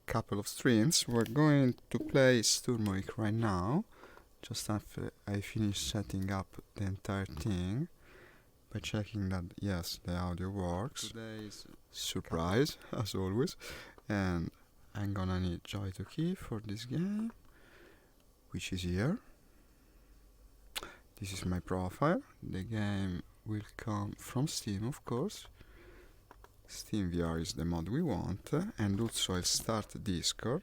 couple of streams. We're going to play Sturmovik right now, just after I finish setting up the entire thing, by checking that, yes, the audio works. Today's surprise, as always, and I'm gonna need Joy to key for this game, which is here. This is my profile. The game will come from Steam, of course. Steam VR is the mod we want, and also I'll start Discord.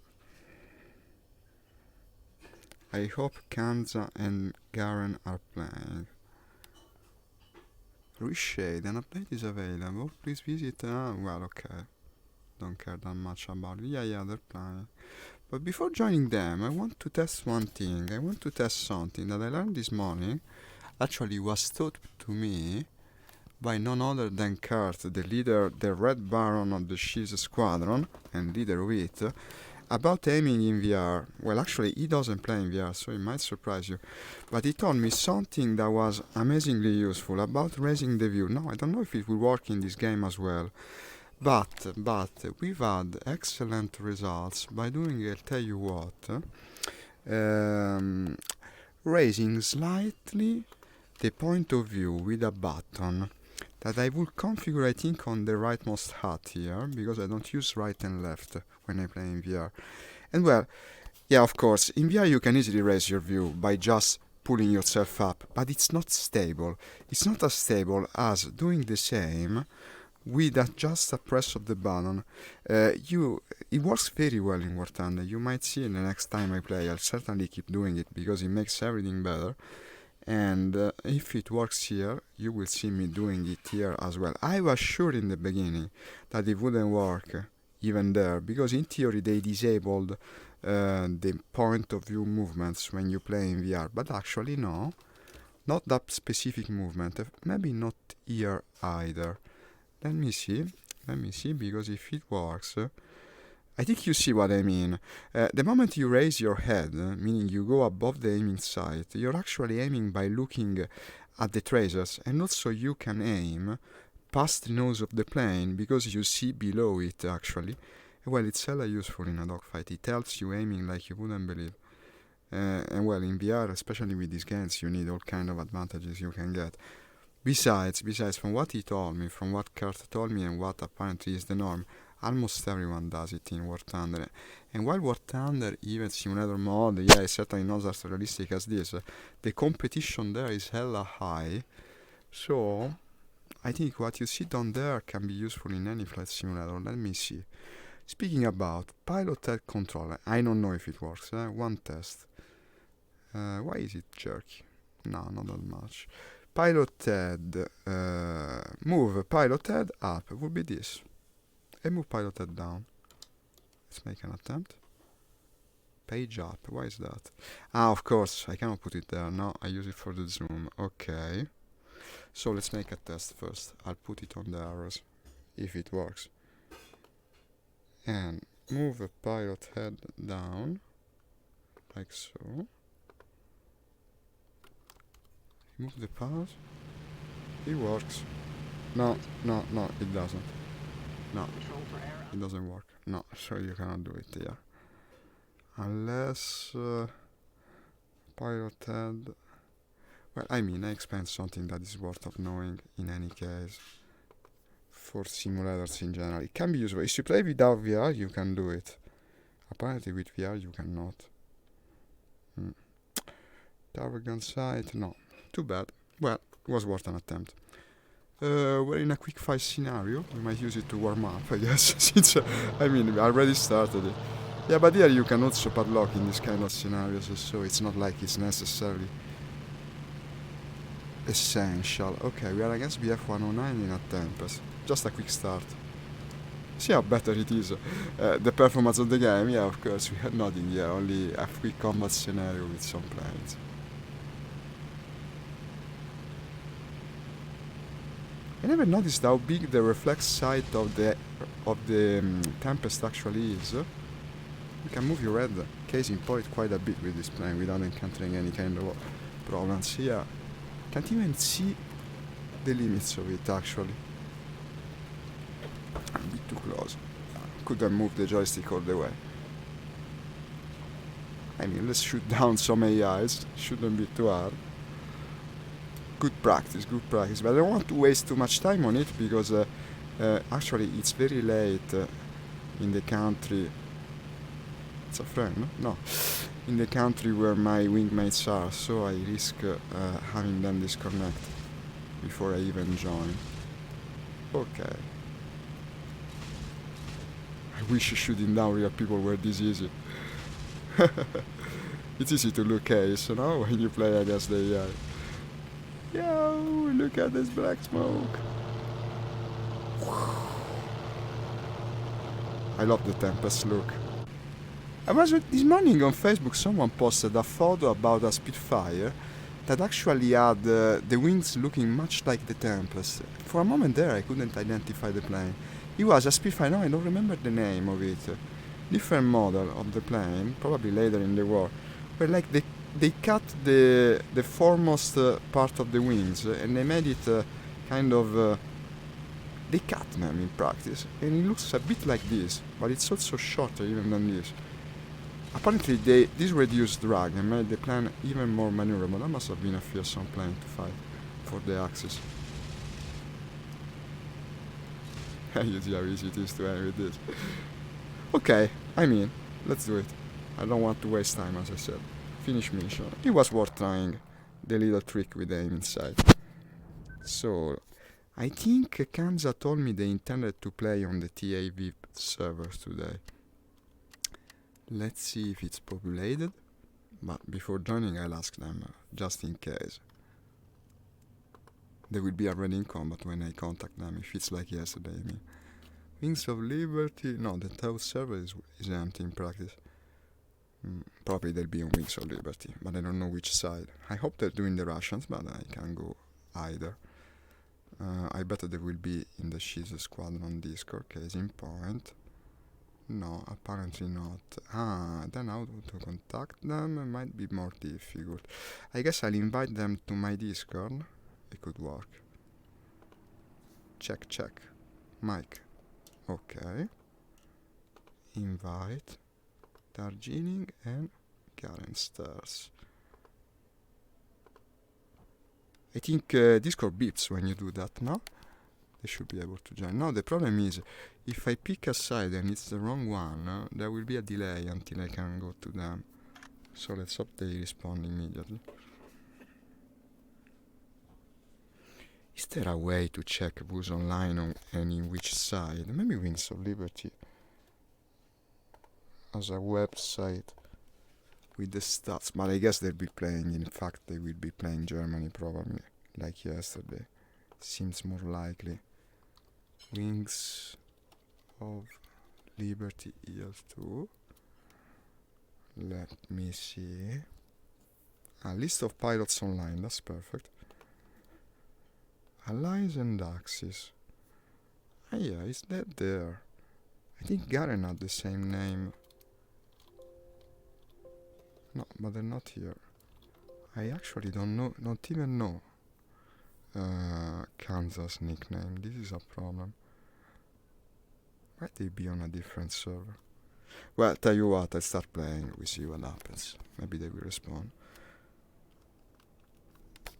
I hope Kanza and Garen are playing. Reshade, an update is available. Please visit. Well, okay. Don't care that much about it. Yeah, they're playing. But before joining them, I want to test one thing. I want to test something that I learned this morning. Actually, was taught to me by none other than Kurt, the leader, the Red Baron of the Shields Squadron, and leader of it, about aiming in VR. Well, actually, he doesn't play in VR, so it might surprise you. But he told me something that was amazingly useful about raising the view. Now, I don't know if it will work in this game as well. But we've had excellent results by doing, I'll tell you what, raising slightly the point of view with a button that I will configure, I think, on the rightmost hat here, because I don't use right and left when I play in VR. And well, yeah, of course, in VR you can easily raise your view by just pulling yourself up, but it's not stable. It's not as stable as doing the same with just a press of the button. It works very well in War Thunder. You might see the next time I play. I'll certainly keep doing it because it makes everything better. And if it works here, you will see me doing it here as well. I was sure in the beginning that it wouldn't work even there, because in theory they disabled the point of view movements when you play in VR, but actually no, not that specific movement, maybe not here either. Let me see, because if it works, I think you see what I mean. The moment you raise your head, meaning you go above the aiming sight, you're actually aiming by looking at the tracers, and also you can aim past the nose of the plane because you see below it actually. Well, it's hella useful in a dogfight. It helps you aiming like you wouldn't believe. And well, in VR, especially with these games, you need all kind of advantages you can get. Besides, from what he told me, from what Kurt told me, and what apparently is the norm, almost everyone does it in War Thunder. And while War Thunder, even simulator mode, yeah, it's certainly not as realistic as this, the competition there is hella high. So, I think what you see down there can be useful in any flight simulator. Let me see. Speaking about piloted controller, I don't know if it works. One test. Why is it jerky? No, not that much. Piloted, move piloted up would be this. And move piloted down. Let's make an attempt. Page up, why is that? Of course, I cannot put it there. No, I use it for the zoom. Okay. So let's make a test first. I'll put it on the arrows, if it works. And move the pilot head down, like so. Move the pause. It works. No, it doesn't. No, it doesn't work. No, so you cannot do it here. Unless pilot head. Well, I mean, I explained something that is worth of knowing in any case. For simulators in general, it can be useful. If you play without VR, you can do it. Apparently, with VR, you cannot. Tower gun sight, no. Too bad. Well, it was worth an attempt. We're in a quick fire scenario. We might use it to warm up, I guess, since, I mean, we already started it. Yeah, but here you can also padlock in this kind of scenarios, so it's not like it's necessarily essential. Okay, we are against BF-109 in a Tempest. Just a quick start. See how better it is. The performance of the game, yeah, of course, we had nothing here, only a quick combat scenario with some planes. I never noticed how big the reflex sight of the Tempest actually is. You can move your head casing point quite a bit with this plane without encountering any kind of problems here. Can't even see the limits of it actually. A bit too close. Could have moved the joystick all the way. I mean, let's shoot down some AIs. Shouldn't be too hard. Good practice, good practice. But I don't want to waste too much time on it because actually it's very late in the country. It's a friend, no? In the country where my wingmates are, so I risk having them disconnect before I even join. Okay. I wish shooting down real people were this easy. It's easy to look ace, you know, when you play against the AI. Yo, look at this black smoke. I love the Tempest look. I was this morning on Facebook, someone posted a photo about a Spitfire that actually had the wings looking much like the Tempest. For a moment there I couldn't identify the plane. It was a Spitfire, no, I don't remember the name of it. Different model of the plane, probably later in the war, where like they cut the foremost part of the wings and they made it kind of... they cut them in practice, and it looks a bit like this, but it's also shorter even than this. Apparently this reduced drag and made the plane even more maneuverable. That must have been a fearsome plane to fight for the axis. You see how easy it is to aim with this. Okay, I mean, let's do it. I don't want to waste time, as I said. Finish mission. It was worth trying the little trick with the aim inside. So, I think Kanza told me they intended to play on the TA VIP server today. Let's see if it's populated, but before joining I'll ask them, just in case. They will be already in combat when I contact them, if it's like yesterday, I mean. Wings of Liberty, no, the Tau server is empty in practice. Probably they'll be on Wings of Liberty, but I don't know which side. I hope they're doing the Russians, but I can't go either. I bet they will be in the Shiz squadron on Discord, case in point. No, apparently not. Then how to contact them? It might be more difficult. I guess I'll invite them to my Discord. It could work. Check. Mike. Okay. Invite Darjeeling and Garen Stars. I think Discord beeps when you do that, no? They should be able to join. No, the problem is, if I pick a side and it's the wrong one, there will be a delay until I can go to them. So let's hope they respond immediately. Is there a way to check who's online and in which side? Maybe Wings of Liberty as a website with the stats, but I guess they'll be playing, in fact they will be playing Germany probably, like yesterday. Seems more likely. Wings of Liberty IL-2. Let me see. A list of pilots online, that's perfect. Allies and Axis. Ah yeah, is that there? I think Garen had the same name. No, but they're not here. I actually don't even know Kansas nickname. This is a problem. Might they be on a different server? Well, tell you what, I'll start playing. We see what happens. Maybe they will respond.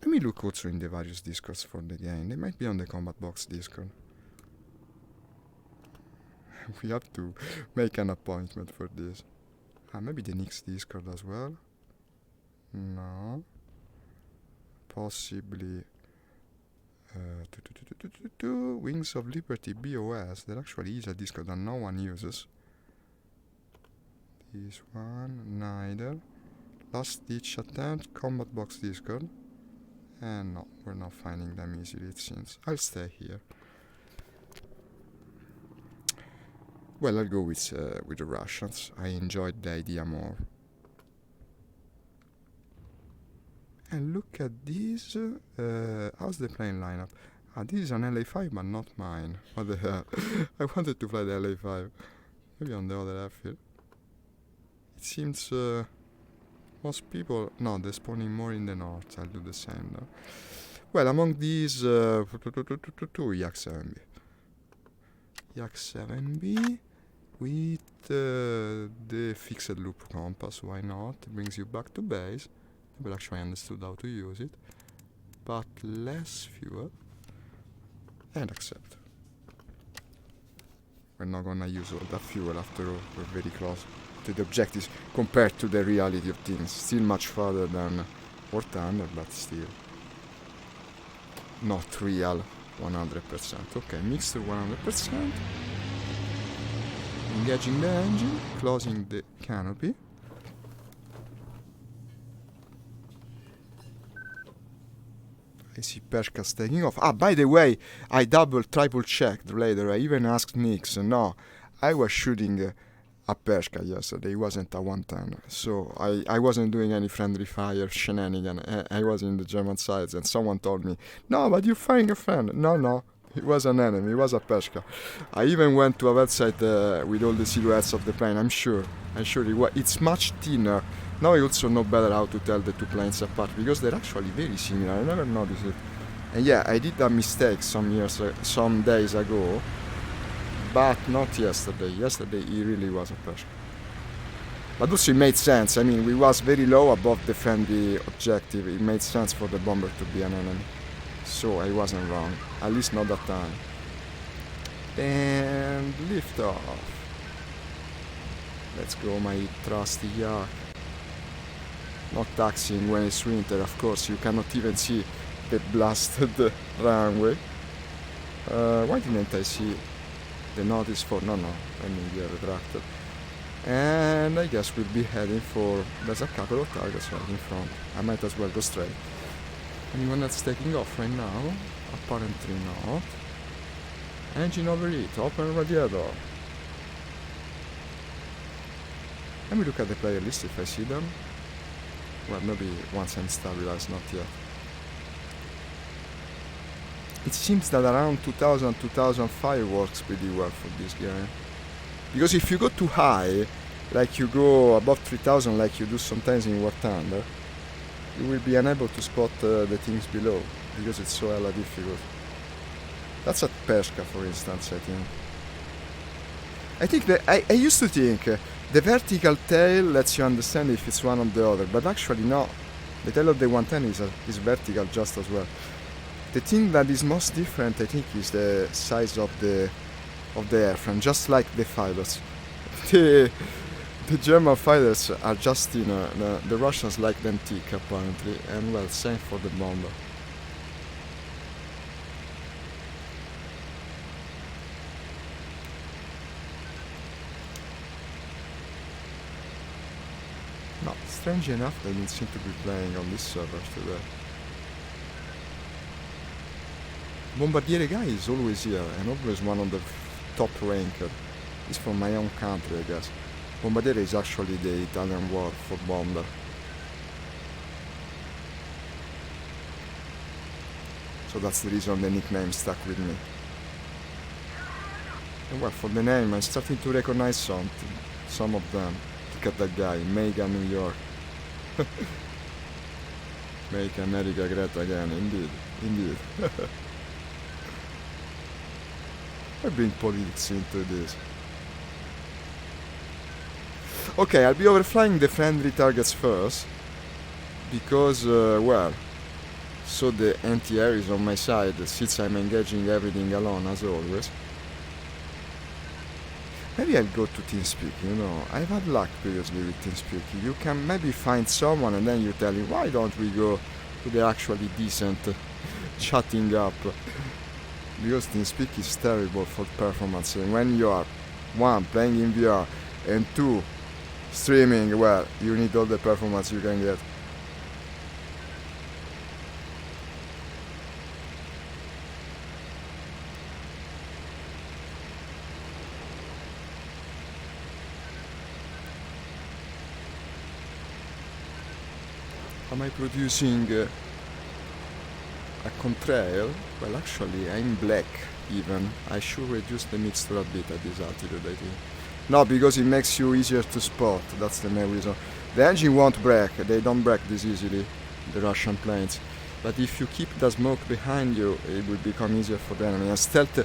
Let me look also in the various discords for the game. They might be on the Combat Box Discord. We have to make an appointment for this. Maybe the Nix Discord as well. No. Possibly Wings of Liberty BoS. There actually is a Discord that no one uses. This one, neither. Last ditch attempt, Combat Box Discord. And no, we're not finding them easily, it seems. I'll stay here. Well, I'll go with the Russians. I enjoyed the idea more. And look at this. How's the plane lineup? This is an LA5, but not mine. What the hell? I wanted to fly the LA5. Maybe on the other airfield. It seems most people... No, they're spawning more in the north. I'll do the same though. Well, among these... Yak 7B. Yak 7B. with the fixed loop compass. Why not? It brings you back to base. But actually I understood how to use it. But less fuel. And accept. We're not gonna use all that fuel after all. We're very close to the objectives compared to the reality of things. Still much farther than War Thunder, but still not real 100%. Okay, mixture 100%. Engaging the engine, closing the canopy. I see Pershka's taking off. Ah, by the way, I triple checked later. I even asked Nix. No, I was shooting a Pershka yesterday. It wasn't a 110. So I wasn't doing any friendly fire shenanigan. I was in the German sides and someone told me, no, but you're firing a friend. No, it was an enemy. It was a Pershka. I even went to a website with all the silhouettes of the plane. I'm sure it's much thinner. Now I also know better how to tell the two planes apart because they're actually very similar. I never noticed it. And yeah, I did a mistake some days ago, but not yesterday. Yesterday it really was a Pershka. But also it made sense. I mean, we was very low above the friendly objective. It made sense for the bomber to be an enemy. So I wasn't wrong. At least not that time. And lift off. Let's go, my trusty yak. Not taxiing when it's winter, of course. You cannot even see the blasted runway. Why didn't I see the notice for... No, let me get retracted. And I guess we'll be heading for... There's a couple of targets right in front. I might as well go straight. Anyone that's taking off right now? Apparently not. Engine overheat, open radiator. Let me look at the player list if I see them. Well, maybe once I'm stabilized, not yet. It seems that around 2005 works pretty well for this game. Because if you go too high, like you go above 3000 like you do sometimes in War Thunder, you will be unable to spot the things below, because it's so hella difficult. That's at Pershka, for instance, I think that I used to think the vertical tail lets you understand if it's one or the other, but actually no. The tail of the 110 is vertical just as well. The thing that is most different, I think, is the size of the airframe, just like the fighters. The German fighters are just thinner, the Russians like them thick apparently, and well, same for the bomber. No, strange enough, they didn't seem to be playing on this server today. Bombardiere guy is always here, and always one of the top ranked. He's from my own country, I guess. Bombardiere is actually the Italian word for bomber. So that's the reason the nickname stuck with me. And well, for the name, I'm starting to recognize some of them. Look at that guy, Mega New York. Make America great again, indeed. I bring politics into this. Okay, I'll be overflying the friendly targets first, because, well, so the anti-air is on my side, since I'm engaging everything alone, as always. Maybe I'll go to TeamSpeak, I've had luck previously with TeamSpeak. You can maybe find someone and then you tell him, why don't we go to the actually decent chatting up? Because TeamSpeak is terrible for performance, and when you are, one, playing in VR, and two, streaming, well, you need all the performance you can get. Am I producing a contrail? Well, actually, I'm black even. I should reduce the mixture a bit at this altitude, I think. No, because it makes you easier to spot. That's the main reason. The engine won't break. They don't break this easily, the Russian planes. But if you keep the smoke behind you, it will become easier for the enemy. And stealth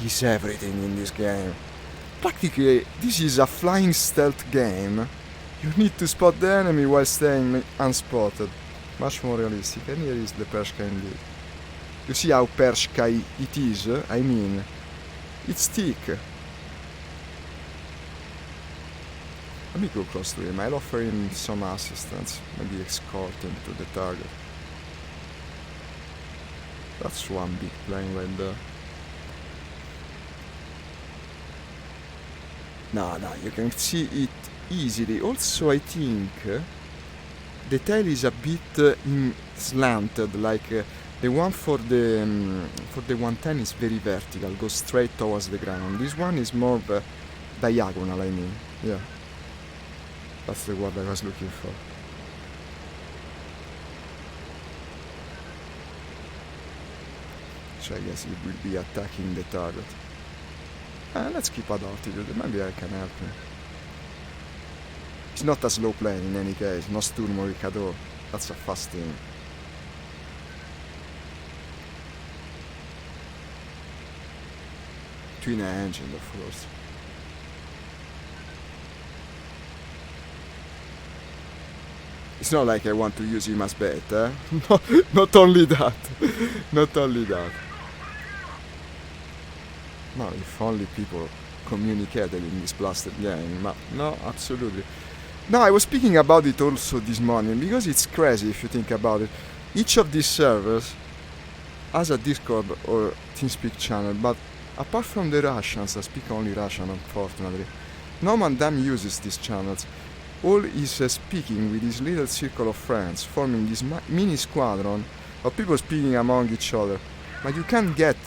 is everything in this game. Practically, this is a flying stealth game. You need to spot the enemy while staying unspotted. Much more realistic. And here is the Pershka indeed. You see how Pershka it is? I mean, it's thick. Let me go close to him. I'll offer him some assistance. Maybe escort him to the target. That's one big plane right there. No, you can see it easily. Also, I think the tail is a bit slanted, like the one for the 110 is very vertical, goes straight towards the ground. This one is more diagonal, I mean. Yeah. That's the word I was looking for. So I guess it will be attacking the target. Let's keep at altitude, maybe I can help him. It's not a slow plane in any case, no Sturmo Ricado. That's a fast thing. Twin engine, of course. It's not like I want to use him as bait, eh? Not only that. Not only that. No, if only people communicated in this blasted game. No, absolutely. No, I was speaking about it also this morning, because it's crazy if you think about it. Each of these servers has a Discord or TeamSpeak channel, but apart from the Russians, I speak only Russian unfortunately, no one of them uses these channels. All is speaking with his little circle of friends, forming this mini squadron of people speaking among each other. But you can't get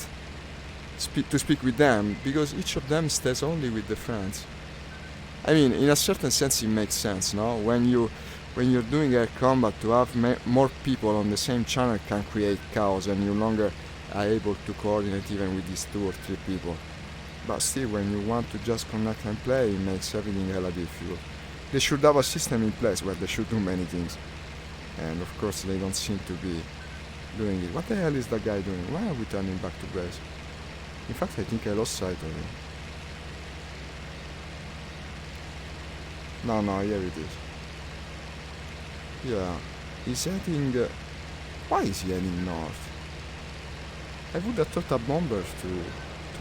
to speak with them, because each of them stays only with the friends. I mean, in a certain sense it makes sense, no? When you're doing air combat, to have more people on the same channel can create chaos, and you no longer are able to coordinate even with these 2 or 3 people. But still, when you want to just connect and play, it makes everything hella difficult. They should have a system in place where they should do many things. And of course they don't seem to be doing it. What the hell is that guy doing? Why are we turning back to base? In fact, I think I lost sight of him. No, here it is. Yeah, he's heading... why is he heading north? I would have thought a bomber to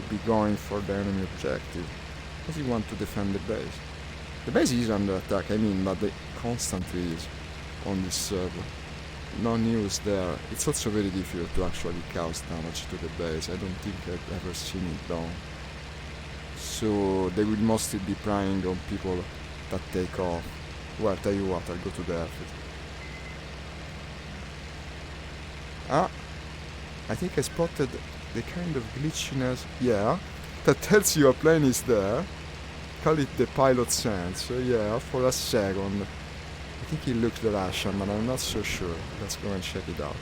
be going for the enemy objective. Does he want to defend the base? The base is under attack, I mean, but they constantly is on this server. No news there. It's also very difficult to actually cause damage to the base. I don't think I've ever seen it done. So they will mostly be prying on people that take off. Well, I'll tell you what, I'll go to the airfield. I think I spotted the kind of glitchiness, yeah, that tells you a plane is there. Call it the pilot sense, so yeah, for a second. I think it looks Russian, but I'm not so sure. Let's go and check it out.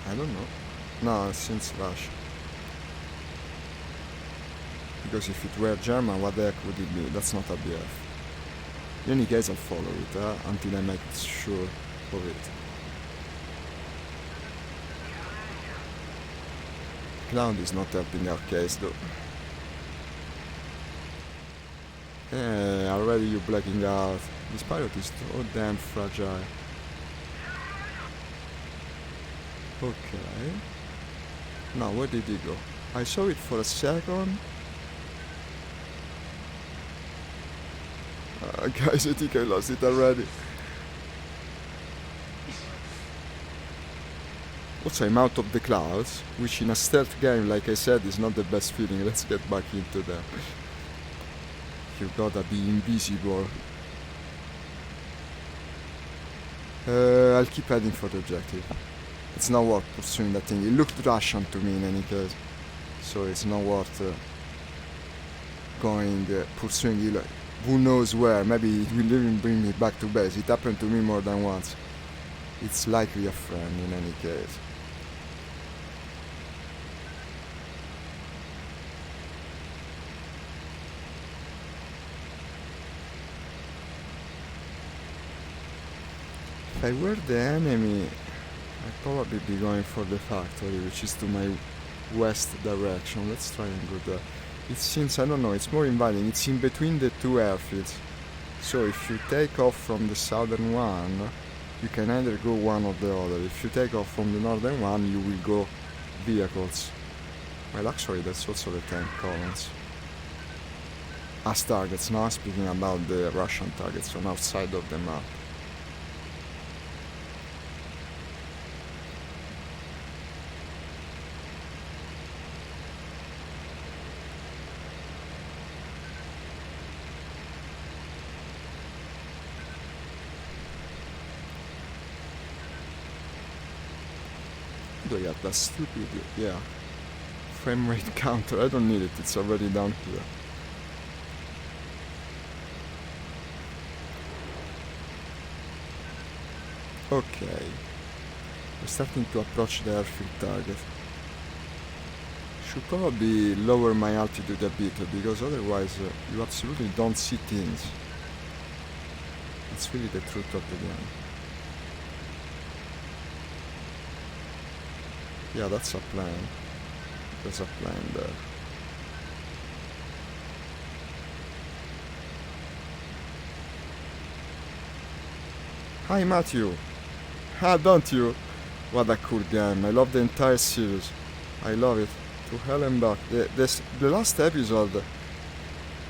I don't know. No, it seems Russian. Because if it were German, what the heck would it be? That's not a BF. In any case, I'll follow it until I make sure of it. Cloud is not helping our case though. Already you're blacking out. This pilot is so damn fragile. Okay. Now, where did he go? I saw it for a second. Guys, I think I lost it already. Also, I'm out of the clouds, which in a stealth game, like I said, is not the best feeling. Let's get back into them. You gotta be invisible. I'll keep heading for the objective. It's not worth pursuing that thing. It looked Russian to me in any case. So it's not worth pursuing it. Who knows where? Maybe it will even bring me back to base. It happened to me more than once. It's likely a friend in any case. If I were the enemy, I'd probably be going for the factory, which is to my west direction. Let's try and go there. It seems, I don't know, it's more inviting. It's in between the two airfields. So if you take off from the southern one, you can either go one or the other. If you take off from the northern one, you will go vehicles. Well, actually, that's also the tank columns. As targets, now speaking about the Russian targets on outside of the map. Do you have that stupid, yeah, frame rate counter? I don't need it, it's already down here. Okay, we're starting to approach the airfield target. Should probably lower my altitude a bit, because otherwise you absolutely don't see things. That's really the truth of the game. Yeah, that's a plane. There's a plane there. Hi Matthew! Ah, don't you? What a cool game. I love the entire series. I love it. To hell and back. The last episode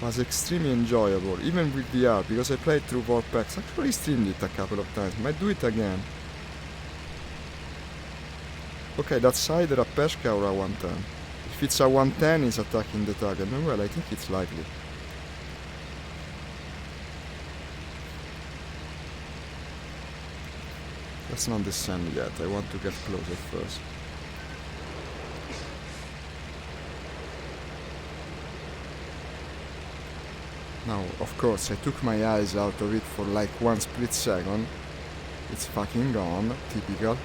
was extremely enjoyable, even with VR, because I played through Vorpex. Actually streamed it a couple of times. Might do it again. Okay, that's either a Peshka or a 110. If it's a 110, it's attacking the target. Well, I think it's likely. Let's not descend yet. I want to get closer first. Now, of course, I took my eyes out of it for like one split second. It's fucking gone. Typical.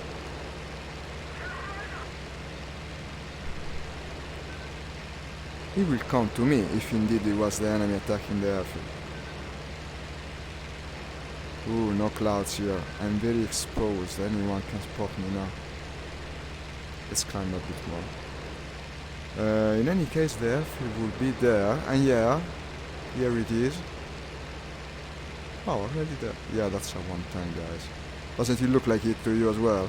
He will come to me if indeed it was the enemy attacking the airfield. Ooh, no clouds here. I'm very exposed. Anyone can spot me now. Let's climb a bit more. In any case, the airfield will be there. And yeah, here it is. Oh, already there. Yeah, that's a 110, guys. Doesn't it look like it to you as well?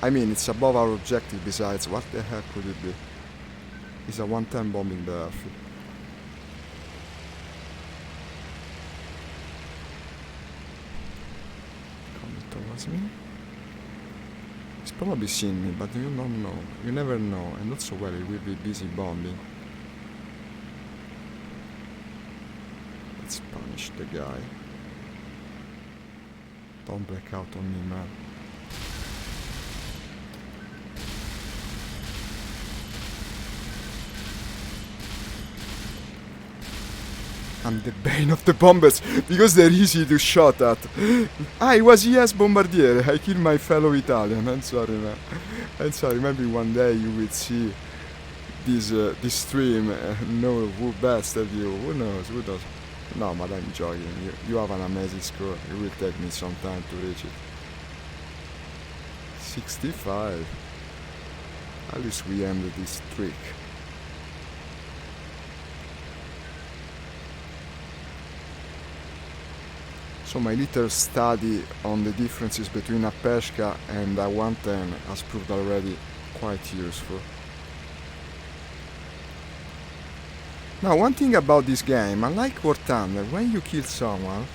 I mean, it's above our objective besides. What the heck could it be? It's a 110 bombing the airfield. Coming towards me. He's probably seen me, but you don't know. You never know. And also, well, he will be busy bombing. Let's punish the guy. Don't black out on me, man. I'm the bane of the bombers, because they're easy to shot at. Ah, it was ES Bombardiere. I killed my fellow Italian. I'm sorry, man. I'm sorry. Maybe one day you will see this stream and know who bested you. Who knows? Who knows? No, but I'm joking. You have an amazing score. It will take me some time to reach it. 65. At least we ended this streak. So my little study on the differences between a Peshka and a 110 has proved already quite useful. Now, one thing about this game, unlike War Thunder, when you kill someone,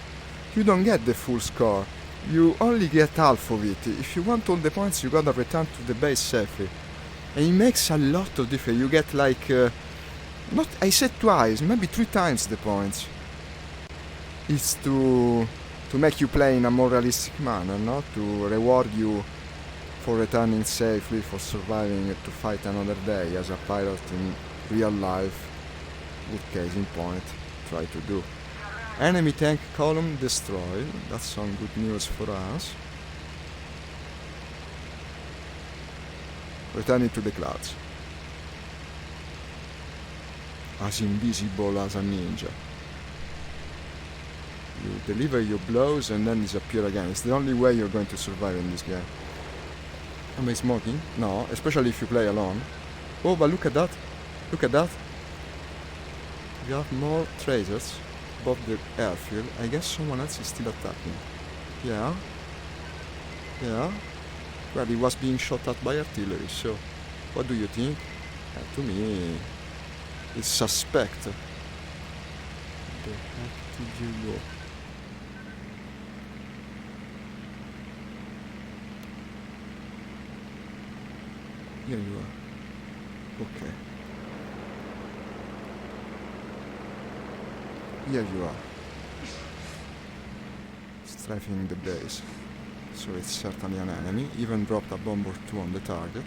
you don't get the full score. You only get half of it. If you want all the points, you gotta return to the base safely. And it makes a lot of difference. You get like, not, I said twice, maybe 3 times the points. It's to make you play in a more realistic manner, not to reward you for returning safely, for surviving to fight another day as a pilot in real life. Good case in point, try to do. Enemy tank column destroyed, that's some good news for us. Returning to the clouds. As invisible as a ninja. You deliver your blows and then disappear again. It's the only way you're going to survive in this game. Am I smoking? No, especially if you play alone. Oh, but look at that. Look at that. We have more tracers above the airfield. I guess someone else is still attacking. Yeah. Yeah. Well, he was being shot at by artillery, so what do you think? To me, it's suspect. Where the heck did you go? Here you are. Okay. Here you are. Strafing the base. So it's certainly an enemy. Even dropped a bomb or two on the target.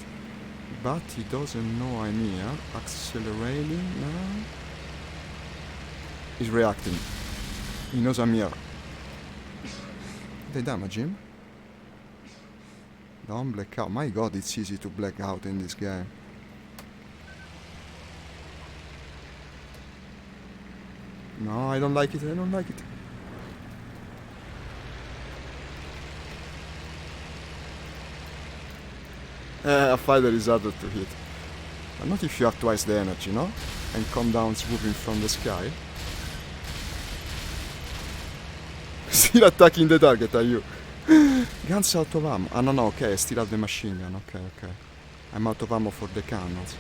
But he doesn't know I'm here. Accelerating now. He's reacting. He knows I'm here. They damage him. Don't black out. My god, it's easy to black out in this game. No, I don't like it. I don't like it. A fighter is harder to hit. But not if you have twice the energy, no? And come down swooping from the sky. Still attacking the target, are you? Guns out of ammo. Ah, no, okay, I still have the machine gun. Okay, okay. I'm out of ammo for the cannons.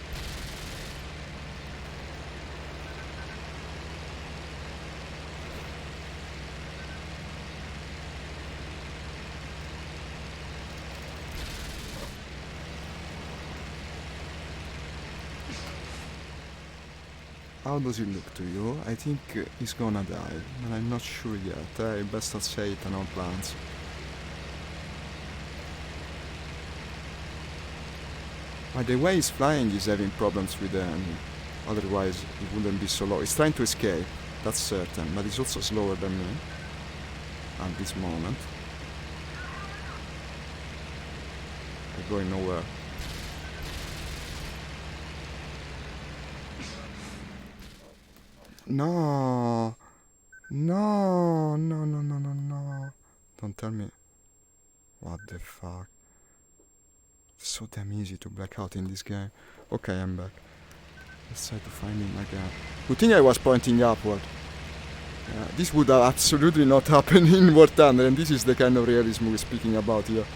How does it look to you? I think he's gonna die, but I'm not sure yet. I best not say it on our plans. By the way he's flying, he's having problems with the enemy. Otherwise, he wouldn't be so low. He's trying to escape, that's certain, but he's also slower than me at this moment. I'm going nowhere. No, no, no, no, no, no, no. Don't tell me. What the fuck? It's so damn easy to black out in this game. Okay, I'm back. Let's try to find him again. Good thing I was pointing upward. This would have absolutely not happened in War Thunder, and this is the kind of realism we're speaking about here.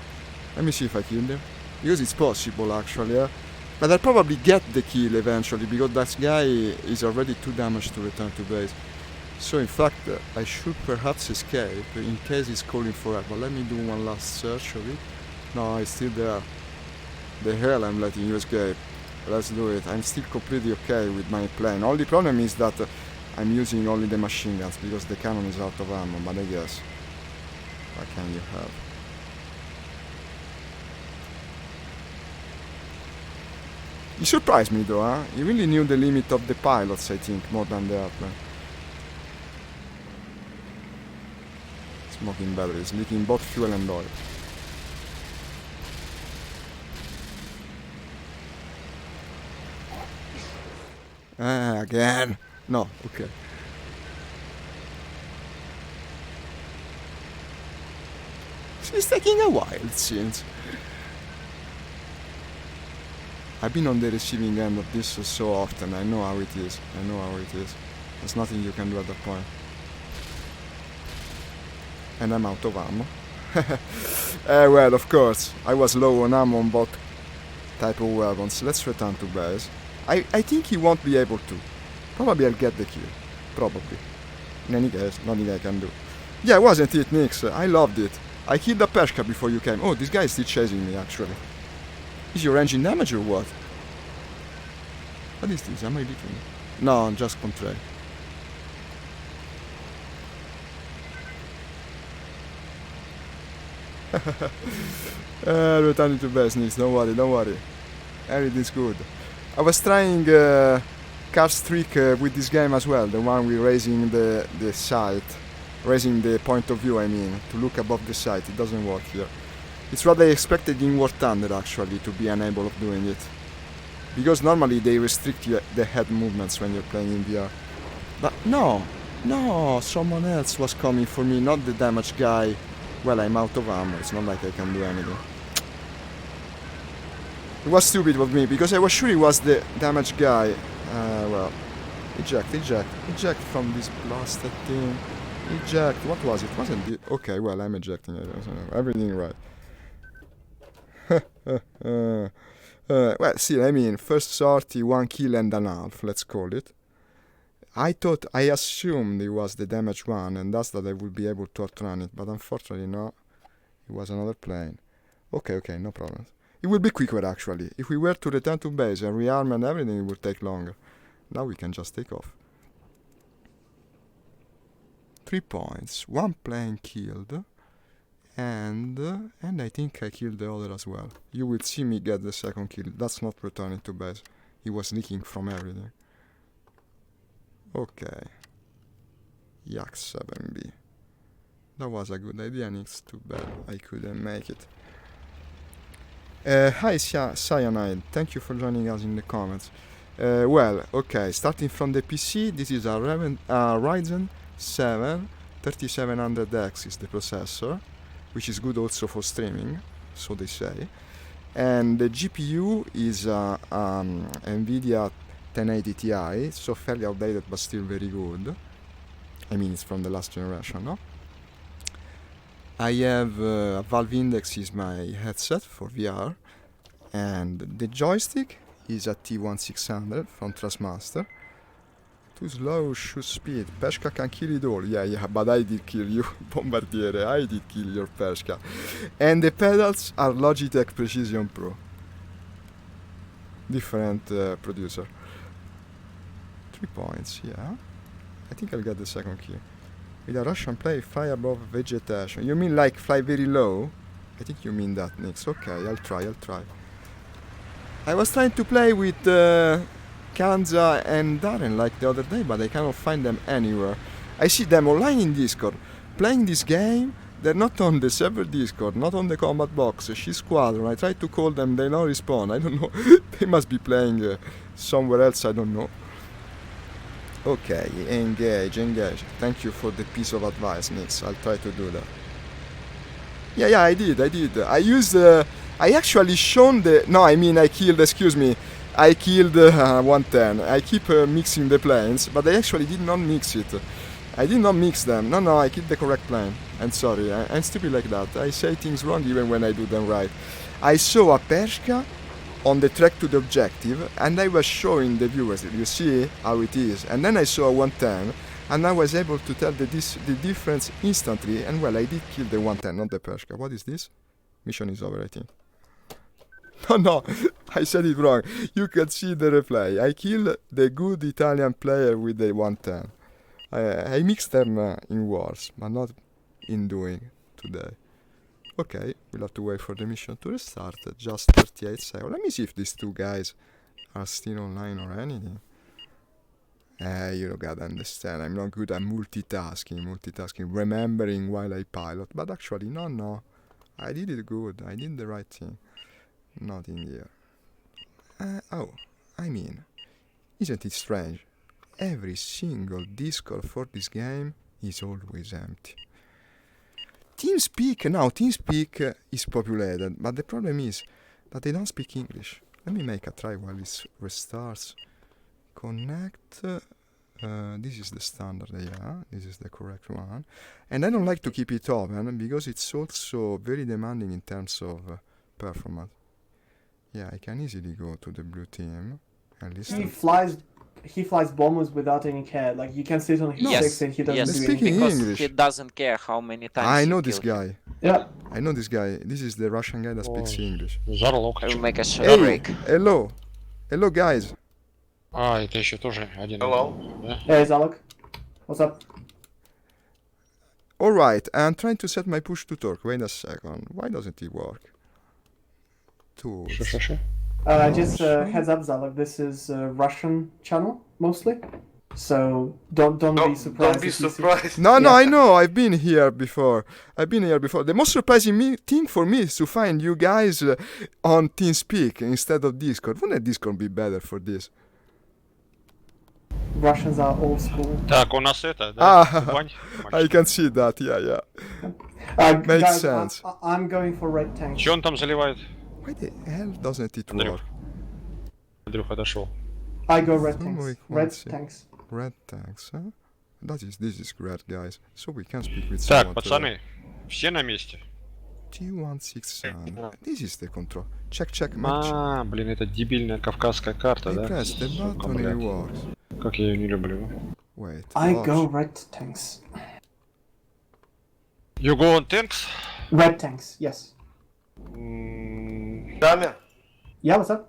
Let me see if I kill him. Because it's possible, actually, yeah? But I'll probably get the kill eventually, because that guy is already too damaged to return to base. So in fact, I should perhaps escape in case he's calling for help. But let me do one last search of it. No, he's still there. The hell I'm letting you escape. Let's do it. I'm still completely okay with my plane. Only problem is that I'm using only the machine guns, because the cannon is out of ammo, but I guess. What can you have? He surprised me though, huh? He really knew the limit of the pilots, I think, more than the airplane. Smoking batteries, leaking both fuel and oil. Again. No, okay. It's taking a while, it seems. I've been on the receiving end of this so often. I know how it is. I know how it is. There's nothing you can do at that point. And I'm out of ammo. Well, of course. I was low on ammo on both type of weapons. Let's return to base. I think he won't be able to. Probably I'll get the kill. Probably. In any case, nothing I can do. Yeah, wasn't it, Nix? I loved it. I killed the Peshka before you came. Oh, this guy is still chasing me, actually. Is your engine damaged or what? What is this? Am I leaking? No, just contrary. Returning to base, Nix. Don't worry, don't worry. Everything's good. I was trying Car's trick with this game as well, the one with raising the sight, raising the point of view, I mean, to look above the sight. It doesn't work here. It's what I expected in War Thunder, actually, to be unable of doing it. Because normally they restrict the head movements when you're playing in VR. But no, No, someone else was coming for me, not the damaged guy. Well, I'm out of ammo, it's not like I can do anything. It was stupid of me, because I was sure it was the damaged guy. Well, eject from this blasted thing. Eject, what was it? Wasn't it? Okay, well, I'm ejecting it. Everything right. Well, see, I mean, first sortie, 1 kill and a half, let's call it. I assumed it was the damaged one, and thus that I would be able to outrun it, but unfortunately no, it was another plane. Okay, no problem. It will be quicker actually. If we were to return to base and rearm and everything, it would take longer. Now we can just take off. 3 points, 1 plane killed, and I think I killed the other as well. You will see me get the second kill. That's not returning to base. He was leaking from everything. Okay. Yak 7B. That was a good idea, and it's too bad I couldn't make it. Hi Cyanide, thank you for joining us in the comments. Well, okay, starting from the PC, this is a Ryzen 7 3700X is the processor, which is good also for streaming, so they say. And the GPU is NVIDIA 1080 Ti, so fairly outdated but still very good. I mean, it's from the last generation, no? I have Valve Index is my headset for VR, and the joystick is a T1600 from Trustmaster. Too slow, shoot speed, Peshka can kill it all. Yeah, but I did kill you, Bombardiere, I did kill your Peshka. And the pedals are Logitech Precision Pro. Different producer. 3 points, yeah. I think I'll get the second kill. With a Russian play, fly above vegetation. You mean like fly very low? I think you mean that, Nix. Okay, I'll try. I was trying to play with Kanza and Darren like the other day, but I cannot find them anywhere. I see them online in Discord, playing this game. They're not on the server Discord, not on the combat box. She's Squadron. I tried to call them, they don't respond. I don't know. They must be playing somewhere else, I don't know. Okay, engage. Thank you for the piece of advice, Nix. I'll try to do that. Yeah, I did. I used, I actually shown the, no, I mean I killed, excuse me. I killed 110. I keep mixing the planes, but I actually did not mix it. I did not mix them. No, I killed the correct plane. I'm sorry, I'm stupid like that. I say things wrong even when I do them right. I saw a Pershka on the track to the objective, and I was showing the viewers, you see how it is. And then I saw a 110, and I was able to tell the difference instantly, and well, I did kill the 110, not the Pershka. What is this? Mission is over, I think. No, I said it wrong. You can see the replay. I killed the good Italian player with the 110. I mixed them in wars, but not in doing today. Okay, we'll have to wait for the mission to restart. Just 38 seconds. Let me see if these two guys are still online or anything. You gotta understand, I'm not good at multitasking, remembering while I pilot. But actually, no. I did it good. I did the right thing. Not in here. I mean, isn't it strange? Every single Discord for this game is always empty. TeamSpeak is populated, but the problem is that they don't speak English. Let me make a try while it restarts. Connect. This is the standard, yeah. This is the correct one. And I don't like to keep it open because it's also very demanding in terms of performance. Yeah, I can easily go to the blue team and listen. He flies bombers without any care. Like, you can sit on his six and he doesn't do anything. Because he doesn't care how many times I know this guy. Yeah. I know this guy. This is the Russian guy that speaks English. I will make a short break. Hello, guys. Это еще тоже один. Hello. Hey, Zalok. What's up? Alright, I'm trying to set my push to torque. Wait a second. Why doesn't it work? Tools. Just heads up, Zalok. This is a Russian channel mostly, so don't be surprised. Don't be surprised. No, I know. I've been here before. The most surprising thing for me is to find you guys on TeamSpeak instead of Discord. Wouldn't Discord be better for this? Russians are old school. Так, у нас это, да? Ah, Кубань. I can see that, yeah. Makes Guys, sense. I'm going for red tanks. Че он там заливает? Why the hell doesn't it Андрюх. work? Андрюх отошел. I go red Some tanks. weak Red ones, yeah. tanks. Red tanks, huh? This is great, guys. So we can speak with Так, someone. пацаны, все на месте. T167. This is the control. Check, match. А, блин, это дебильная кавказская карта, I да? press the Сука, button and it блядь. works. Как я ее не люблю. Wait. I option. go red tanks. You go on tanks? Red tanks, yes. Damian, Yeah, what's up?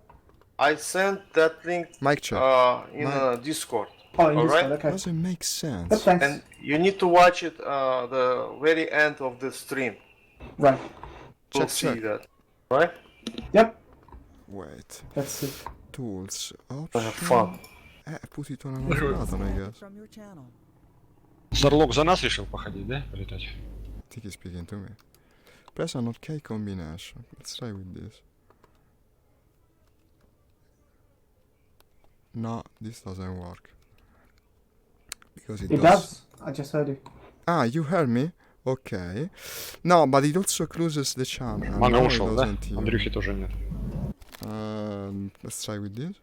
I sent that link Mic check. in Discord. Discord, Oh, in All Discord, right. okay. Doesn't make Red sense. tanks. and you need to watch it the very end of the stream. Right. You'll Check, see check. that, right? Yep, Wait. that's it. Tools. Have Option. fun. Put it on another button, I guess. From your channel. Зарлок за нас решил походить, да? Полетать. I think he's speaking to me. Press an OK combination. Let's try with this. No, this doesn't work. Because it It does. I just heard you. Ah, you heard me? Okay. No, but it also closes the channel. Мага No, it ушел, да? doesn't hear. Андрюхи тоже нет. Let's try with this.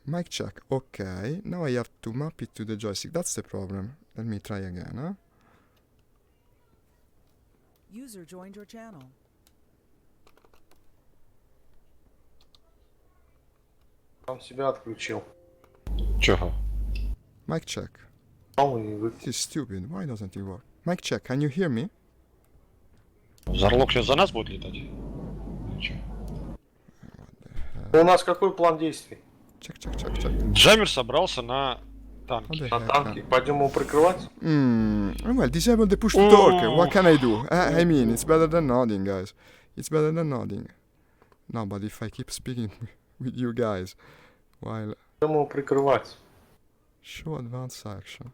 Mic check. Okay. Now I have to map it to the joystick. That's the problem. Let me try again, huh? User joined your channel. Он себя отключил. Чего? Mic check. This This is stupid. Why doesn't it work? Mic check. Can you hear me? Зарлок сейчас за нас будет летать? Или чё? У нас какой план действий? Check. Джаммер собрался на How танке. the На heck? танке. Пойдем его прикрывать? Well, disable the push to talk. What can I do? I mean, it's better than nodding, guys. It's better than nodding. No, but if I keep speaking with you guys while Пойдем его прикрывать. show advanced action.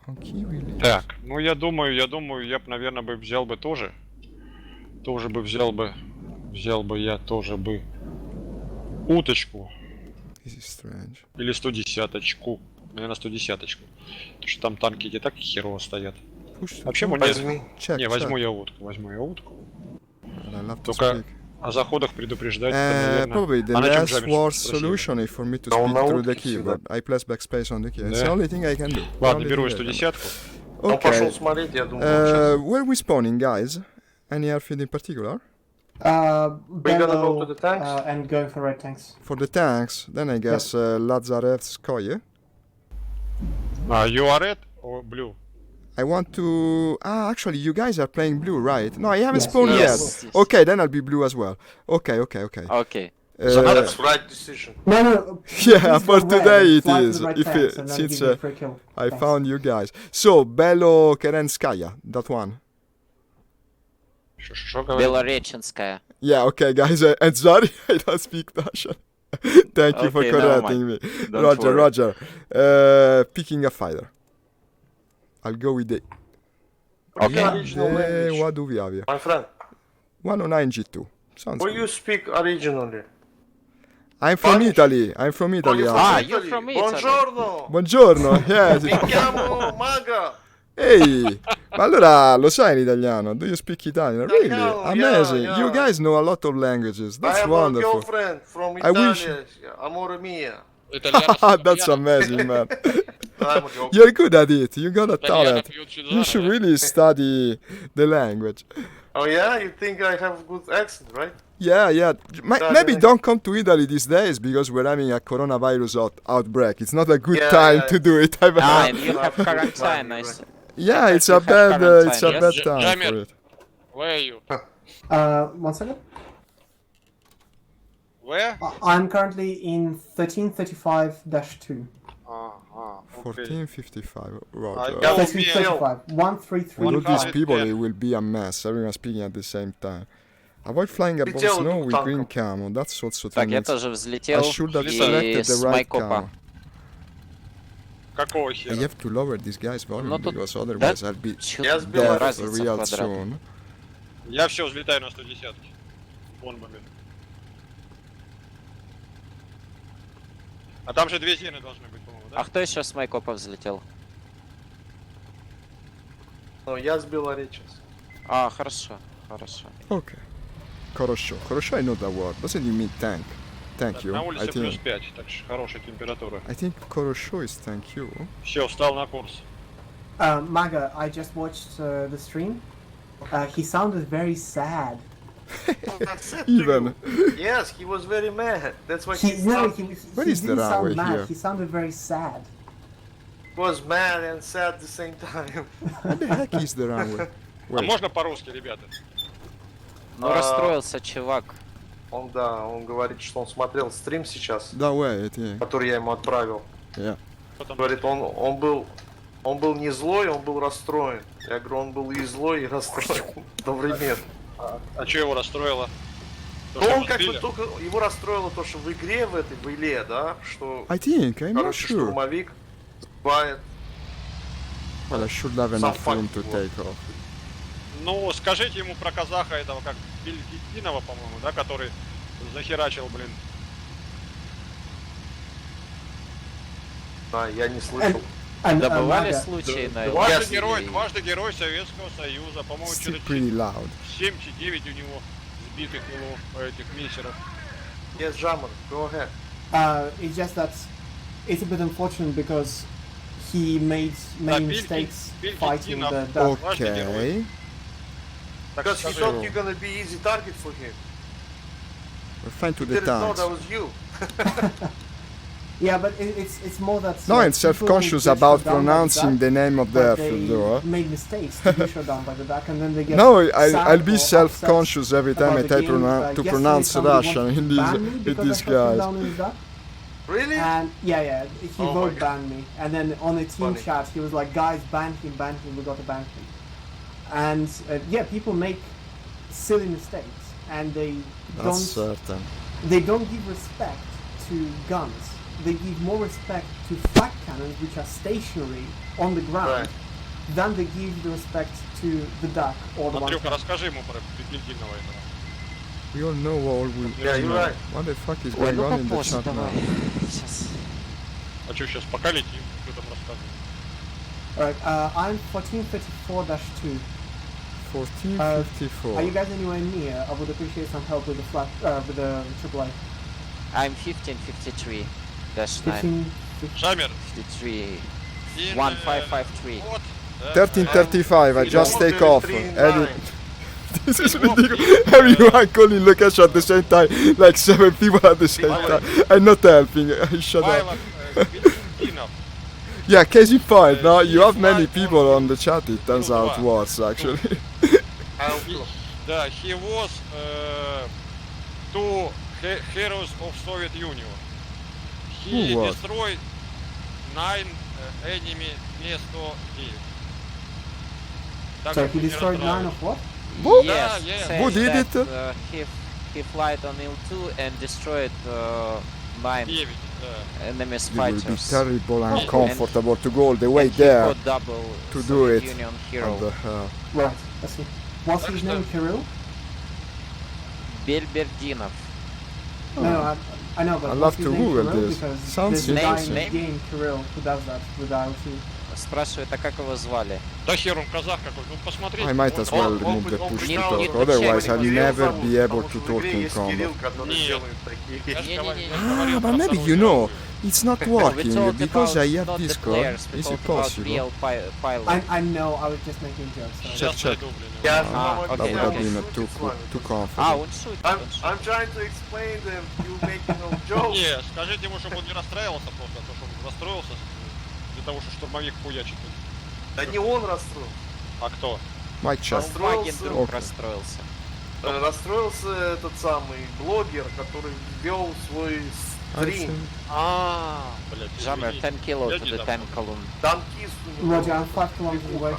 On key release. Так, ну я думаю, я б, наверное, бы взял бы тоже. Тоже бы взял бы я тоже бы уточку. This is strange. Или 110-очку. Наверное, 110-очку. Потому что там танки где так херово стоят. Push to Вообще talk. можно... Возьми. Check. Не, check. возьму я утку. Well, I'll have to Только speak. о заходах предупреждать, это, наверное... Probably the А на чем less Джаммер worst спросил? solution is for me to Да он speak на through the утке keyboard. I press backspace on the key. It's Да. the only thing I can do. The Ладно, only беру thing I can do. 110-ку. Он пошел Okay. смотреть, я думаю, он сейчас. Where we spawning, guys? Any airfield in particular? gonna go Bello, to the tanks? and going for red tanks. For the tanks, then I guess Lazarevskoye. You are red or blue? I want to... actually, you guys are playing blue, right? No, I haven't Yes. spawned Yes. yet. Okay, then I'll be blue as well. Okay. Okay. That's right decision. No. Yeah, please for go red today and it fly to is. the red If tanks it- and then since give me a free kill. I Thanks. found you guys. So, Belo Kerenskaya, that one. Что говорит? Белореченская. Yeah, okay, guys. And sorry, I don't speak Russian. Thank you for Okay, never correcting me. Don't worry. Roger. Picking a fighter. I'll go with the... Okay. Original language. What do we have here? My friend, 109 G2. Sounds what good. you speak originally? I'm from Spanish? Italy. I'm from Italy. you're Ah, also. you're from Italy. Buongiorno! Buongiorno. Yes. Mi chiamo Maga! Ehi, ma allora lo sai in italiano? Do you speak Italian? Really? Italiano, Amazing. yeah. You guys know a lot of languages. I That's have a wonderful. girlfriend from I wish- Italy, Amore mia. That's amazing, man. I'm a joke. You're good at it. You got a talent. You should really study the language. Oh yeah? You think I have good accent, right? Yeah. Study Maybe the- don't come to Italy these days because we're having a coronavirus outbreak. It's not a good Yeah, time yeah. to do it. Ah, and you have Right. quarantine, I see. Yeah, it's you a have bad, quarantine, it's a yes? bad time Jammer. for it. Where are you? 1 second. Where? I'm currently in 1335-2. Okay. 1455, I Roger. got- 1335. 133. With all these 100, people, yeah. it will be a mess. Everyone speaking at the same time. Avoid flying above Летел snow with танком. green camo. That's also Так, я things. тоже I взлетел should have и selected the с right майкопа. camo. Какого I хера? have to lower this guy's volume Ну, тут- because otherwise I'll be Я сбил dead разница в real квадрате. soon. Я все, взлетаю на 110 бомбами. А там же две зены должны быть, по-моему, А да? кто еще с майкопа взлетел? Но я сбил сейчас. А, хорошо, хорошо. Okay. Хорошо. Хорошо, I know that word. Doesn't it mean thank? Thank Так, you. на улице I плюс think. 5, так что хорошая температура. I think хорошо is thank you. Все, встал на курс. Maga, I just watched the stream. He sounded very sad. Even. Yes, he was very mad. That's why He, he, no, he What he is the didn't runway sound mad. here? He sounded very sad. was mad and sad at the same time. What the heck is the runway? А Wait. можно по-русски, ребята? Ну, А. расстроился чувак. Он говорит, что он смотрел стрим сейчас, That way, I think. который я ему отправил. Yeah. Потом... Говорит, он был не злой, он был расстроен. Я говорю, он был и злой, и расстроен одновременно. А что его расстроило? То, Ну, что он его как бы сбили? только его расстроило то, что в игре, в Иле, да, что, I think. I'm not короче, sure. штурмовик бывает. Well, I should have Сам enough room факт to его. take off. Ну, скажите ему про казаха этого, как Бельгинова, по-моему, да, который захерачил, блин. А, я не слышал. And Да бывали Maga, случаи на Дважды герой Советского Союза, по-моему, Still что-то pretty loud. 7-9 у него сбитых его этих мессеров. Yes, Jammer, go ahead. it's just that it's a bit unfortunate because he made many Bill mistakes Bill fighting Kiddinov. the duck. Okay. Так Because he скажи, thought you're gonna be easy target for him. We're fine to the Didn't know tanks. that was you. Yeah, but it's more that. No, like, and self-conscious people get about shot down by the pronouncing duck, the name of the but airfield, they though. made mistakes to be shot down by the duck, and then they get. No, sad I'll be or self-conscious every time I about the try game. to Yesterday pronounce somebody Russian wanted in to ban me these because I these shot him guys. down in the duck. Really? And yeah, he Oh my vote God. banned me. And then on a team Funny. chat, he was like, "Guys, ban him, we got to ban him." And yeah, people make silly mistakes, and they That's don't certain. give respect to guns. They give more respect to flak cannons, which are stationary on the ground, Right. than they give the respect to the duck or the one. Андрюха, расскажи ему про Бельгинова этого. We all know all we Yeah, you're right. What the fuck is Ой, going ну on in the попозже chat now? давай. Сейчас. А что сейчас, пока летим, что там рассказывать? Alright, I'm 1434-2. 1454. Are you guys anywhere near? I would appreciate some help with the flat, with the AAA. I'm 1553 dash 9 15. Шамер, 53 in, 1553. вот, да, 1335, I just take off. 139. This is ridiculous. Everyone calling location at the same time, like 7 people at the same time. I'm not helping. Shut up. Павлов, Бельгинов. Yeah, case in point, now you have many people on the chat, it turns out worse actually. IL-2. Да, he was two heroes of Soviet Union. He Who was? destroyed 9 enemy Me-109. Так So что he не destroyed 9 расстраивайся. of what? Who? Yes, Yeah, says Who did that, it? He flight on IL-2 and destroyed 9 9, да. enemy's It will be fighters. terrible and And- uncomfortable to go all the way And he there. got double to do Soviet it. Union What hero. the hell? Right, I see. What's his name, Kirill? Бельбердинов. No, I know, but I'd what's love his to name, Google Kirill? this. Because Sounds there's a guy in interesting. the game, Kirill, who does that with IL-2. Спрашивает, а как его звали? Да хер он казах какой, ну посмотрите. I might вот. as well Он remove the причем push to не talk, check. otherwise I'll Кирилл never зовут, be able потому to что в talk игре in есть combat. Кирилл, который Нет. делает такие. Я же говорю- Не-не-не. я же говорил Ah, про but maybe вторую you know, мировую. it's not No, we working talked because about I have not the Discord. players, we Is it talked about possible? real pilot. I know, I was just making jokes. Sorry. Сейчас check. найду, блин. Я его. же А, вам окей, That would have окей. been объясняю, too, шутить с вами. too А, comfortable. он шутит, I'm, он шутит. I'm trying to explain them, you making no jokes. Не, скажите ему, чтобы он не расстраивался просто, а то, что он расстроился для того, что штурмовик хуячит. Да не он расстроил. А кто? Mic check. Волkswagen друг Окей. расстроился. Расстроился этот самый блогер, который вел свой стрим. Блядь, Jammer, 10 kilo Я to не the дам. 10 column. Танкист у него. Roger, I'm 5 kilometers away.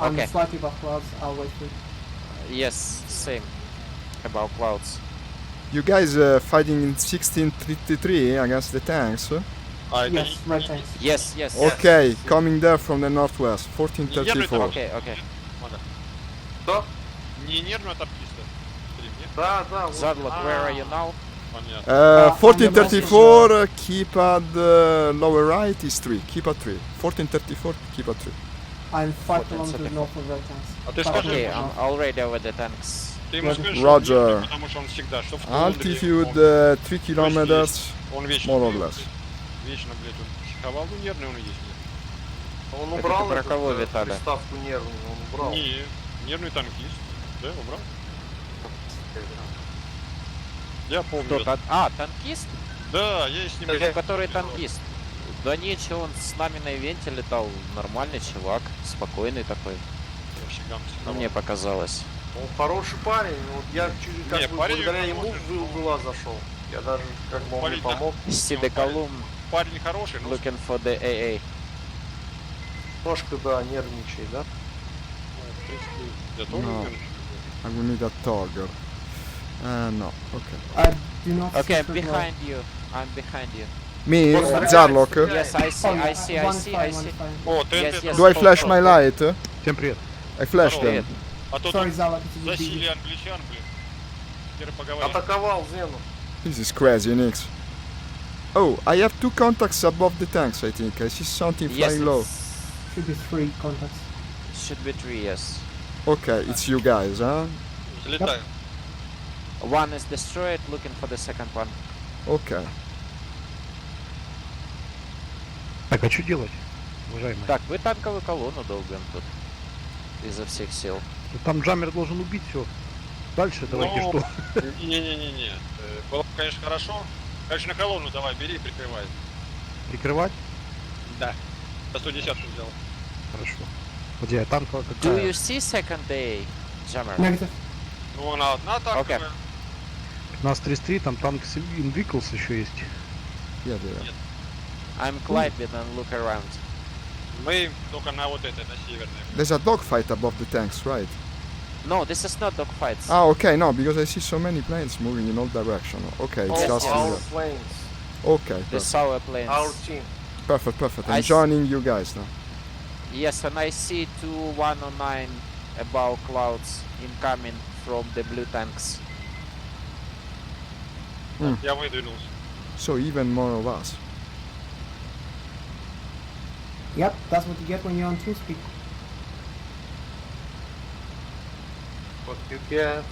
I'm Okay. slightly above clouds, I'll wait for you. Yes, same. About clouds. You guys fighting in 1633 against the tanks? А, это Yes, right tanks. Yes, yes. Okay, coming there from the northwest, 1434. Okay, okay. Что? Не нервно танкиста. Стрим, нет? Да, да. вот. Zadlok, where are you now? Понятно. 1434, keep at the lower right is 3. Keep at 3. 1434, keep at 3. I'm 5 What kilometers inside north of red tanks. А ты 5 скажи, Okay, kilometers I'm north. already over the tanks. ты ему скажи, что он Roger. нервный, потому что он всегда, что в тундре, Altitude 3 kilometers. он вечно, more or блядь, less. вечно, блядь, он психовал, ну нервный он и есть. Он Это убрал ты про эту, кого, Виталий? приставку нервную, он убрал. Не, нервный танкист. Да, убрал. Я помню. Кто это. танкист? Да, я и с ним... Который танкист? Да ничего, он с нами на ивенте летал. Нормальный чувак, спокойный такой. Я всегда Ну, психовал. мне показалось. Он хороший парень, вот я чуть как Не, бы парень благодаря он ему хороший, в была зашел. Я даже как бы он мне Парень, да. помог. See Column Парень хороший, но looking for the AA. Немножко, да, нервничай, да? в принципе, я тоже No. уверен. I will need a toggle. No, okay. I do not Okay, I'm see red behind you. I'm behind you. Me, What's Zarlok. that? Yes, I see, Oh, I see, I one see, is I fine, one see. is fine. О, ТНТ. Yes, yes. Do I flash my light? Всем привет. I flash Здорово. them. А то Sorry, тут Zalak, it's a bit засили busy. англичан, блин. Теперь поговорим. Атаковал Зену. This is crazy, Nix. Oh, I have 2 contacts above the tanks, I think. I see something Yes, flying low. Should be 3 contacts. should be 3, yes. Okay, it's you guys, huh? Залетаю. One is destroyed, looking for the second one. Okay. Так, а что делать, уважаемый? Так, вы танковую колонну долбим тут. Изо всех сил. Ну, там джаммер должен убить все. Дальше давайте Ну, что? Не-не-не-не. Было бы, конечно, хорошо. Короче, на колонну давай, бери и прикрывай. Прикрывать? Да. За 110 взял. Хорошо. Вот я танковая Do какая? you see second day, Jammer? Negative. Ну, она одна танковая. 15-33, там танк Invictus еще есть. Yeah, there. I'm climbing and look around. Мы только на вот этой, на северной. There's a dogfight above the tanks, right? No, this is not dogfights. Ah, okay, no, because I see so many planes moving in all directions. Okay, it's Yes, just yes. Our here. planes, Okay, This perfect. our planes. our team. Perfect. I I'm s- joining you guys now. Yes, and I see 2-109 above clouds incoming from the blue tanks. Я выдвинулся. So even more of us. Yep, that's what you get when you're on 2-speed. What you get?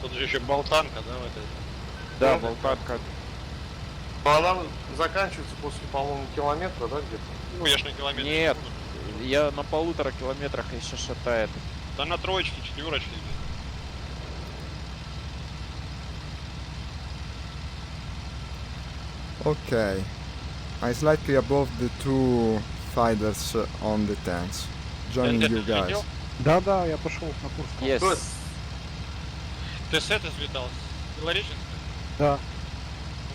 Тут же еще болтанка, да, в этой. Да, Ну, болтанка. Ну, она заканчивается после, по-моему, километра, да, где-то? Ну, я ж на километр. Нет. Я на 1,5 километрах еще шатает. Да на троечке, четверочке. Okay. I'm slightly above the 2 fighters on the tanks. Joining ТНТ you ты guys. взлетел? Да, я пошел на курс. Yes. Good. Ты с этой взлетал? С Белореченска? Да.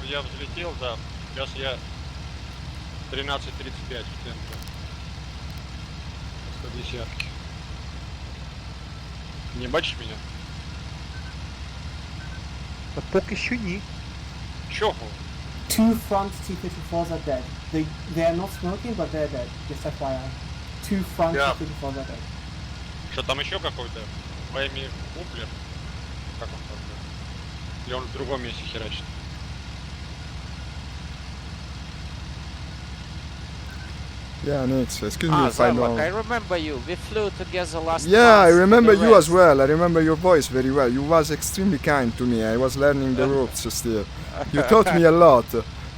Ну, я взлетел, да. Сейчас я 13:35 в центре. 110. Не бачишь меня? Так поки що ні. Чего? 2 front T-54s are dead. They are not smoking, but they're dead. Just FYI. 2 front Yeah. T-54s are dead. Что там еще какой-то? Пойми, Куплер? Как он там? Или он в другом месте херачит? Yeah, Nix, excuse me if I Zavlak, I know. remember you. We flew together last Yeah, I month to remember the you as west. well. I remember your voice very well. You was extremely kind to me. I was learning the ropes still. You taught me a lot,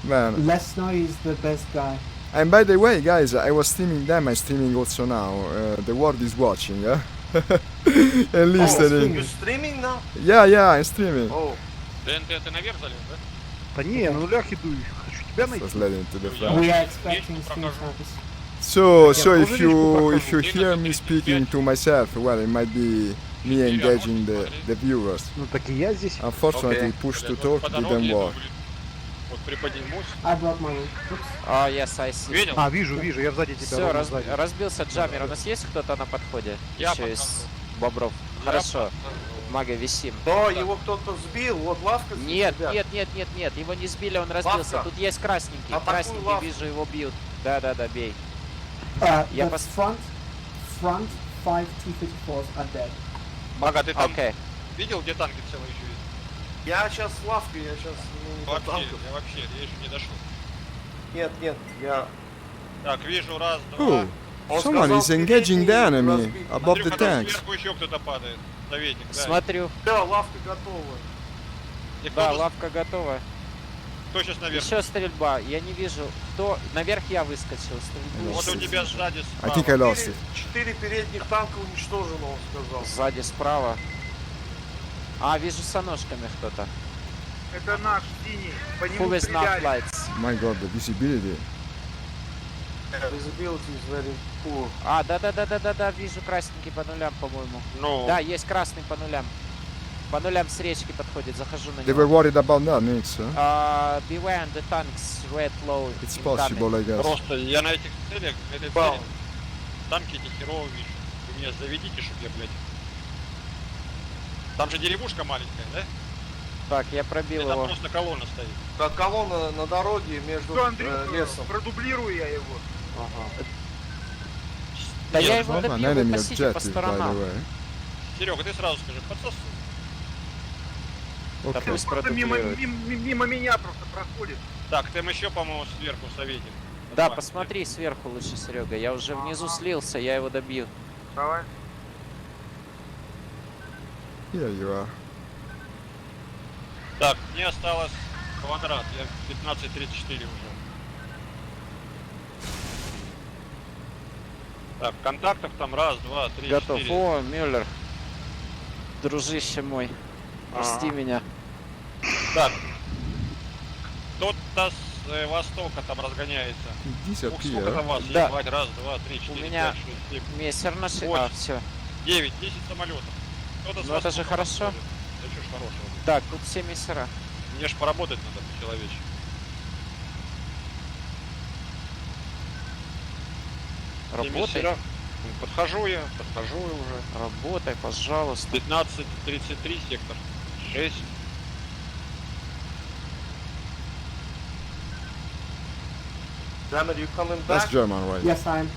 man. Lesnar is the best guy. And by the way, guys, I was streaming them. I'm streaming also now. The world is watching, yeah? And listening. You streaming now? Yeah, I'm streaming. Oh, ТНТ ты наверх залез, да? Да не, я на нулях иду, хочу тебя найти. Just letting to the Yeah. front. We are expecting Yes, stream Prakash. service. So Yeah, if you Yeah, hear me that's speaking to myself, well, it might be me Yeah, engaging yeah. the viewers. Ну так и я здесь. Unfortunately, Okay. push to Блядь, вот talk по didn't дороге иду, work. блин. Вот приподнимусь. I brought my own. Oops. Oh, yes, I see. Видел? А, вижу, я сзади тебя. Все, ровно сзади. разбился Джаммер. У нас есть кто-то на подходе? Я Еще из подхожу. бобров. Я Хорошо. подхожу. Мага, висим. но его кто-то сбил, вот лавка здесь, Нет, ребят. нет, его не сбили, он разбился. Лавка. Тут есть красненький. Атакуй Красненький, лавку. вижу, его бьют. Да, бей. Я The front 5 T-54s are dead. Мага, ты там Окей. видел, где танки целые еще есть? Я сейчас в лавке, я сейчас не до Вообще, танков. я еще не дошел. Нет, я... Так, вижу, раз, два. Ooh, Он someone сказал, is engaging the передний enemy разбит. above Смотрю, the потом tanks. сверху еще кто-то падает. Советник, да. Смотрю. Все, лавка готова. И Да, кто, лавка готова. кто сейчас наверх? Еще стрельба. Я не вижу. Кто? Наверх я выскочил. Стрельбу. Вот у тебя сзади I справа. think I lost it. 4 передних танка уничтожено, он сказал. Сзади справа. А, вижу с ножками кто-то. Это наш синий. По Who нему is not стреляли. lights? My god, the visibility. Visibility is very poor. А, да, вижу красненький по нулям, по-моему. Ну, Да, есть красный по нулям. По нулям с речки подходит, захожу на They were него. worried about that, Nix. Huh? Beware on the tanks, red low. It's incoming. possible, I guess. просто я на этих целях, на этой Бау. цели, танки эти херово вижу. Вы меня заведите, чтоб я, блядь. Там же деревушка маленькая, да? Так, я пробил Или там его. просто колонна стоит? Как колонна на дороге между Что, Андрюха, лесом. продублирую я его. Да Нет, я его Not an добил, вы enemy пасите по objective, by the сторонам. way. Серега, ты сразу скажи, подсосу. Да Okay. пусть Просто мимо, продублирует. мимо меня просто проходит. Так, там еще, по-моему, сверху советник. Да, Два. посмотри сверху лучше, Серега. Я уже внизу слился, я его добью. Давай. Here you are. Так, мне осталось квадрат, я 15:34 уже. Так, контактов там раз, два, три, Готов. 4. О, Мюллер. Дружище мой. Прости меня. Так, кто-то с востока там разгоняется. Сколько Disappear. там вас? Да. Ебать, раз, два, три, четыре, меня- пять, шесть, семь, Мессер наши. Очень. А, все. 9, 10 самолетов. Кто-то с Ну, это же востока хорошо. подходит. Да что ж хорошего. Так, тут все мессера. Мне ж поработать надо по-человечески. Все Работай. мессера. Подхожу я уже. Работай, пожалуйста. 15:33 сектор. 6. Damn, you coming That's back? German, right? Yes, I am.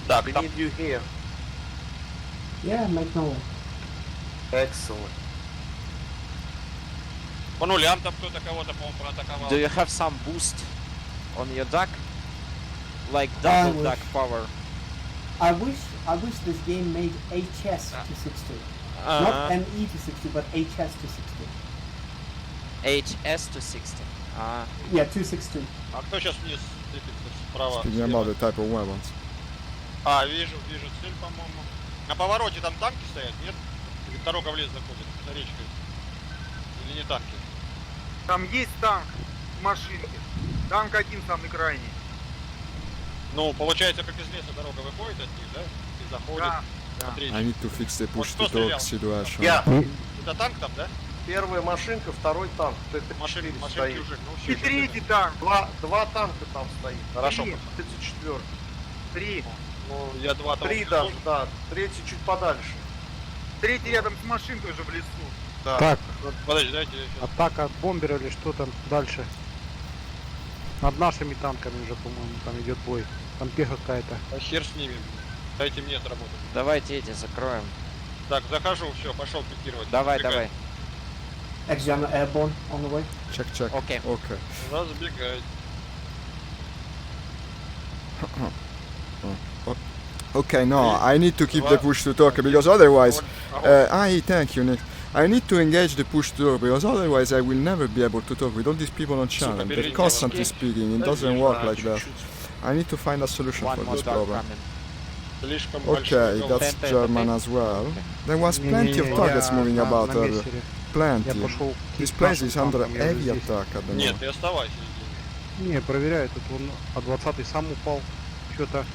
Так, We там need you here. Yeah, make no way. Excellent. по нулям там кто-то кого-то, по-моему, проатаковал. Do you have some boost on your duck? Like double will. duck power. I wish this game made HS to 60. Not ME to 60, but HS to 60. HS to 60. А, Yeah, 262. А кто сейчас вниз сыпется справа? Speaking about the type of weapons. А, вижу цель, по-моему. На повороте там танки стоят, нет? Или дорога в лес заходит, за речкой. Или не танки? Там есть танк в машинке. Танк один самый крайний. Ну, получается, как из леса дорога выходит от них, да? И заходит Да. от речки. I need to fix the push to кто стрелял? talk situation. Я. Это танк там, да? Первая машинка, второй танк. Машинки стоит. уже, ну И все. третий танк. Два танка там стоит. Хорошо. 34. 3. Ну, я два там. Три даже, да. Третий чуть подальше. Третий рядом с машинкой уже в лесу. Да. Так, Подожди, дайте я сейчас. атака от бомбера или что там дальше? Над нашими танками уже, по-моему, там идет бой. Там пеха какая-то. А хер с ними. Дайте мне отработать. давайте эти закроем. Так, захожу, все, пошел пикировать. Давай, Разбегай. давай. Ex-Jammer airborne on the way. Check. Окей. Okay. Разбегай. Okay, no, I need to keep the push to talk because otherwise, thank you, Nick. I need to engage the push to talk because otherwise I will never be able to talk with all these people on channel. They're переведи, constantly пожалуйста. speaking. It doesn't work like that. Чуть-чуть. I need to find a solution One for more this duck problem. coming. Слишком Okay, большой that's Ten, ten, German ten. as well. Okay. There was plenty of Не-не-не, targets я moving на about. мессере. Я Plenty. пошел. This place is under heavy attack at the Нет, moment. ты оставайся. Не, проверяю, тут он А-20 сам упал. Что-то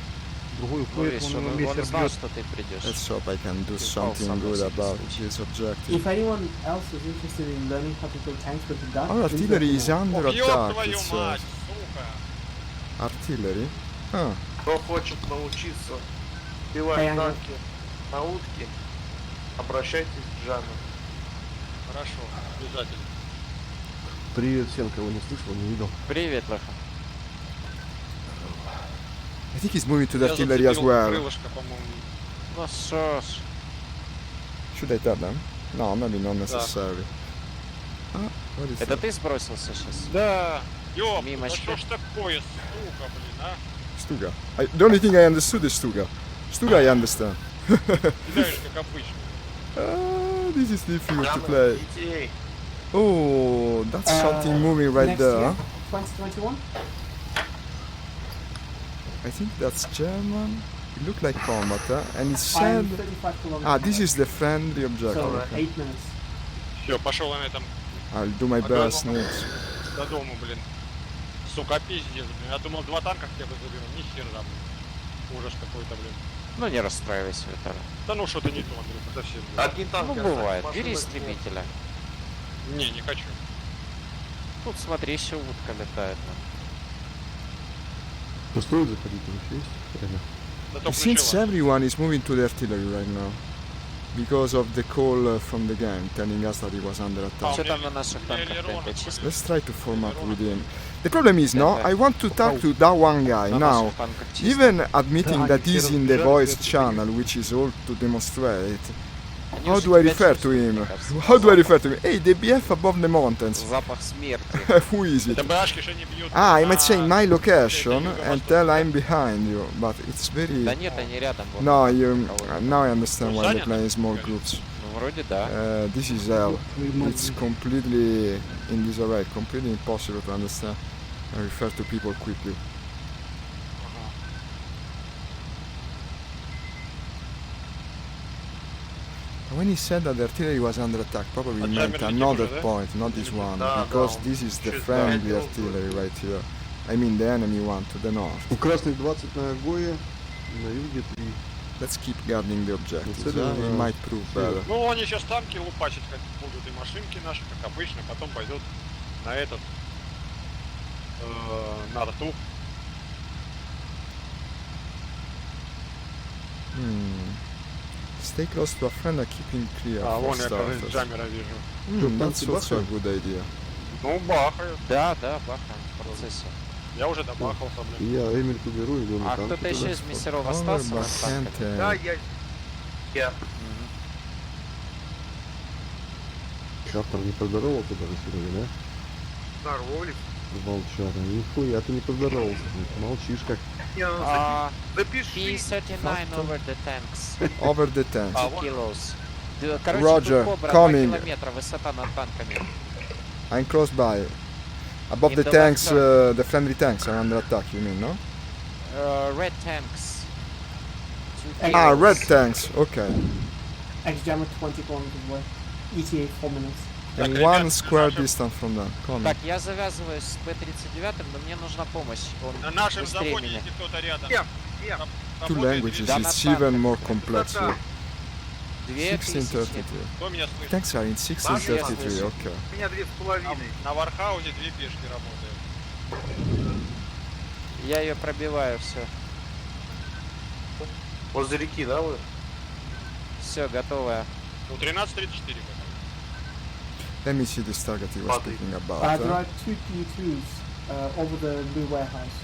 другой уходит, Лурис, он он мессер знал, бьет. что ты придешь. Let's hope I can do It's something also good possible about solution. this objective. If anyone else is interested in learning how to kill tanks with the duck, Our please artillery let is me know. under Ох, ёб attack, твою it мать, says. сука. Artillery? Huh. Кто хочет научиться Hey, пилать Ангел. танки на утке, обращайтесь к Жанну. Хорошо, обязательно. Привет всем, кого не слышал, не видел. Привет, Леха. I think he's moving to the Я artillery as зацепил well. крылышко, по-моему. Ну что ж. Should I tell them? No, maybe not necessarily. Ah, what is Это that? ты сбросился сейчас? Да. Ёп, да Мимочки. что ж такое, сука, блин, а? Stuga. The only thing I understood is Stuga. Stuga I understand. Кидаешь, как обычно. This is difficult to Прямо play. ETA. Oh, that's something moving right next there. year, 2021. I think that's German. It looked like combat, and it I'm said... 35 kilometers. Ah, this away. is the friendly objective. So Okay. 8 minutes. Все, пошел на этом I'll do my best next. до дому, блин. Сука, пиздец, блин. Я думал, 2 танка хотя бы заберу. Ни хера, блин. Ужас какой-то, блин. Ну не расстраивайся, Виталий. Да ну что-то не то, Андрюха, совсем. блин. Одни танки Ну остались, бывает. машин Бери нет. истребителя. Не хочу. Тут смотри, еще утка летает. Ну стоит заходить, вообще есть время? Зато It seems включила. everyone is moving to the artillery right now. Because of the call from the game telling us that it was under attack. Что там на наших танках опять чисто? Let's try to form up with him. The problem is, no, I want to talk to that one guy На now. наших танках чисто. Even admitting Да, that они he's все in the разбежались, voice это channel, which is all to demonstrate, Они how уже do I тебя refer to чувствуют, him? мне кажется, How do I запах. refer to him? Hey, the BF above the mountains. Запах смерти. Who is it? Это башки же не бьют. Ah, I might say на- my location юго-восток. and tell I'm behind you, but it's very... Да нет, они рядом. вот. No, you... Кого-то. Now I understand why they Занят? play in small groups. Ну вроде да. This is hell. It's completely in disarray, completely impossible to understand and refer to people quickly. When he said that the artillery was under attack, probably А meant джаммер another летит уже, да? point, not this one, Да, because да, this is the чуть friendly дальше. artillery right here. I mean the enemy one to the north. У красных 20 на Гое, на юге 3. Let's keep guarding the objectives. It's a- It might prove better. Ну, они сейчас танки лупачить будут и машинки наши, как обычно, потом пойдет на этот, на рту. Stay close to a friend and keep him clear А, for вон я, кажется, starters. джаммера вижу. That's танки also a бахают? good idea. Ну, бахают. Да, да, бахаем в процессе. Я уже добахался, блин. Я Эмельку беру и иду на А танки кто-то еще туда. из мессеров Cover, остался but на can't, танках? Да, я Я. Автор не поздоровался даже сегодня, здоровались. да? Волчара. Нихуя ты не поздоровался, блин. Молчишь как. Не, ну, запиши. P39 over the tanks. Over the tank. 2 kilos. Короче, Roger, тут Кобра, 2 coming. километра, высота над танками. I'm close by. Above In the the tanks, left the friendly tanks are under attack, you mean, no? Red tanks. 2 Ah, kilos. red tanks, okay. X-Jammer 20 kilometers away. ETA 4 minutes. And Так, one ребят, square нашим- distance from them. Coming. Так, я завязываюсь с P39, но мне нужна помощь. Он На нашем быстрее заводе, меня. если кто-то рядом. Кем? Кем? Two работает, languages, Да, it's на even танках. more complex here. 2000. 1633. Кто меня слышит? Tanks are in 1633, okay. У меня 2,5. На Вархаузе 2 пешки работают. Я ее пробиваю, все. Возле реки, да, вы? Все, готовая. Ну, 13:34. Let me see this target he was Body. speaking about. There are 2 P2s over the blue warehouse.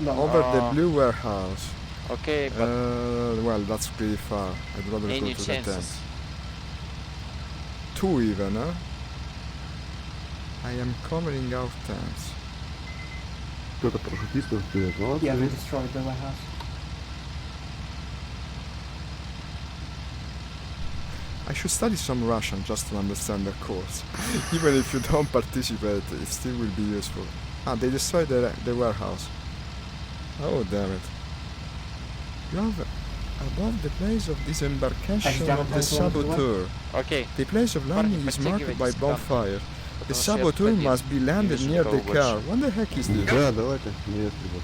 No, Over the Ah. blue warehouse. Окей, but Well, that's pretty far. I'd rather go any to the chances? tank. 2 even, huh? I am covering our tanks. Кто-то парашютистов вперед. Молодцы. yeah, they destroyed the warehouse. I should study some Russian just to understand their course. Even if you don't participate, it still will be useful. Ah, they destroyed the warehouse. Oh, damn it. You have above the place of disembarkation of the saboteur. окей. The place of landing is marked by подтягивайтесь к bonfire. The Потому что я saboteur один. must be landed вижу near the никого car. больше. What the heck is this? Да, давайте. Не ястребов.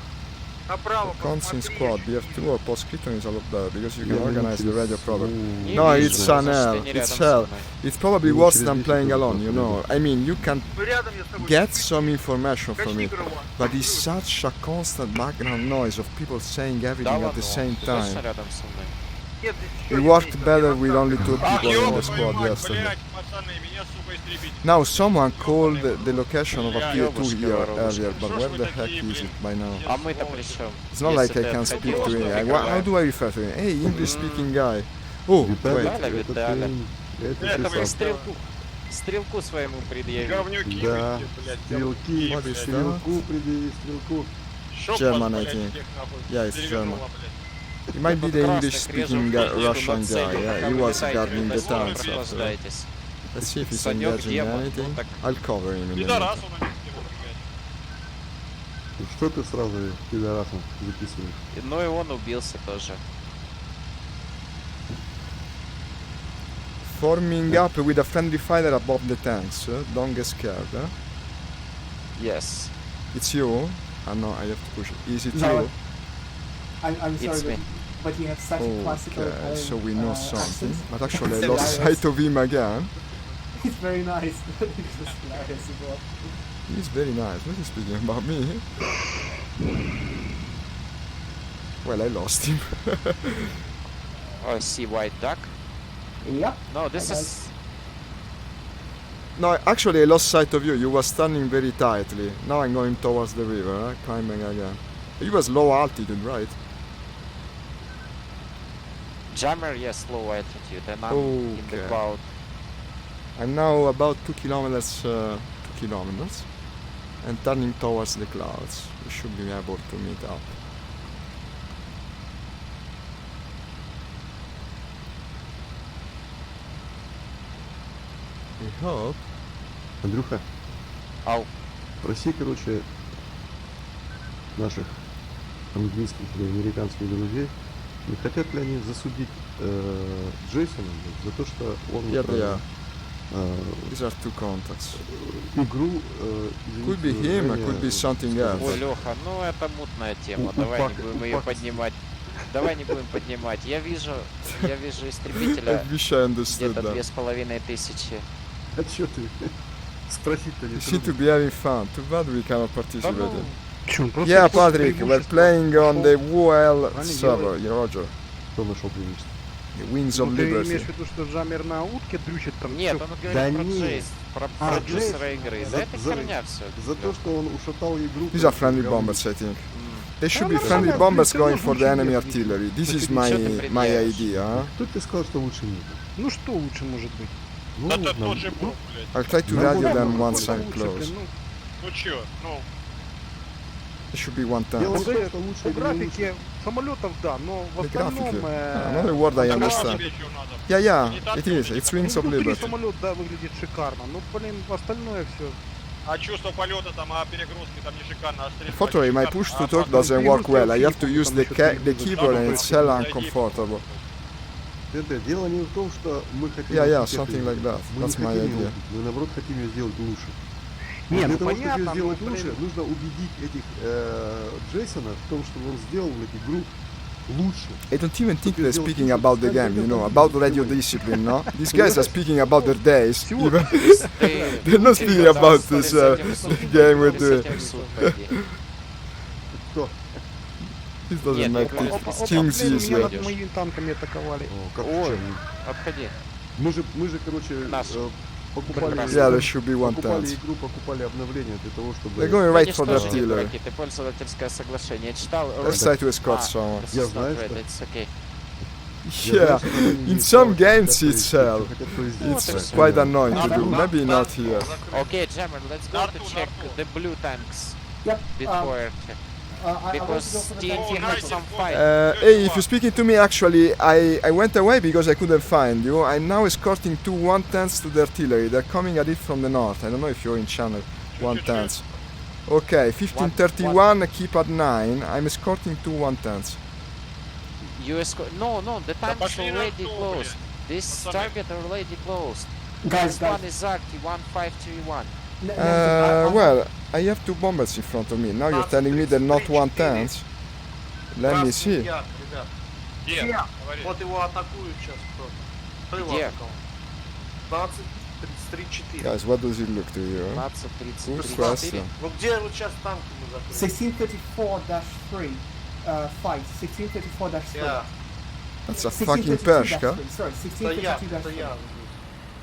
Направо Constant посмотри. squad, BF2 or post-scriptum is a lot better because you can Я organize the через- radio proper. Не No, вижу, it's потому an что hell. они It's рядом со hell. мной. It's probably Ну, worse через than 10 playing секунд alone, you know. просто I mean, you can Ну, рядом я с тобой. get some information from Качни it, крыло. but it's such a constant background noise of people saying Да everything at ладно, the same ты точно time. рядом со мной? Нет, It worked better with only 2 Ах, people in the ёб твою squad мать, yesterday. блядь, пацаны, меня, сука, Now someone called the location of a tier 2 here Ёбушка, earlier, but where the heck is it by now? А мы-то при чем? It's not like I can speak to him. How do I refer to him? Hey, English speaking guy. Oh, Виталик, wait. Виталик, это Виталик. ты, это Это ты вы сам. Стрелку своему предъявил. Говнюки, Да, блядь, стрелки, What is that? стрелку предъяви, стрелку. Чтоб German, вас, I блядь, think. всех нахуй Yeah, it's перевернуло, German. блядь. He might be the Красных English speaking режу Russian на guy. цель, Yeah, пока he вы was летаете guarding the туда-сюда, tanks. After. прохлаждайтесь. Let's see if he's Санёк, engaging демон, anything. ну так- I'll cover him in a minute. Пидорас он у них, блядь. Ну что ты сразу пидорасом записываешь? Ну и он убился тоже. Forming up with a friendly fighter above the tanks. Don't get scared. Yes. It's you. Ah no, I have to push it. Is it No, you? I'm sorry, It's me. but you have such a classical Okay, Italian, so we know something. accent. But actually, I It's lost hilarious. sight of him again. It's very nice. It's just hilarious as well. He's very nice. What is he speaking about me? Well, I lost him. Oh, I see white duck. Yep. No, this Okay. is... No, actually, I lost sight of you. You were standing very tightly. Now I'm going towards the river, climbing again. It was low altitude, right? Jammer, yes, low altitude, and I'm in the Okay. cloud. I'm now about 2 kilometers, and turning towards the clouds. We should be able to meet up. We hope. Андрюха, Ау. проси, короче, наших английских или американских друзей, не хотят ли они засудить Джейсона за то, что он Yeah, they are. э, These are two contacts. игру Could be him, or could be something else. Ой, Леха, ну это мутная тема, У давай не Пак- будем у ее Пак- поднимать. Давай не будем поднимать. Я вижу истребителя I wish I understood где-то that. 2500. А чё ты? Спросить-то не You seem to трудно. be having fun. Too bad we cannot Да participate. ну, in. Чё, он просто Yeah, использует Patrick, we're преимущество. playing on the WOL Правильно server, yeah, Roger. Кто нашел преимущество? The Wings Ну, of ты Liberty. имеешь в виду, что Джаммер на утке дрючит там? нет, всё? он говорит Да про нет. Джейс, про А, продюсера Джейс. игры. За- Да это за- херня все. За то, что он ушатал игру. These are friendly говно. bombers, I think. They should Ну, be friendly нормально, bombers ты going тоже for the лучше enemy нет, artillery. This Ну, is ты my чё ты my предъявишь? idea. Huh? Кто тебе сказал, что лучше нет? Ну что лучше может быть? Ну, Да это нам- тот же бог, блядь. I'll try to Ну, radio да, them ну, once Какой-то I'm лучше, close. блин, Ну чё, ну, There should be one Дело tank. в том, что лучше по или не графике самолетов, да, но в The остальном... graphic. Another word I так а understand. тебе ещё надо? Yeah, yeah, Не так it is. люди It's не Wings of внутри Liberty. самолет, да, выглядит шикарно. Ну, блин, остальное все. А чувство полета там, а перегрузки там не шикарно, а стрельба Unfortunately, my шикарно, push а to talk потом- doesn't work well. I have to use the keyboard and it's hell uncomfortable. Это дело не в том, что мы хотим... Yeah, yeah, отсечь something это. like that. Мы не That's my хотим ее idea. убить, мы наоборот хотим ее сделать лучше. Не, Для ну того, чтобы понятно, ее сделать ну, блин. лучше, нужно убедить этих Джейсона в том, что он сделал эту игру лучше. I don't even think they're speaking about the game, you know, about radio discipline, no? These guys are speaking about their days. Even Ты- they're not speaking ты about с this этим в суд. game we're Ты с doing. этим в суд пойди. Кто? This doesn't Нет, make опа, this опа, things Блин, меня easier. над моими танками атаковали. О, как Ой. чем? Отходи. Мы же, короче, Наш. покупали, Yeah, there should be one покупали tank. игру, покупали обновление для того, чтобы... They're going Ну, right они for что the же не artillery. дураки, ты пользовательское соглашение читал? Let's try to escort someone. this Я is not знаю, red, что- it's okay. Yeah, in some games it's hell. It's It's quite annoying to do. Maybe not here. Okay, Jammer, let's go to check the blue tanks Yep. before, I want to go because for the TNT tank. had some fight. Hey, if you're speaking to me, actually, I went away because I couldn't find you. I'm now escorting two 110s to the artillery. They're coming at it from the north. I don't know if you're in channel 110s. Okay, 1531, keep at 9. I'm escorting two 110s. No, the tank is пошли на already то, closed. This Пацаны. target already closed. Guys, This one guys. is Arcti 1531. Well, I have two bombers in front of me. Now you're telling me they're not 110s. Let me Красный see. яд, ребят. Где? Говори. Вот его атакуют сейчас кто-то. Кто его Где? атаковал? 15, 33, 4. Guys, what does it look to you? 15, Good 33, question. Ну где вот сейчас танки мы закрыли? 1634-3 fight. 1634-3. Я. That's a fucking Pershka. Sorry, Это я, 1632-3.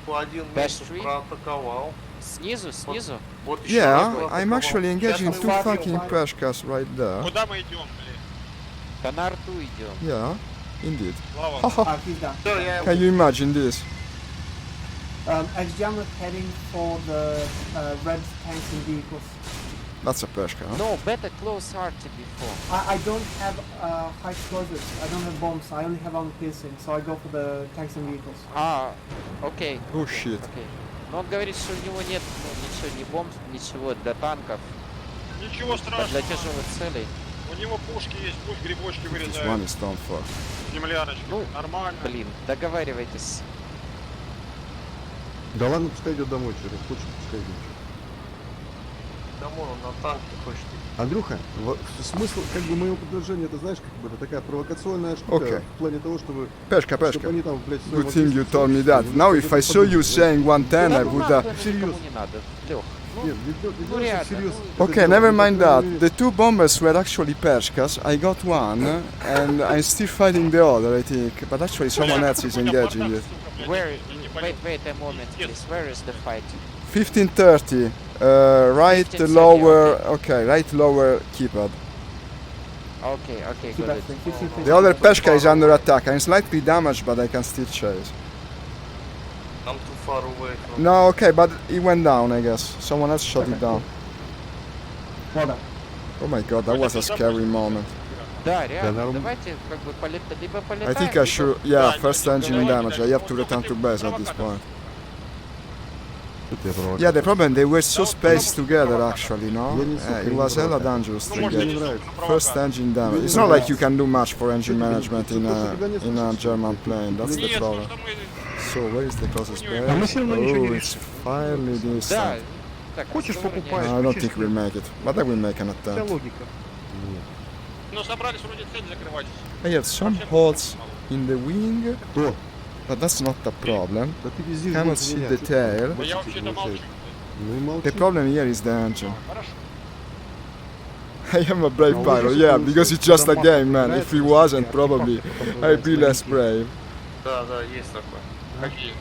Один Dash месяц three? проатаковал. Снизу, снизу. Вот еще Yeah, раз I'm проатаковал. actually engaging Сейчас two мы fucking возьмем. Peshkas right there. Куда мы идем, блин? Да на арту идем. Yeah, indeed. Слава. He's down. Всё, я Can you imagine this? XGM is heading for the red tanks and vehicles. That's a Peshka, huh? No, better close arty before. I don't have high explosives. I don't have bombs. I only have armor piercing, so I go for the tanks and vehicles. Окей. Oh shit. Окей. Но он говорит, что у него нет ничего, ни бомб, ничего для танков, Ничего а страшного. для тяжелых целей. У него пушки есть, пусть грибочки This one вырезают. is done for. Земляночки. Ну, Нормально. Блин, договаривайтесь. Да ладно, пускай идет домой, что хочет, пускай идет. Домой он на танке хочет. Андрюха, смысл как бы моего предложения, это знаешь, как бы это такая провокационная штука Окей. в плане того, чтобы Peshka, чтобы Peshka. они там, блядь, в своем Good thing you агрессивном told me состоянии, that. они Now, что-то if I saw you подумают, saying 110, I Ну would. нахуй Серьезно. никому не надо, Лёх. Нет, Ну реально, всерьез. ну, это Okay, дело. never Мы mind такое that. имеем. The two bombers were actually Peshkas. I got one, and I'm still fighting the other, I think. But actually, someone else is engaging it. Where, wait a moment, please. Where is the fight? 1530. Right 1530, lower. Okay, right lower keypad. Okay, Keep good. at 15, The other Peshka is under attack. I'm slightly damaged, but I can still chase. I'm too far away from. No, okay, but it went down, I guess. Someone else shot it down. Well done. Oh my god, that was a scary moment. Да, реально, норм. давайте как бы либо I полетаем, think I либо- should. Yeah, first engine damage. I have to return to base at this point. Тут я провокатор. Yeah, the problem, they were so spaced together actually, no? Я не It was hella dangerous Ну, to может, get не Мне нравится. first engine damage. It's not like you can do much for engine management in a German plane, that's the Нет, problem. потому что мы... So, where is the closest base? А мы всё равно ничего не Oh, решим. it's finally this Да, time. так, Хочешь, разговора покупай. нет. I don't think we'll make it, but I will make an Вся attempt. логика. Ну, собрались вроде цель закрывать. I have some holes in the wing, Кто? but that's not the problem. Да ты везде Cannot больше see меня, the что ты tail. больше Я всех вообще-то молчу. молчишь? Ну и молчи. The problem here is the engine. Хорошо. I am a brave pilot, yeah, because it's just a game, man. If it wasn't, probably I'd be less brave. Да, есть такое. Какие?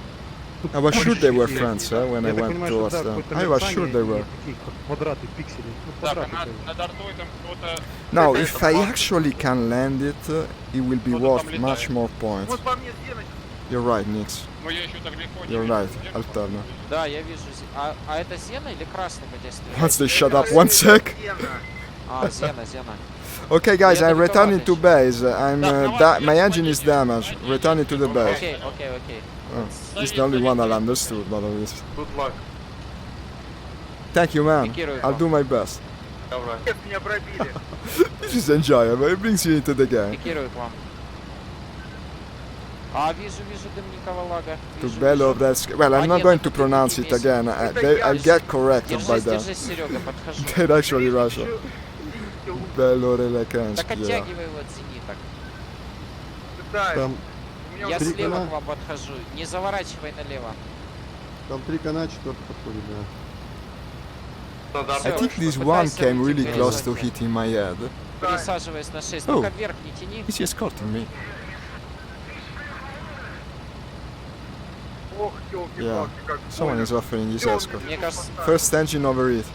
I was sure they were friends, when I Я так went понимаю, что towards да, them. какое-то I was мерцание sure they и were. такие квадраты, пиксели. Ну, Так, квадраты. а над артой там кто-то... Now, Это if I план. actually can land it, it will be Кто-то worth там much летает. more points. Вот по мне Зена. You're right, Nix. Но я еще так легко не You're вижу. right, Где Alterna. Да, я вижу. А это Зена или красный, где стреляет? Once they shut up, one sec. Зена. Okay, guys, Yeah, I'm the returning to Nikolai. base. My engine is damaged. Returning to the base. Окей. Oh, it's the only one I'll understood, but obviously. Good luck. Thank you, man. Пикирую I'll вам. do my best. Давай. Меня пробили. This is enjoyable. It brings you into the game. Пикирую к вам. Вижу дымникового лага. To Вижу, bellow вижу. that. Well, I'm not going to pronounce it again. I'll get corrected by them. Держись, Серега, подхожу. They're actually Russian. Bello Так Relekensky, yeah. оттягивай его от зениток. Пытаюсь. Там, У меня Я три слева кана. к вам подхожу. Не заворачивай налево. там 3 кана, 4 подходит, да. Над I артой. think this Пытайся one came выйти really к close to горизонте. hitting my head. Пересаживаясь на 6. Oh. Ну-ка вверх не тяни. Is he escorting me? Ох, Yeah. ёлки-палки, как Someone больно. is offering his escort. Мне кажется... First engine overheat.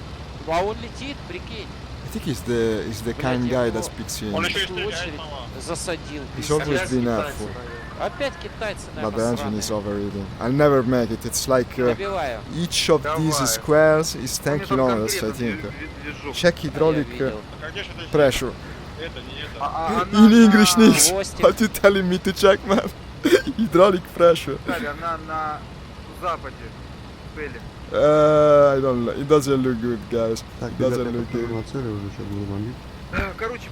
А он летит, прикинь. I think he's the kind guy that speaks Он in. еще и В первую стреляет, очередь мало. засадил. He's always Опять been китайцы, helpful. наверное. Опять китайцы, But наверное, the engine is сраные. overheating. I'll never make it. It's like Добиваю. each of these Давай. squares is У 10 меня тут kilometers, I конкретно think. движок. Check Я hydraulic видел. Так, а где же это? pressure. Это, не это. Она In English, на- Nix. Хвостик. What you telling me to check, man? Hydraulic pressure. Виталий, она на западе цели. I don't know. It doesn't look good, guys. Так, It ребята, doesn't я look подхожу good. на цель, уже сейчас буду бомбить. Короче,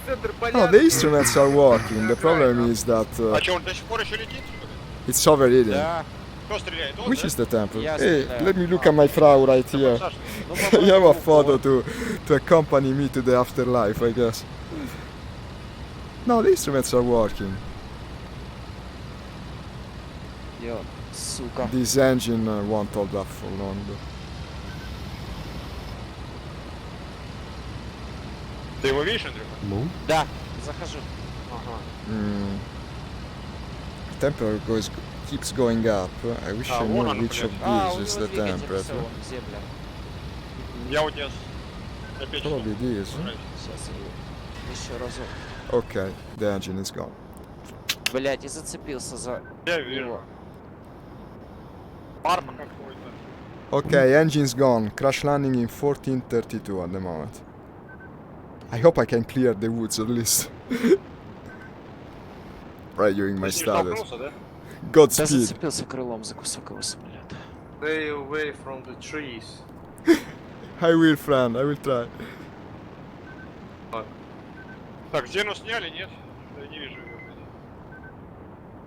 центр Oh, поляны. the instruments are working. The problem is that А что, он до сих пор еще летит? it's overheating. Да. Кто стреляет? Он, Which да? is the temple? Я Hey, стреляю. let me look at my Frau right here. Саша, Ну, I have a попробуй. photo to accompany me to the afterlife, I guess. No, the instruments are working. Ё, сука. This engine won't hold up for long. Ты его видишь, Андрюха? Ну, Да, захожу. Ага. Temper goes keeps going up. I wish I вон knew он, which of блядь. А, у these is него the двигатель temperature. все, он земля. Я у тебя на 5 часов. Probably this. Сейчас еще разок. Okay, the engine is gone. Блять, и зацепился за Я вижу. его. Парпа какой-то. Okay, engine's gone. Crash landing in 1432 at the moment. I hope I can clear the woods at least. Right during my Ты с ним status. столкнулся, да? Да Godspeed. зацепился крылом за кусок его самолета. Stay away from the trees. I will, friend. I will try. Так, Зену сняли, нет? Я не вижу ее.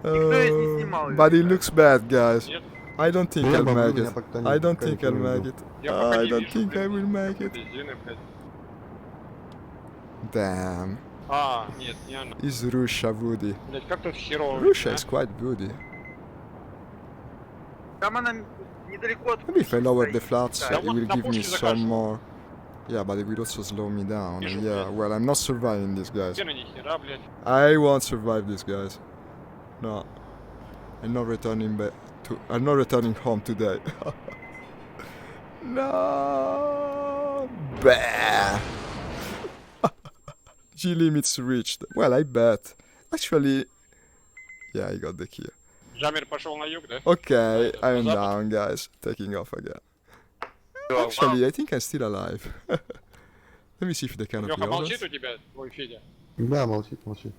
Никто из них не снимал её, But it ребят. looks bad, guys. Нет? I don't think Я I'll могу, make меня it. пока не- I don't пока think никто I'll не make видел. it. Я пока I не don't вижу, think I блядь, will make it. этой Зены, блядь. Damn. А, нет, не она. Is Russia woody? Блядь, как тут херово. Russia а? is quite woody. Там она недалеко от Maybe if I lower the стоит. flaps, Да, it will на give me пушке some закажем. more. Yeah, but it will also slow me down. Вижу, Yeah, блядь. well, I'm not surviving this, guys. Зена ни хера, блядь. I won't survive this, guys. No. I'm not returning back to. I'm not returning home today. No. Bah. G limits reached. Well, I bet. Actually, yeah, I got the key. Джаммер пошел на юг, да? Okay, Right, I'm запад. down, guys. Taking off again. Actually, I think I'm still alive. Let me see if they can Леха, upload молчит us. у тебя, твой Федя? Да, молчит, молчит.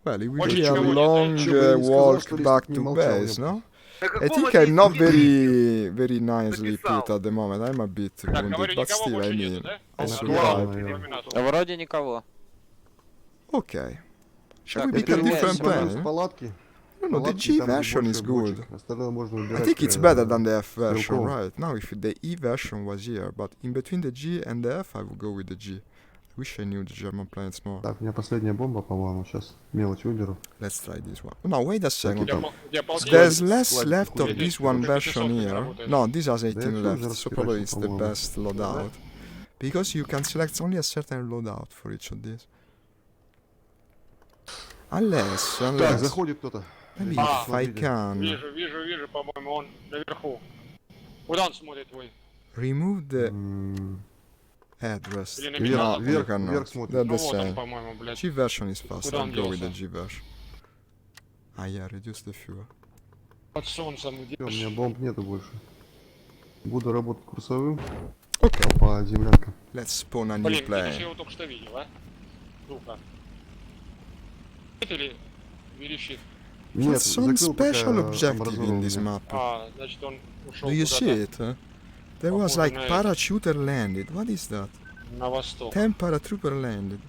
Well, it will Очень be a чего не long знаете. Чего бы я не сказал, walk что back не to молчал, base, ёпта. no? На I каком think это I'm not языке? very nicely Написал. put at the moment. I'm a bit Так, wounded, говорю, but никого still, I больше mean, нету, да? I Написал, survived. наверное. Терминатор. Вроде никого. Okay. Shall Так, we я pick a перевожу different себя plan? с eh? палатки. No, no, the Палатки, G там, где version больше is good. бочек. Остальное можно I убирать, think it's better than the F version, стрелков. right? Now, if the E version was here, but in between the G and the F, I would go with the G. I wish I knew the German planes more. Так, у меня последняя бомба, по-моему, сейчас мелочь выберу. Let's try this one. No, wait a second. там. У тебя полтинник? There's less Slide left of хуй. this Вот one это version 500 here. работает. No, this has Да 18 я всё left, уже so probably распирачил, it's the по-моему. best loadout. Because you can select only a certain loadout for each of these. Unless, Так, unless, заходит кто-то. maybe А, if I смотрите. can Вижу, по-моему, он наверху. Куда он смотрит твой? remove the М, address. Или на Вверх, меня? No, you вверх, cannot. вверх смотрит. They're Ну the вот он, same. по-моему, блядь. G version is faster. Куда I'll он go with the делся? G version. Ah, yeah, reduce the fuel. Под солнцем. Всё, у меня бомб нету больше. Буду работать курсовым Okay, по землянкам. let's spawn a new Блин, где-то же я plane. его только что видел, а? Духа. Или верещит? There's Нет, some закрыл пока special objective in this амбразуру. map. А, значит он ушел Do you see куда-то it? Huh? There was Похоже like на это. parachuter landed. What is that? на восток. 10 paratrooper landed.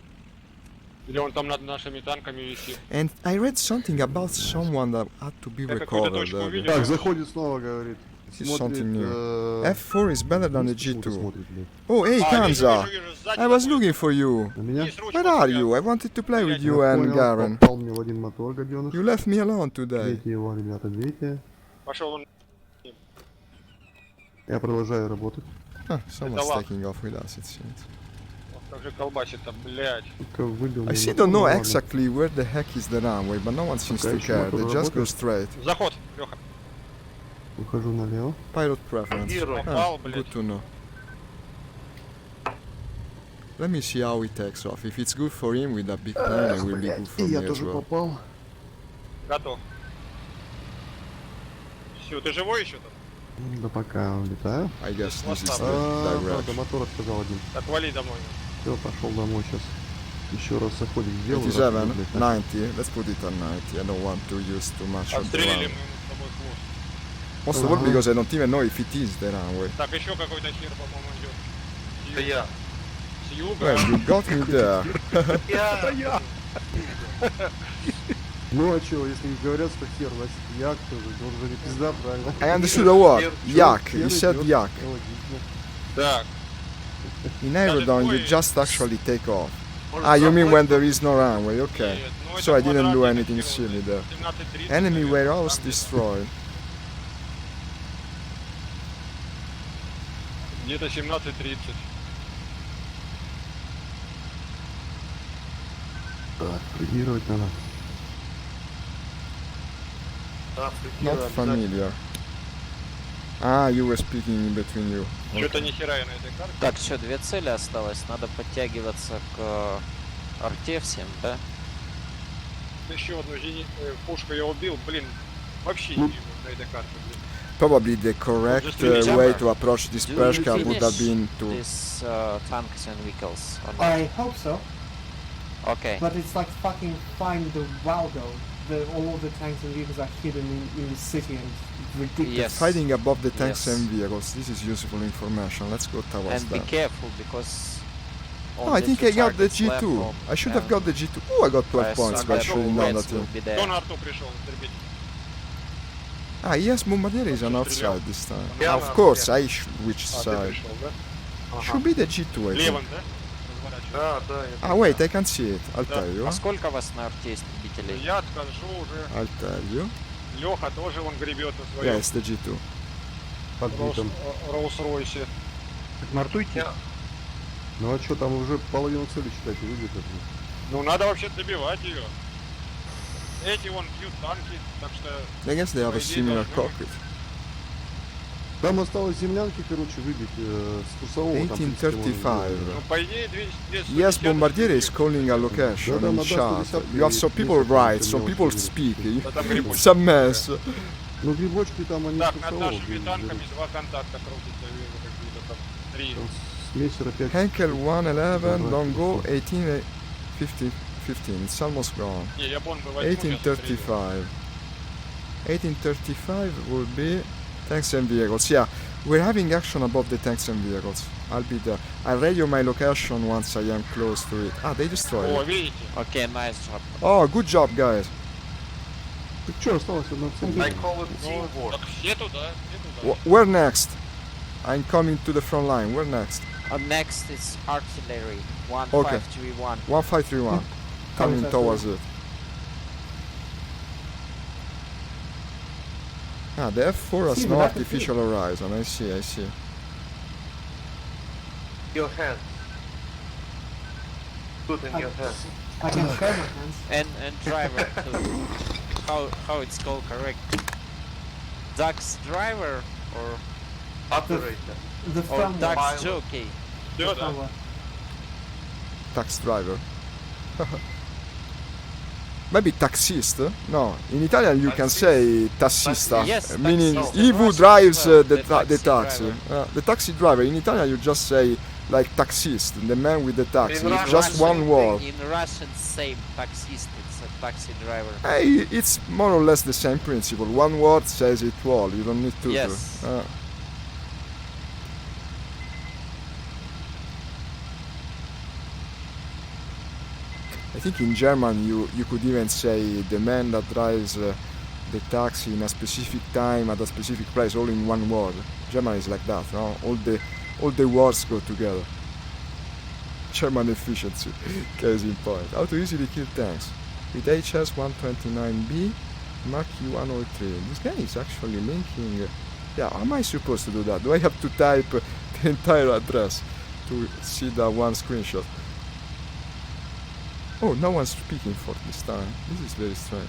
Или он там над нашими танками висит. And I read something about someone that had to be Я какую-то recovered. точку увидел. Так, заходит снова, говорит. This is Смотрит, something new. э, F4 is better than the почему-то G2. смотрит, блядь. Oh, hey, А, вижу, Kanza! вижу, сзади I was заходит. looking for you. На меня? Есть ручка Where are у тебя. you? I wanted to play with Я you and Понял, Garen. попал мне в один мотор, гаденыш. You left me alone today. Бейте его, ребята, бейте. Пошел он. Я продолжаю работать. Huh, someone's лав. taking off with us, it seems. Как же колбасит-то, блядь. Только выбил I мне still мотор, don't know ну ладно. exactly where the heck is the runway, but no one seems Пока to еще care. мотор They just go работает. straight. Заход, Леха. Ухожу налево. Pilot preference. Герой. Попал, Huh, блядь. good to know. Let me see how he takes off. If it's good for him with a big plane, it will be good for И me я as тоже well. попал. Готов. Все, ты живой еще там? Да пока летаю. I guess this is What's the А, правда, direction. мотор отказал один. Так вали домой. Все, пошел домой сейчас. Еще раз заходик сделаю. 87, раз летать. 90. Let's put it on 90. I don't want to use too much of the Отстрелили мы runway. ему с тобой хвост. Most of all because I don't even know if it is the runway. Так, еще какой-то хер, по-моему, идет. Это я. С юга. Well, you got me there. Я. Ну а че, если говорят, что хер, значит як тоже. Он же не пизда, правильно? I understood the word. Here, Yak. Хер You said идет. yak. Логично. Так. In Aerodrome, you твой- just actually take off. Может, Ah, you mean заплыть? when there is no runway? Okay. Нет, ну So это I didn't do квадратный anything хер, silly он, there. 17:30, Enemy наверное, warehouse там destroyed. где-то 17:30. Так, реагировать надо. Африкира, Not обязательно. familiar. Ah, you were speaking in between you. Что-то Okay. ни хера я на этой карте. Так, что, две цели осталось. Надо подтягиваться к арте всем, да? Еще одну пушку я убил, блин. Вообще не вижу на этой карте, блин. Probably the correct Just leave it way there. to approach this Do Pershka you would have finish been to... these tanks and vehicles or not? I hope so, Okay. but it's like fucking find the Waldo. All of the tanks and vehicles are hidden in the city and it's ridiculous. Yes. Fighting above the tanks Yes. and vehicles. This is useful information. Let's go towards And be that. careful because. Oh, I only think two I got the targets left G2. from- I should yeah. have got the G2. Oh, I got 12 I points assume by that shooting down Reds that will team. be Кто there. на арту пришел? Терпите. Ah, yes, Bombardier is on Вообще стрелял. outside this time. Yeah, Of man, course, yeah. I which А, ты side? пришел, да? Should be the G2, I think. Левым, да? Разворачивай. Да, да. я Ah, wait, I can see it. I'll Да. tell you. А сколько вас на арте истребителей? Я откажу уже. I'll tell you. Леха тоже он гребет на Yeah, своем it's the G2. Подбитым. Роуз-Ройсе. Так на рту идти? Я- Ну а что, там уже половину цели, считайте, выдержали. Ну надо вообще добивать ее. Эти вон бьют танки, так что I guess they have a По идее, similar должны. cockpit. Там осталось землянки, короче, выбить с курсового. там 1835. ну, по идее 200. Yes, Bombardier is calling a location Да-да, in на chat. 150 You have some people месяцев write, там some people мелочи speak. Да там грибочки. It's a mess. Ну грибочки там они с Так, над курсового. нашими берут. танками два контакта крутятся, я вижу какие-то там. Три. Там с мессера 5. Henkel 111, Right. don't go 1815. It's almost gone. Не, я бомбы возьму. сейчас 1835. 1835 will be tanks and vehicles. Yeah, we're having action above the tanks and vehicles. I'll be there. I'll radio my location once I am close to it. Ah, they destroyed стрелю. О, it. видите? Okay, nice job. Oh, good job, guys. Так что, осталось одна цель. I call it teamwork. Так все туда, все туда. Where next? I'm coming to the front line. Where next? Next is artillery. Okay. 1531. 1531. Coming towards it. Ah, the F4 has See, no but I can artificial horizon. I see, I see. Your hand. Put in I- your hand. I can share my hands. And driver too. How it's called correct? Duck's driver or Operator. The firmware. Duck's Pilot. jockey? The Да, да. firmware. Tax driver. Maybe taxist? No, in Italian you can Taxist. say tassista, Yes, meaning taxist. he who Russian drives as well, the the taxi taxi. The taxi driver. In Italian you just say like taxist, the man with the taxi. In It's Russian, just one Russian word. thing. In Russian, same taxist. It's a taxi driver. Hey, it's more or less the same principle. One word says it all. You don't need to. Yes. I think in German you could even say the man that drives the taxi in a specific time at a specific place, all in one word. German is like that, no? All the words go together. German efficiency, case in point. How to easily kill tanks with HS-129B, Mark U-103. This guy is actually linking. Yeah, how am I supposed to do that? Do I have to type the entire address to see that one screenshot? Oh, no one's speaking for this time. This is very strange.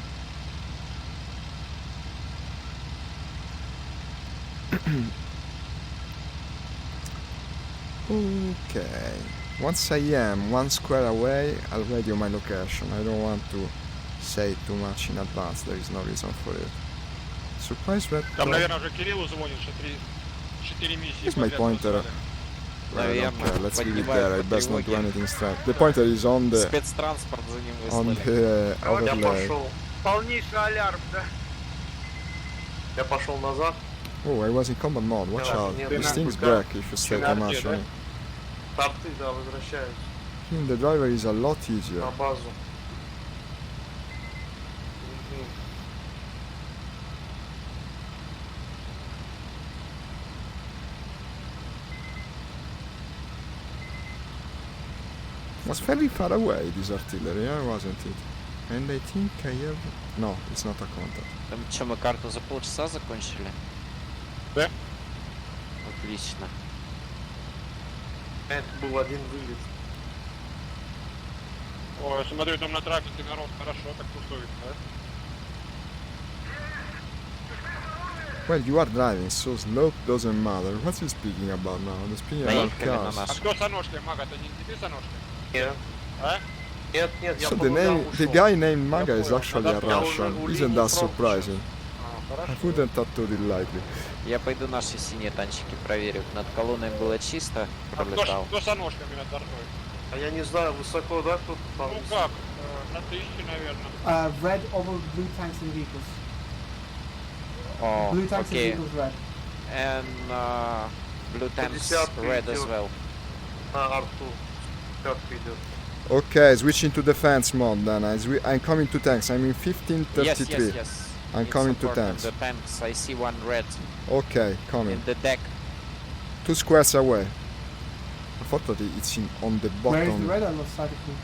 Okay. Once I am 1 square away, I'll radio my location. I don't want to say too much in advance. There is no reason for it. Surprise red. Там, dot. наверное, уже Кириллу звонит, что 4 миссии. Here's my подряд pointer. послали. Well, I don't Наверное, care. Let's leave it поднимают there. I по best not do тревоге. anything strange. The pointer is on the Спецтранспорт за ним on выслали. the Я overlay. пошел. Полнейший алярм, да? Я пошел назад. Oh, I was in combat mode. Watch Yeah, out. yeah, These yeah. things Yeah. break if you stay too Yeah, much yeah, on it. Торты, да, возвращаюсь Killing the driver is a lot easier. на базу. Мгм. Was fairly far away, this artillery, wasn't it? And I think I have... No, it's not a contact. Там что, мы карту за полчаса закончили? Да. Отлично. Это был один вылет. Ой, смотрю, там на трафике народ хорошо так тусует, да? Well, you are driving, so slope doesn't matter. What's he speaking about now? They're speaking about Поехали на cars. наш. А кто с Аношкой, Мага? Это не ты с Аношкой? Нет. А? Нет, нет, я So по the нулям name, the ушел. guy named Maga is понял. actually a Я уже Russian. у Isn't линии that фронта surprising? А, I хорошо. wouldn't have thought it likely. Я пойду наши синие танчики проверю. Над колонной было чисто, А пролетал. кто с Аношками над тортой? А я не знаю, высоко, да, кто-то там? Ну как? На 1000, наверное. Red over blue tanks and vehicles. О, Blue tanks and окей. vehicles red. And blue tanks 50 red as идет. well. На арту. Пятка идет. Okay, switching to defense mode then. I'm coming to tanks. I'm in 1533. Yes, yes, yes. I'm Need coming to support on tanks. The tanks. I see one red Okay, coming. in the deck. 2 squares away. Unfortunately, it's on the Where is the bottom. red on the side of you?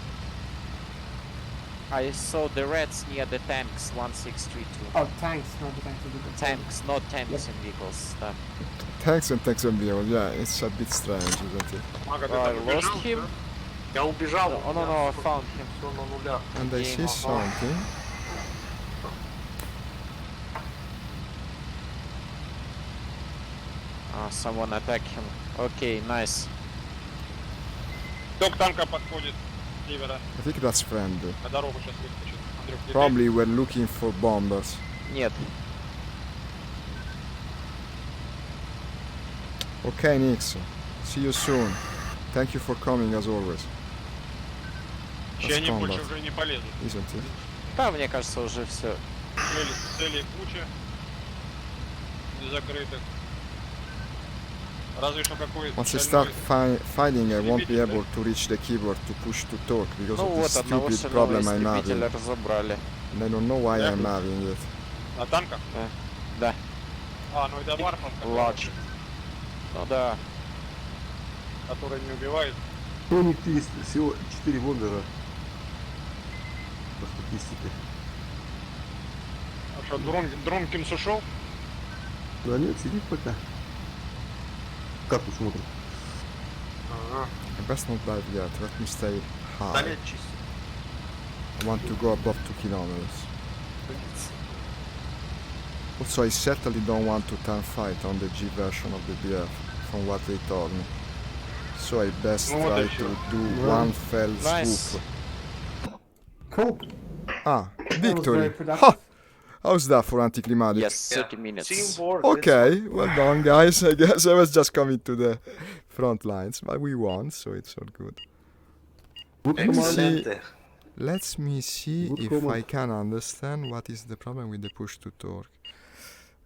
I saw the reds near the tanks 1632. Oh, tanks, not the tanks. The vehicles. Tanks, not tanks and vehicles. Да. Tanks and tanks and vehicles. Yeah, it's a bit strange, isn't it? Мага, ты I там lost убежал? him. Я убежал. Oh no, no, I found him. Все на нулях. And I see something. Someone attack him. Okay, nice. Кто к танка подходит с севера? I think that's friendly. На дорогу сейчас выскочит. Андрюх, летай. Probably we're looking for bombers. Нет. Okay, Nix. See you soon. Thank you for coming as always. Че они combat. больше уже не полезут. Isn't it? Да, мне кажется, уже все. Целей куча. Не закрытых. Разве что какой Once I шальной- start fighting, I won't be able to reach the keyboard to push to talk because Ну of вот, this одного stupid шального problem I'm having. истребителя разобрали. And I don't know why I'm having it. На танках? Да. А, ну это варфовка, Ладж. Ну да. которая не убивает. Ну, у них есть всего 4 бомбера. По статистике. А что, Дронкинс ушел? Да нет, сидит пока. Карту смотрит. Ага. I best not dive yet. Let me stay Да high. нет, чисто. I want to go above 2 kilometers. Also, I certainly don't want to time fight on the G version of the BF, from what they told me. So I best Ну вот try и всё. to do Well, one fell nice. swoop. Cool. Ah, That was very victory! productive. Ha! How's that for anticlimactic? Yes, 30 minutes. Teamwork. Okay, well done, guys. I guess I was just coming to the front lines, but we won, so it's all good. Good Let me command. see. Excelente. Let me see Good if comment. I can understand what is the problem with the push to torque.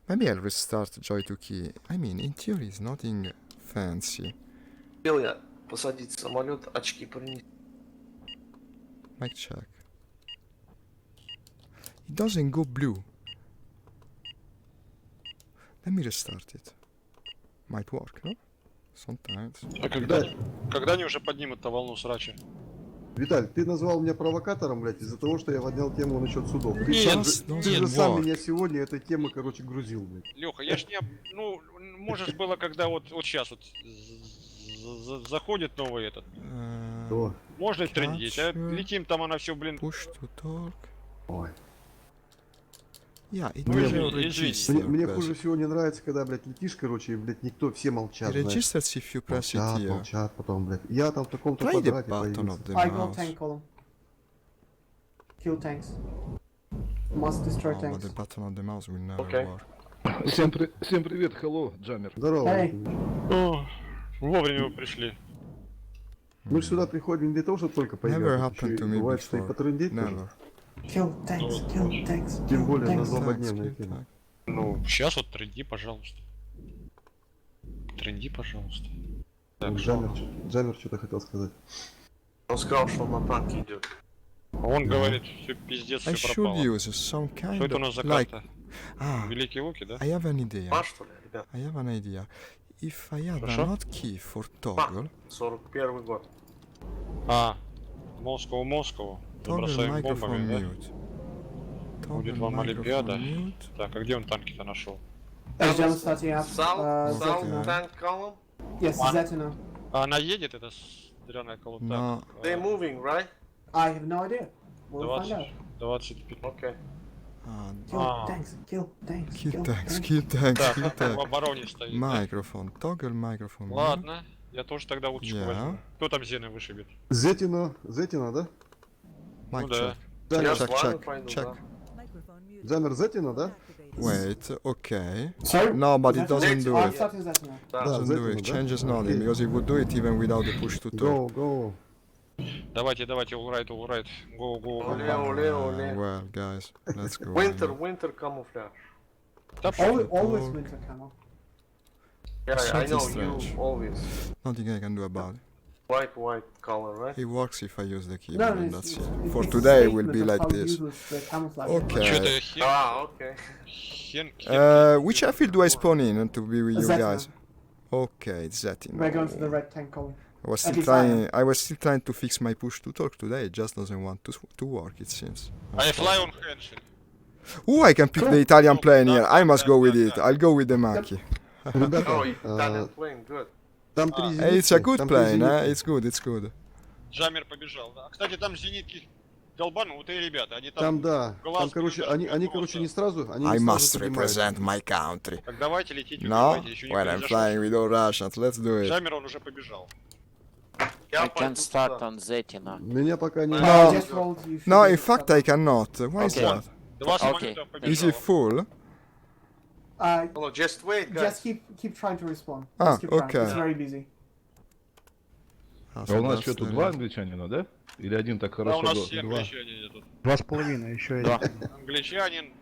Maybe I'll restart Joy to key. I mean, in theory, it's nothing fancy. Успел я посадить самолет, очки принести. Mic check. It doesn't go blue. Let me restart it. Might work, no? Sometimes. А когда они уже поднимут-то волну срача? Виталь, ты назвал меня провокатором, блядь, из-за того, что я поднял тему насчет судов. Ты Нет, сам, нет, ты же сам вот. меня сегодня этой темы, короче, грузил, блядь. Леха, я ж не... Ну, можешь было, когда вот сейчас вот заходит новый этот. То. Можно трендить, а Catcher. летим там она все, блин. Push to torque. Ой. Yeah, it Ну, will извини, register. Мне basically. хуже всего не нравится, когда, блядь, летишь, короче, и, блядь, никто, все молчат, It знаешь. registers if you press it Молчат, here. молчат, потом, блядь. Я там в таком-то Try the квадрате button появился. of the I go mouse. tank column. Kill tanks. Must destroy Oh, but tanks. the button of the mouse will never Okay. work. Всем привет, hello, Джаммер. Здорово. Эй. О, вовремя вы пришли. Мы же сюда приходим не для того, чтобы только Never поиграть. happened to me Бывает, что и before. потрындеть тоже. Never. Kill tanks. Kill tanks. Тем Kill более на tanks. злободневной Thanks, теме. thanks. Ну, сейчас вот тренди, пожалуйста. Тренди, пожалуйста. Так, Джаммер что-то хотел сказать. Он сказал, что он на танке идет. а он говорит, все пиздец, I все should пропало. use some Что kind это у нас за of like. карта? Ah, Великие Луки, да? I have an idea. А что ли, ребят? I have an idea. If I add Хорошо. a hotkey for toggle, 41 год. А, Москву. toggle Забросаем microphone бомбами, да? Toggle Будет вам microphone Олимпиада. mute. Так, а где он танки-то нашел? German starting up. South okay. tank column. Yes, One. Zetino. А она едет, эта дряная колода? No. They're moving, right? I have no idea. We'll find out. 25. Okay. Kill tanks, kill tanks, Kill tanks, tanks. kill tanks, Так, kill в tanks. обороне стоит. да? Microphone, toggle microphone. mute. Ладно, я тоже тогда уточку Я. возьму. Кто там Зены вышибет? Зетина, да? Mic Ну да. check. Замер, Я check, с вами check, пойду, check. да. Microphone muted. Замер Зетина, да? Activated. Wait, okay. Sorry? No, but it Zetina? doesn't do I'm it. starting Zetina. Да. Да, Doesn't do Зетина, it. да? Changes nothing Окей. because it would do it even without the push to talk. Go. Давайте, all right. Go, Оле, оле, оле. Well, guys, let's go. Winter camouflage. Да Always Oh. winter camo. Yeah, I Something know strange. you always Nothing I can do about it. white color, right? It works if I use the No, keyboard, and it's, that's it's, it. it's For a today, it statement will be of like how this. useless the camouflage is. Okay. Что-то хен... Ah, okay. Which airfield do I spawn in to be with you Zetina. guys? Okay, it's Zetina. We're going to the red tank column. I was At still least I am. trying. I was still trying to fix my push to talk today. It just doesn't want to work. It seems. I fly on Henshin. Oh, I can pick the Italian plane here. I must go with it. I'll go with the Maki. Ребята, Oh, Italian plane, good. там три Hey, зенитки. It's a good там три plane, зенитки. It's good. It's good. Джаммер побежал. Да. Кстати, там зенитки долбанутые ребята. Они Там, там... да. глаз Там, короче, даже они, не короче, просто. не сразу, они I не must сразу поднимаются. represent my country. Так давайте летите, No, убивайте. Еще не when I'm произошло. flying with all Russians, let's do it. Джаммер он уже побежал. Я I can пойду start туда. on Zetina. Меня пока не... I No. just rolled, you should No, be in fact, I cannot. Why is Okay. that? Два Окей. самолета Is побежало. it full? No, just wait, guys. Just keep trying to respawn. Ah, Just keep trying. okay. It's very busy. Ah, А so у нас that's что, тут the- два англичанина, да? Или один так Да, хорошо? у нас до- все Два. англичане тут. 2,5, еще Да. Эдик. Англичанин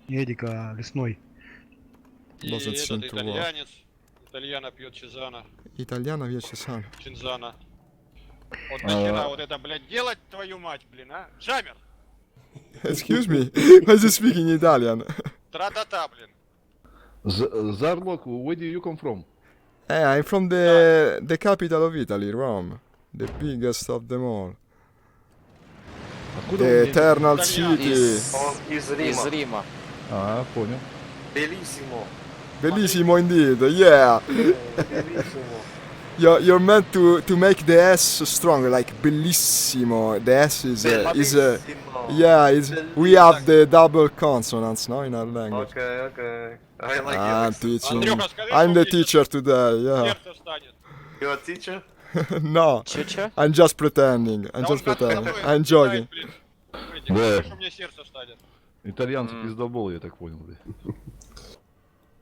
Не Эдик, а лесной. и Doesn't seem этот to work. итальянец. Итальяна пьет Чизана. Italiano Vietchesan. Чинзана. Вот нахера вот это, блядь, делать, твою мать, блин, а? Джаммер! Excuse me. Why is he speaking Italian? Тра-та-та, блин. Zarlok, where do you come from? Hey, I'm from the capital of Italy, Rome. The biggest of them all. Откуда The вы мне- eternal Italiano. city. Он из Из Рима. Рима. А, понял. Bellissimo. Bellissimo indeed, yeah. Bellissimo. You're meant to make the S stronger, like bellissimo. The S is Bellissimo. yeah, we have the double consonants now in our language. Okay. I like I'm it. teaching. Андрюха, скажи, I'm что the мне teacher today, yeah. сердце станет. You a teacher? No, Чё-чё? I'm just pretending. I'm Да just он как pretending. тобой I'm летает, joking. блин. Смотрите, Да. скажи, что мне сердце станет. Итальянцы пиздоболы, я так понял. Да.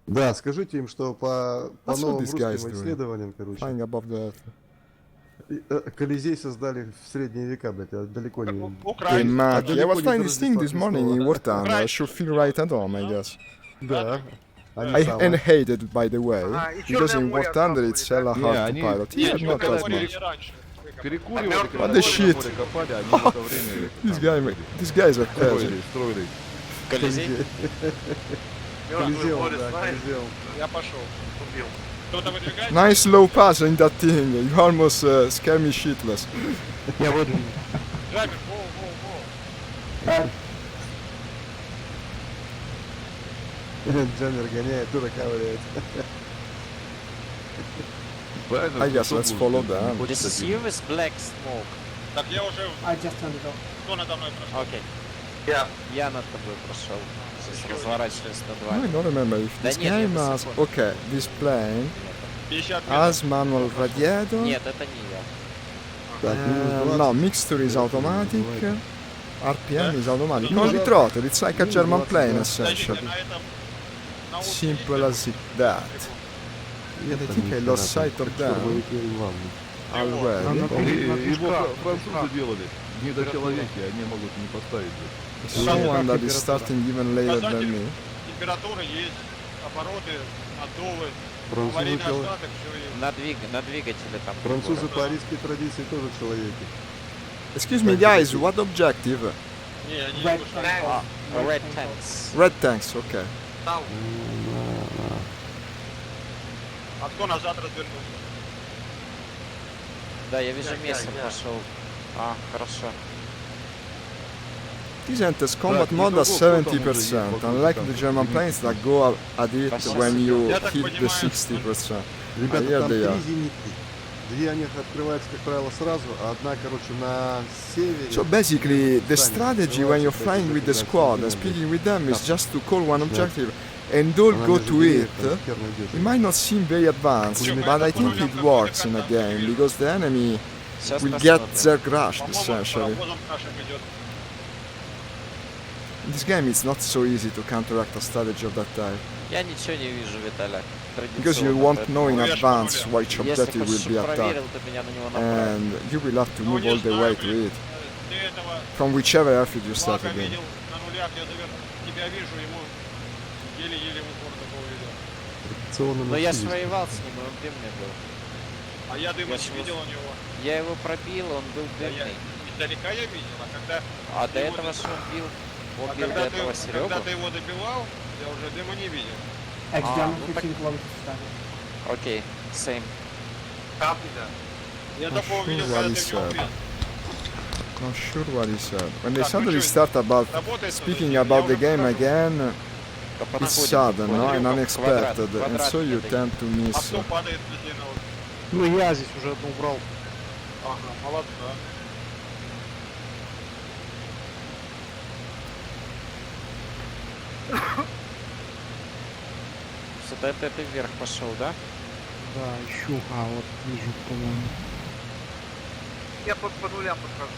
Да, скажите им, что по That's what новым these guys русским doing. исследованиям, короче, Flying above the earth. Колизей создали в средние века, блядь, а далеко не... Hey, Украинец. Maki, I was далеко не flying this thing this Рождества morning in Христова. wartime. I should feel right at home, I guess. Да, они I самые. and hated it, by the way, Ага, и because Чёрное in море War Thunder it's откапывали, hella Не, hard to они- pilot. не, Here, они not когда as Говорили much. не раньше. Перекуривали, А когда the Черное shit? море копали, они в это время These guys are crazy. строили. Колизей? Мёртвый Колизеум, море да, знаешь? Колизеум. Я пошел. Убил. Кто-то выдвигается? Nice low pass in that thing. You almost scare me shitless. Я выдвинул. Джаммер, во. Джаммер гоняет, дурака валяет. Правильно, I guess кто let's будет, follow не them. хочет This is таких. you with black smoke. Так я уже... I just turned it off. Кто надо мной прошел? Окей. Я. Я над тобой прошел. Сейчас разворачиваюсь на I 2. don't remember if Да this нет, guy нет, must. секунду. Okay, this plane 50 метров. has manual radiator. Нет, это не я. Так, минус 20. No, mixture is automatic. Давай. RPM is automatic. Only throttle. It's like a German plane Подождите, essentially. на этом... на узкий Simple есть as that. Нет, I там think ни I хера lost там. sight of Чёрт, them вы не главный. already. Надо И- на Его движках, французы делали. Недочеловеки, они могут не поставить. Someone that is starting even later than me. Температура есть, обороты, наддувы, Французы, аварийный чело- остаток, все есть. На двигателе там. Французы по арийской традиции тоже человеки. Excuse me, guys. What objective? Не, они Red вышли. tank. Red tanks. Red tanks. Okay. Там. А кто назад развернулся? Да, я вижу Я, место я. пошел. А, хорошо. This enters combat Да, mode at никого там уже 70%, есть, unlike вокруг the German planes that go at it Спасибо. when you Я так hit the понимаю, 60%. Ребята, here там they три are. зенитки. Две они открываются, как правило, сразу, а одна, короче, на севере. So basically, the Станет strategy when you're открывается, flying with the когда squad and середина speaking with them is Да. just to call one Да. objective and all Она go между to деревьев it. там хер найдешь. It might not seem very advanced, Пулемет but I такой. think it works in a game because the enemy Сейчас will get посмотрим. their crushed По-моему, с essentially. паровозом нашим идет. In this game, it's not so easy to counteract a strategy of that type Я ничего не вижу, Виталя. because you Традиционно, won't поэтому know in Ну, я ж advance по which Если objective will хочешь, be чтобы attacked, проверил, ты меня на него направь. and you will have to Ну, move не all the way знаю, to блин. it Ты этого from whichever airfield you start флага again. видел на нулях, я тебя вижу, ему еле-еле в упор такого видел. Традиционно Но я Мерседес. ж воевал с ним, и он дымный был. А я дыма Я не ж видел у него. Я его пробил, он был Да я дымный. издалека я видел, а когда А до его этого д- что он бил? Он а бил до этого когда Серегу? ты его добивал, я уже дыма не видел. X-Jam ну так- 15 kilometers started. Окей, same. Copy that. Я Ну, такого что видел, когда ты Валис, меня убил. Not sure what he said. When they Так, suddenly ну чё, start about работает что-то? speaking Я about the уже game покажу. again, Да it's понаходим. sudden, no, and Квадрат, unexpected, and квадрат so you кидай. tend to А miss. кто падает везде на вот? Ну я здесь уже одну убрал. Ага, молодца. Сюда ты вверх пошел, да? Да, ищу. А, вот вижу, по-моему. Я по нулям подхожу.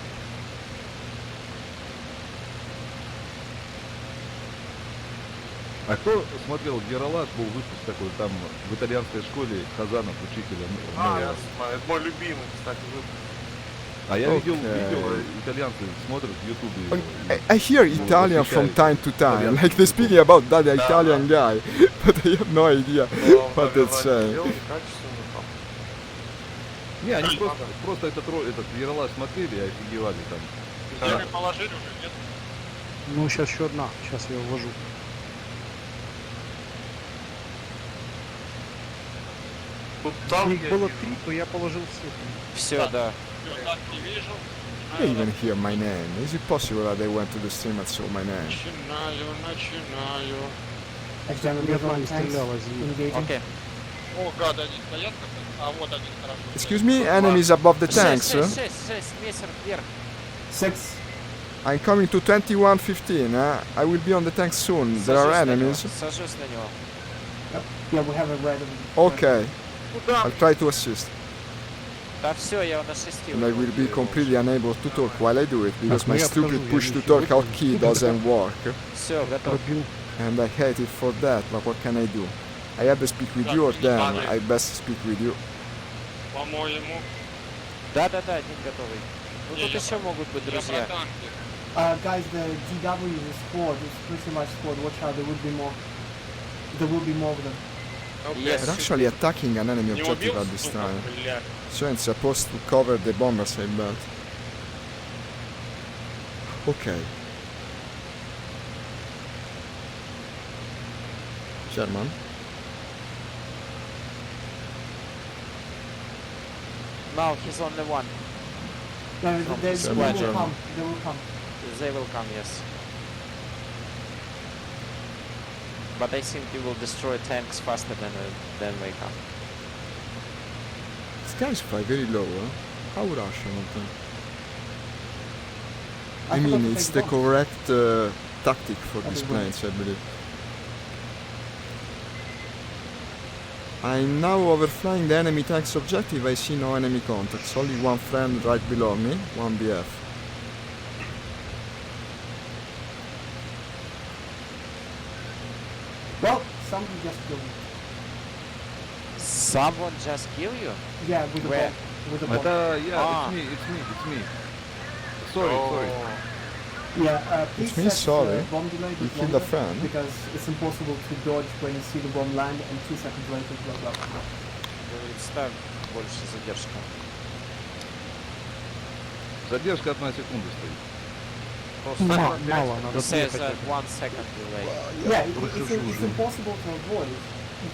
А кто смотрел Ералаш, был выпуск такой, там в итальянской школе Хазанов учителя. А, я знаю. Это мой любимый, кстати, выпуск. А я видел Окей. видео, итальянцы смотрят в Ютубе. I hear Italian from time to time, like they're speaking about that Italian guy, but I have no idea Но он, what they're наверное, saying. сделал качественно там. Не, они просто этот Ералаш смотрели и офигевали там. Везде мы положили уже, нет? Ну, сейчас еще одна. Сейчас я ввожу. Тут там Их было 3, то я положил все. Все, да. Всё, так не вижу. I even hear my name. Is it possible that they went to the stream and saw my name? Начинаю. X-Jam Ни and одна не tanks стреляла, извините. engaging. Окей. О, гады, они стоят как-то. А вот один хорошо. Excuse me, enemies above the tanks. 6, мессер вверх. 6. I'm coming to 2115. I will be on the tank soon. There are enemies. Сажусь на него. Yeah, we have a red. Okay, Куда? I'll try to assist. Да все, я на 6. And I will be completely unable to talk while I do it because Так, my ну я stupid обхожу, push я to ничего talk out не key вижу. doesn't work. Все, готов. Пробил. And I hate it for that, but what can I do? I either speak with you or them. I best speak with you. По-моему. Да, один готовый. Ну тут Я- еще могут быть Я друзья. про танки. Guys, the GW is a squad. It's pretty much squad. Watch out, there will be more. There will be more of them. Yes. They're actually attacking an enemy Не objective убил, at this сука, time. блядь. So it's supposed to cover the bombers, I bet. Okay. German. Now he's only one. No, From they the will German. come. They will come. They will come, yes. But I think you will destroy tanks faster than we come. These guys fly very low, huh? How Russian of them? I forgot mean, to it's take the bombs. correct tactic for That these is planes, I believe. I'm now overflying the enemy tank's objective. I see no enemy contacts. Only one friend right below me, one BF. Well, somebody just killed me. Someone just kill you? Yeah, with a Where? bomb. With a bomb. Это я, А. it's me. Sorry. Yeah, please me, set sorry. bomb delay You bit killed a longer, friend. because it's impossible to dodge when you see the bomb land and 2 seconds later blah blah blah. Говорит, ставь больше задержка. Задержка 1 секунда стоит. Мало, надо It says съехать. 1 second delay. Yeah, it's impossible to avoid.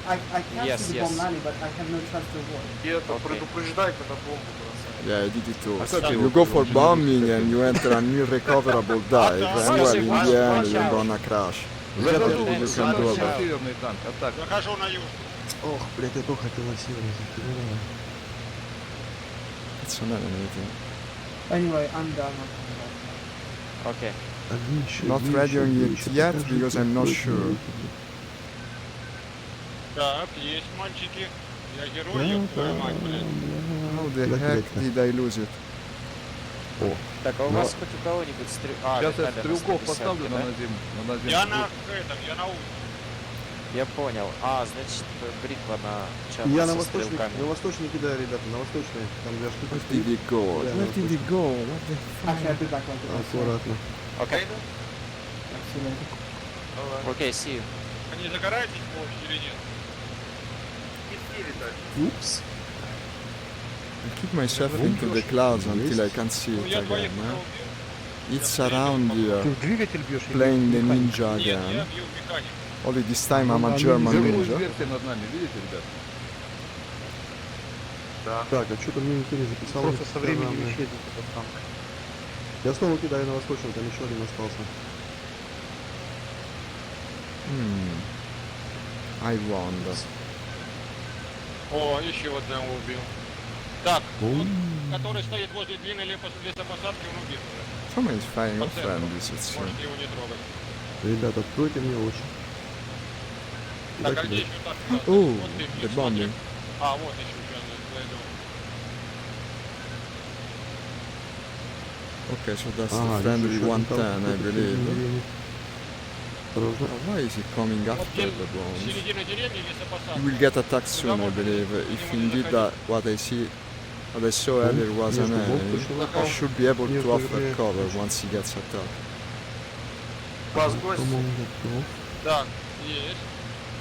I can Yes, see the yes. bomb landing, but I have no chance to avoid. И это Окей. предупреждай, когда бомбу бросают. Yeah, I did it too. I thought You you go were for watching bombing this. and you enter an irrecoverable dive, and well, in the end you're gonna crash. Захожу, you can захожу do на that. северный танк, атака. Захожу на юг. Ох, блядь, я только хотел на севере закидывать. personnel and everything. Anyway, I'm done. Okay. Not radioing it yet because I'm not sure. Так, есть мальчики. Я герой, ёб твою мать, блядь. How the heck did I lose it? Так, а у вас хоть у кого-нибудь Сейчас я стрелков поставлю на наземку. Я на этом, я на улице. Я понял. Значит, бритва на чат Я на со восточный, стрелками. на восточный кидаю, ребята, на восточный. Там для штуки Where did стоит. it go? Yeah, Where did it go? What the Actually, I'll be back later. Аккуратно. Окей. See you later. Окей, see you. Они загораетесь площадь или нет? Oops. I keep myself into the clouds until I can see Ну, it я again. двоих Huh? убил. It's around here, Ты в двигатель бьешь? или playing the механик? ninja Нет, я again. бью механик. Only this time I'm a Ну, German Взрывную ninja. версию над нами, видите, ребят? Так, а что-то мне никто не записал. Просто со временем Странно. исчезнет этот танк. Я снова кидаю на восточный, там еще один остался. I wonder. О, еще одного убил. Так, вот, который стоит возле длинной лесопосадки, он убит уже. Somebody's firing По off центру. friendlies, it's true. Можете его не трогать. Ребята, откройте мне очи. Так, Куда а где кидать? еще так? Oh, Вот ты, the смотри. bombing. А, вот еще сейчас зайду. Okay, so that's Ага, the вижу friendly еще один 110, танк. I believe. Осторожно. Why is he coming after the bombs? Середина деревни лесопосадка. You will get attacked soon, I believe. If indeed that what I saw earlier was an enemy, I should be able to offer cover once he gets attacked. Вас гости, По-моему, готов. Да, есть.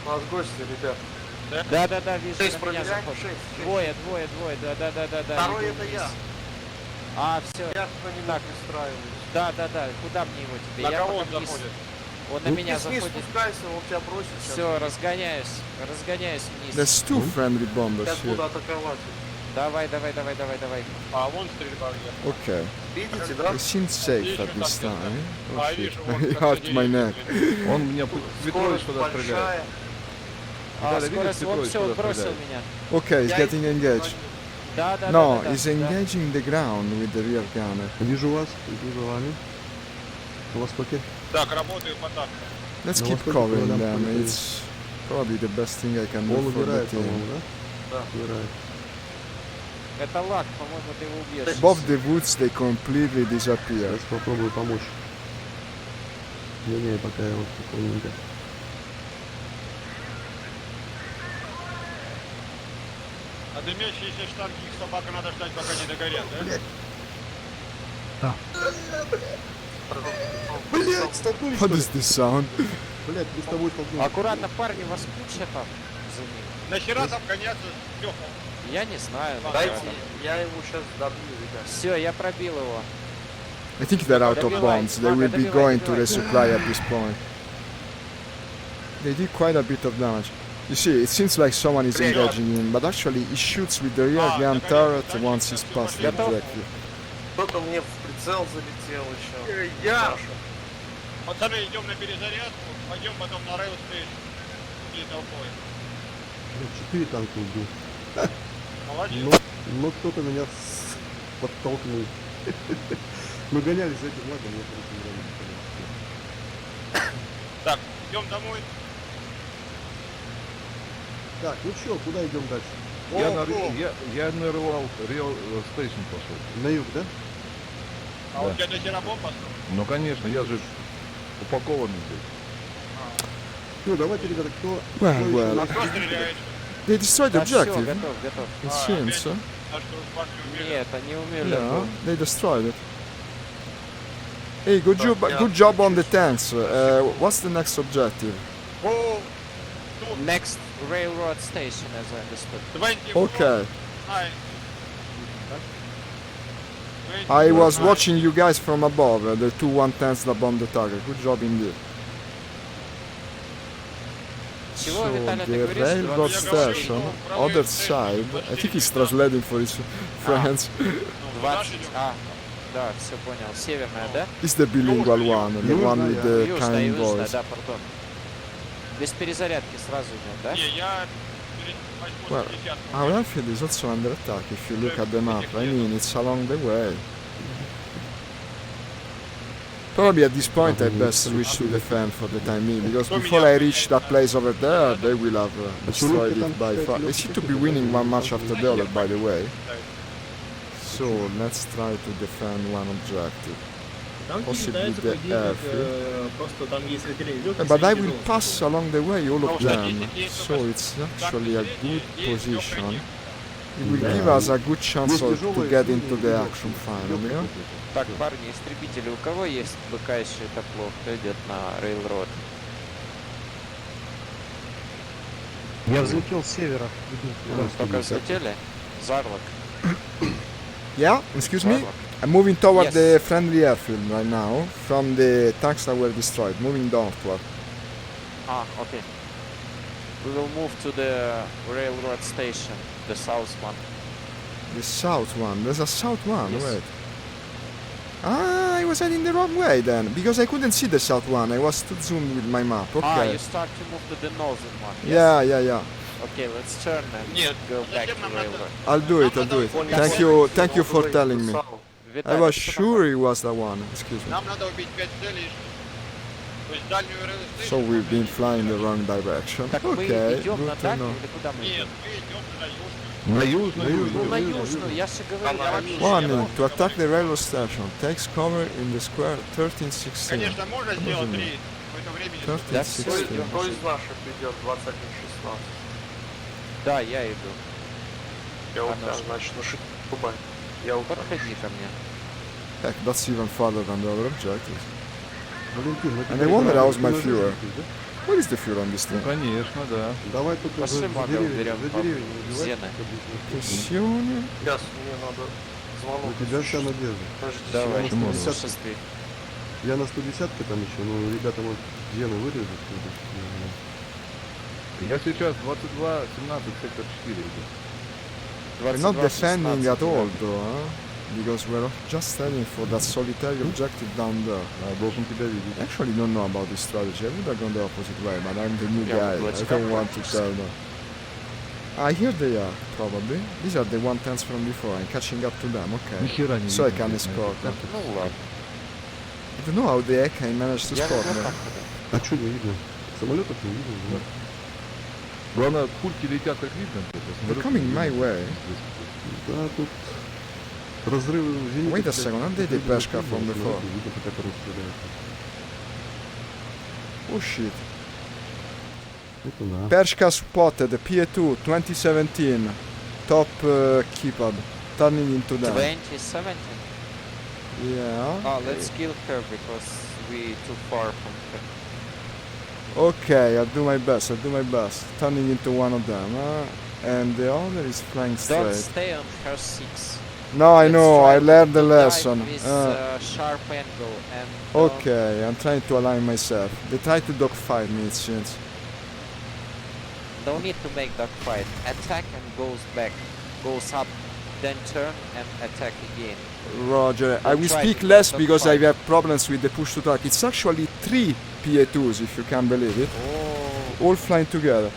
вас гости, ребят. Да, вижу, 6 на меня проверяем, заходит. 6. Двое, да. Второй иду это вниз. я. Все, Я по нему Так. пристраиваюсь. да. Куда мне его тебе? На Я кого он пока вниз. заходит? Он на Ну, меня ты вниз заходит. спускайся, он тебя бросит сейчас. Все, разгоняюсь вниз. There's two friendly bombers Сейчас буду here. атаковать. Давай. А, вон стрельба где. Okay, Видите, да? it seems safe Видишь, at вот this так time. Oh А, shit, вижу, вон he как hurt my neck. Он меня Петрович Скорость туда стреляет. большая. Виталий, видишь, Скорость, он Петрович все, туда бросил стреляет? меня. Okay, he's Я getting иду, engaged. Да. No, да, he's да. engaging the ground with the rear gunner. Вижу вас, иду за вами. На востоке. Так, работаю по такту. Let's No, keep what's the covering problem? them. It's probably the best thing I can Он do for the убирает, team. по-моему, да? Да. Убирает. Это лак, по-моему, ты его убьешь. Above the woods, they completely disappear. Сейчас попробую помочь. Не, пока я вот спокойненько. А дымящиеся штанги их собака надо ждать, пока не догорят, да? Блять, столкнулись, What что ли? is this sound? Блять, мы с тобой столкнулись. Аккуратно, парни, вас куча там за ним. Нахера там гоняться, Лёха? Я не знаю. Дайте, я его сейчас добью, ребят. Все, я пробил его. I think they're out of Добивай, bombs. They ладно, will be добивай, going to добивай. resupply at this point. They did quite a bit of damage. You see, it seems like someone is Вперед. engaging him, but actually he shoots with the rear Ah, gun догоняй, turret догоняй, once he's всё, past the готов? objective. Кто-то мне в прицел залетел еще. Я! Пацаны, идем на перезарядку, пойдем потом на рейл стейшн. И толпой. Блядь, 4 танка убил. Молодец. Но кто-то меня подтолкнул. Мы гонялись за этим лагом, я короче не знаю. Так, идем домой. Так, ну чё, куда идем дальше? Я на Real Station пошел. На юг, да? А у тебя до хера бомб осталось? Ну конечно, я же упакованный здесь. Ну, давайте, ребята, кто... Well, кто well. А ещё? кто стреляет? They destroyed the Да, все, objective. готов. It А, seems, опять? so. А что, башню убили? Нет, они умели. Yeah, they destroyed it. Hey, good Так, job! я Good job on the отключусь. tanks. What's the next objective? О, тут Next railroad station, as I understood. 24, Okay, 9. I was watching you guys from above. The two 110s that bombed the target. Good job indeed. Чего, So Виталий, ты the говоришь? railroad Я говорю, station, что правый other station side. I 24 think he's translating for his friends. Ну, 20. Да, все понял. Северная, да? It's the bilingual one, the one with the Южная, kind южная, voice. да, пардон. Без перезарядки сразу идем, да? Не, я Well, our airfield is also under attack if you look at the map. I mean, it's along the way. Probably at this point I best switch to defend for the time being, because before I reach that place over there, they will have destroyed it by far. They seem to be winning one match after the other, by the way. So let's try to defend one objective. Possibly the airfield. But I will pass along the way all of them, so it's actually a good position. It will give us a good chance to get into the action finally. Yeah? Так, парни, истребители, у кого есть БК еще топло, кто идет на Railroad? Я взлетел с севера. Только взлетели? Зарлок. Yeah, excuse me? I'm moving toward the friendly airfield right now, from the tanks that were destroyed, moving northward. Ah, okay. We will move to the railroad station, the south one. The south one, there's a south one, Yes. wait. Ah, I was heading the wrong way then, because I couldn't see the south one, I was too zoomed with my map, Ah, okay. you start to move to the northern one. Yes? Yeah. Okay, let's turn and go back to railroad. I'll do it. Thank you for telling me. I was sure it was the one, excuse me. Нам надо убить 5 целей. То есть дальнюю So we've been flying the wrong direction. Так мы Okay, идем на good to дальнюю know. или куда мы идем? мы идем на южную. На южную. Ну на южную, я же говорю, на южную. Warning, to attack the railroad station, takes cover in the square 1316. Конечно, можно сделать рейд. В это время не 1316. Кто из наших идет 21-16? Да, я иду. Я у А тебя, наш? значит, ну Кубань. Я у тебя. Подходи ко мне. Heck, that's even farther than the other objectives. Валентин, мы And тебя I wonder how's my играем, fuel. да? What is the fuel on this Ну, thing? конечно, да. Давай только Пошли за мага деревья, уберем, за пап, деревья не убивай. зены. Pressione. Сейчас мне надо звонок. У тебя вся надежда. Подождите, Давай, секунду. 150. шествуй. Я на 110-ке там еще, но ребята могут гены вырезать. Я сейчас 22-17 сектор 4 иду. We're not defending at all though, huh? Because we're just heading for that solitary objective down there. А, должен тебя видеть. I actually don't know about this strategy. I would have gone the opposite way, but I'm the new Yeah, guy. let's I don't go. want to tell them. Ah, here they are, probably. These are the 110s from before. I'm catching up to them, okay. Нихера не So I видно, can блядь, на escort этой them. карте. Ну ладно. I don't know how the heck I managed to Я spot вот them. так вот. А что не видно? Самолетов не видно? Да. Главное, пульки летят как видно. They're coming my way. Да, тут разрывы в зените. Wait a second, aren't they the Peshka from before? Видно, по которым стреляют. Oh shit. Это да. Pershka spotted, PA2, 2017. Top keypad. Turning into them. 2017. Yeah. Ah, let's kill her because we too far from her. Okay, I'll do my best. Turning into one of them. And the other is flying Don't straight. stay on her 6. No, I Let's know, try I learned the to dive lesson. With sharp angle and Okay, I'm trying to align myself. They try to dogfight me, it seems. don't need to make that fight. Attack and goes back, goes up, then turn and attack again. Roger. I will Try speak to less not because I fight. have problems with the push to talk. It's actually 3 PA2s, if you can believe it. Oh. All flying together.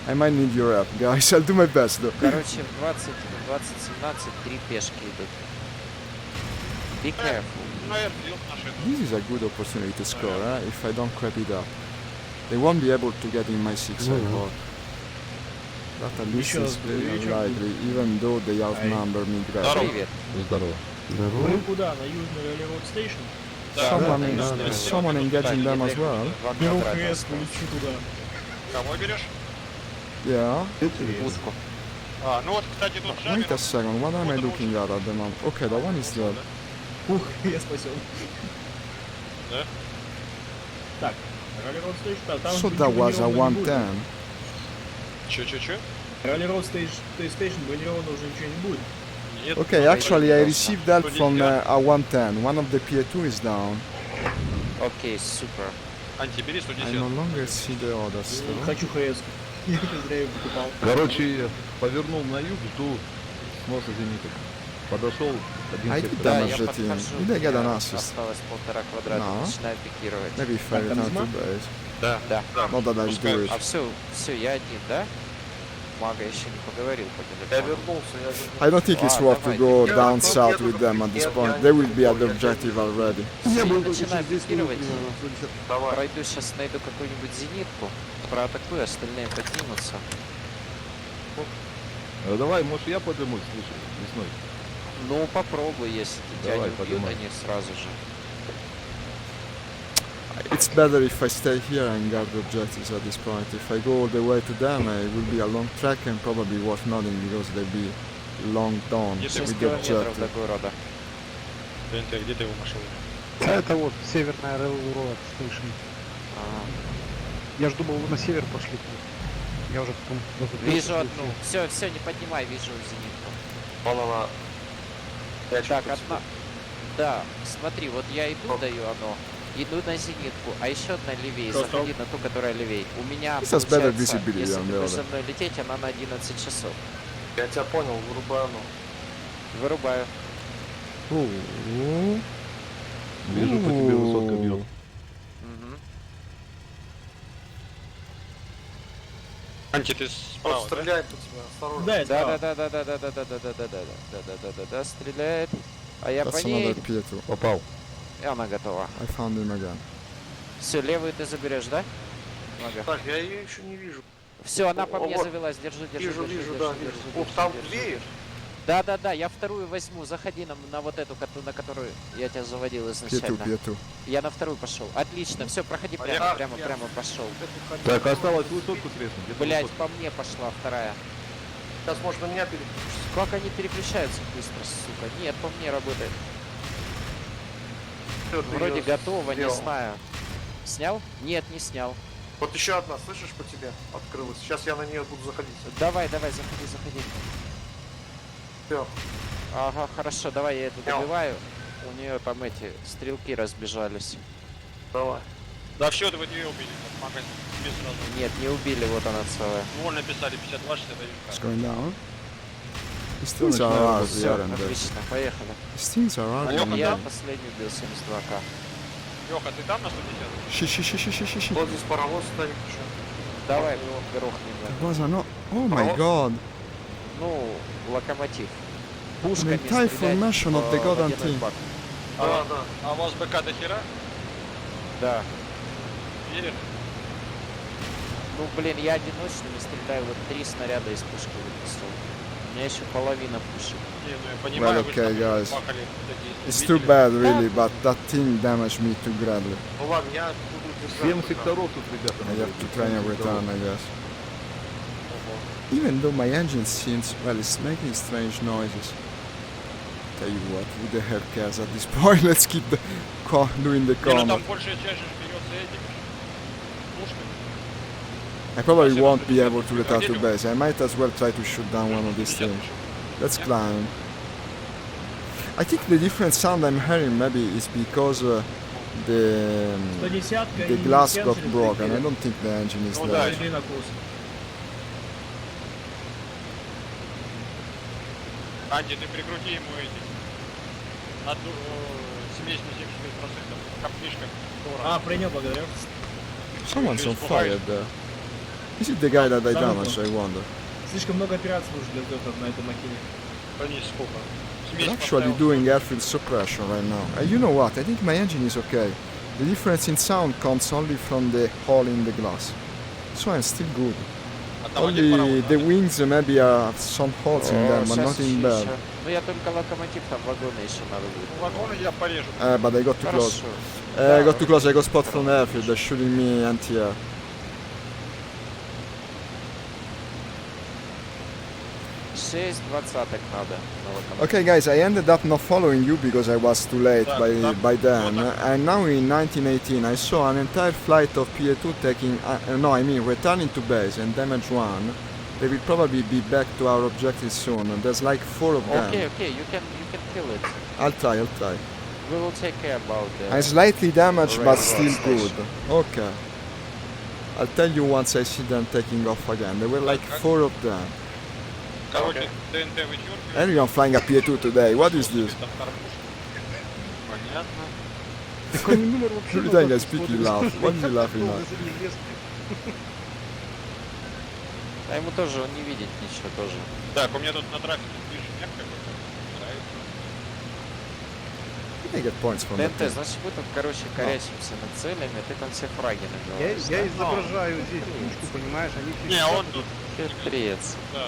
I might need your help, guys. I'll do my best, though. Короче, в 2017 3 пешки идут. Be careful. на airfield наши. This is a good opportunity to score, if I don't crap it up. They won't be able to get in my 6, I hope. That at least is very unlikely, even though they outnumber me greatly. Привет. Здорово. Здорово. куда? На южный railroad station? Someone engaging them as well. туда. Кого берешь? Yeah. Пушку. А, ну вот, кстати, тут Wait a second, what am I looking at the moment? Okay, the one is dead. Ух, я спасен. Да? Так, railroad station, там So that was a 110. Че? Railroad station бронированного уже ничего не будет. Нет. Okay, actually I received that from a 110. One of the PA2 is down. Okay, super. Анти, бери I 110. no longer see the others though. Хочу ХС. Я зря ее покупал. Короче, повернул на юг, жду сноса зениток. Подошел один I did сектор. Да, damage я the team. подхожу. Did I get an Я assist? Осталось 1,5 квадрата. No. Начинаю пикировать. Maybe if I Так, там return to зима? base. Да. Да. Not that I do Пускай. it. А все, я один, да? Мага еще не поговорил по Я телефону. вернулся, я вернулся. I don't think it's worth to go Нет, down нет, south нет, with them at this нет, point. я They не will be at the буду, я objective не буду. already. Я буду только начинаю через 10 минут пикировать. примерно. 110. Давай. Пройду сейчас, найду какую-нибудь зенитку, проатакую, остальные поднимутся. Давай, может я подымусь, слушай, весной. Ну попробуй, если тебя Давай, не убьют поднимай. они сразу же. It's better if I stay here and guard the objectives at this point. If I go all the way to them, it will be a long trek and probably worth nothing because they'll be long done Yes, 6 with the километров objective. до города. ТНТ, где ты его нашел? Это вот северная Railroad Station. Ага. Я ж думал, вы на север пошли. Я уже потом... Вижу одну. Все, все, не поднимай, вижу зенитку. Вон она. Я Так, чё-то одна. Да, смотри, вот я иду, даю оно. Иду на зенитку, а еще одна левее. Заходи на ту, которая левее. У меня This has better получается, visibility если on ты the будешь other. со мной лететь, она на 11 часов. Я тебя понял, вырубаю ну. Вырубаю. Ooh. Вижу, по тебе высотка бьет. Мгм. Анти, ты Он справа, да? стреляет по тебе, осторожно. Да, да, да, да, да, да, да, да, да, да, да, да, да, да, да, да, стреляет. А я по That's ней, another P2. Попал. и она готова. I found him again. Все, левую ты заберешь, да? Нога. Так, я ее еще не вижу. Все, она по О, мне вот. завелась, держи, держи, Вижу, держи, вижу, держи, да, держи, вижу. держи, Ух, там держи, две. держи. Да, да, да, я вторую возьму, заходи на вот эту, на которую я тебя заводил P2, изначально. P2. Я на вторую пошел. Отлично, все, проходи прямо, я- прямо, я- прямо пошел. Так, осталось высотку треснуть. Где-то Блять, высотка. по мне пошла вторая. Сейчас можно меня переключить. Как они переключаются быстро, сука? Нет, по мне работает. Всё, ты Вроде её готово, не сделал. знаю. Снял? Нет, не снял. Вот еще одна, слышишь, по тебе открылась. Сейчас я на нее буду заходить. Давай, давай, заходи, заходи. Все. Ага, хорошо, давай я эту Снял. добиваю. У нее там эти стрелки разбежались. Давай. Да все, вы две убили. Мага тебе сразу. Нет, не убили, вот она целая. Вон написали 52, 61. It's going down. These things are ours, Все, yeah, and отлично, поехали. these things are ours. Лёха, and Я they- последний убил 72к. Леха, ты там на 150? Shit. Вот здесь паровоз стоит еще. Давай грохнем. There was an... Oh my god. Ну, локомотив. An Пушками entire стрелять formation of the в goddamn водяной team. бак. Да, да. А у вас БК до хера? Да. Веришь? Ну, блин, я одиночными стреляю, вот 3 снаряда из пушки выпустил. У меня еще половина пушек. Не, ну я понимаю, вы okay, же там guys. бахали такие It's видели. too bad, really, but that thing damaged me too badly. Ну ладно, я буду держать. 7 пока. секторов тут, ребята. I надо have to идти. try and 7 секторов. return, I guess. Even though my engine seems, well, it's making strange noises. Tell you what, who the hell cares at this point? Let's keep the doing the Не, ну combat. там большая часть же берется этими пушками. I probably won't be able to return to base. I might as well try to shoot down one of these 50 things. пушек. Let's climb. I think the different sound I'm hearing maybe is because the glass got broken. I don't think the engine is Ну there. да, Анди, ты прикрути ему эти. Смесь на 75%. Капнишка. принял, благодарю. Someone's on fire there. Is it the guy that I damaged, I wonder? Слишком много операций уже для взлета на этой махине. Они сколько? I'm Смесь actually поставил. doing airfield suppression right now. And you know what? I think my engine is okay. The difference in sound comes only from the hole in the glass. So I'm still good. А там один Only паровоз, да? the wings maybe have some holes in them, but Щас nothing еще. bad. Ну я только локомотив, там вагоны еще надо будет. Ну, вагоны я порежу. But I got too close. Хорошо. I got too close. I got spot from the airfield. They're shooting me anti-air. 6 двадцаток надо на локомотив. Okay, guys, I ended up not following you because I was too late Да, by да. then. Ну, And now in 1918, I saw an entire flight of PA2 taking, returning to base and damage one. They will probably be back to our objective soon. And there's like 4 of them. Okay, you can kill it. I'll try. We will take care about I'm that. slightly damaged, but Railroad still good. station. Okay. I'll tell you once I see them taking off again. There were like 4 of them. Короче, ТНТ вычеркиваю. Everyone flying a PA2 today. What is this? Там кормушка. Понятно. Такой номер вообще Every надо time I speak, you laugh. What are you laughing at? А ему тоже, он не видит ничего тоже. Так, у меня тут на трафике движение какое-то. Нравится. You can get points from that. ТНТ, значит, мы тут, короче, корячимся над целями, ты там все фраги набиваешь. Я изображаю здесь пушку, понимаешь, они все Не, сидят он тут. тут... Хитрец. Да,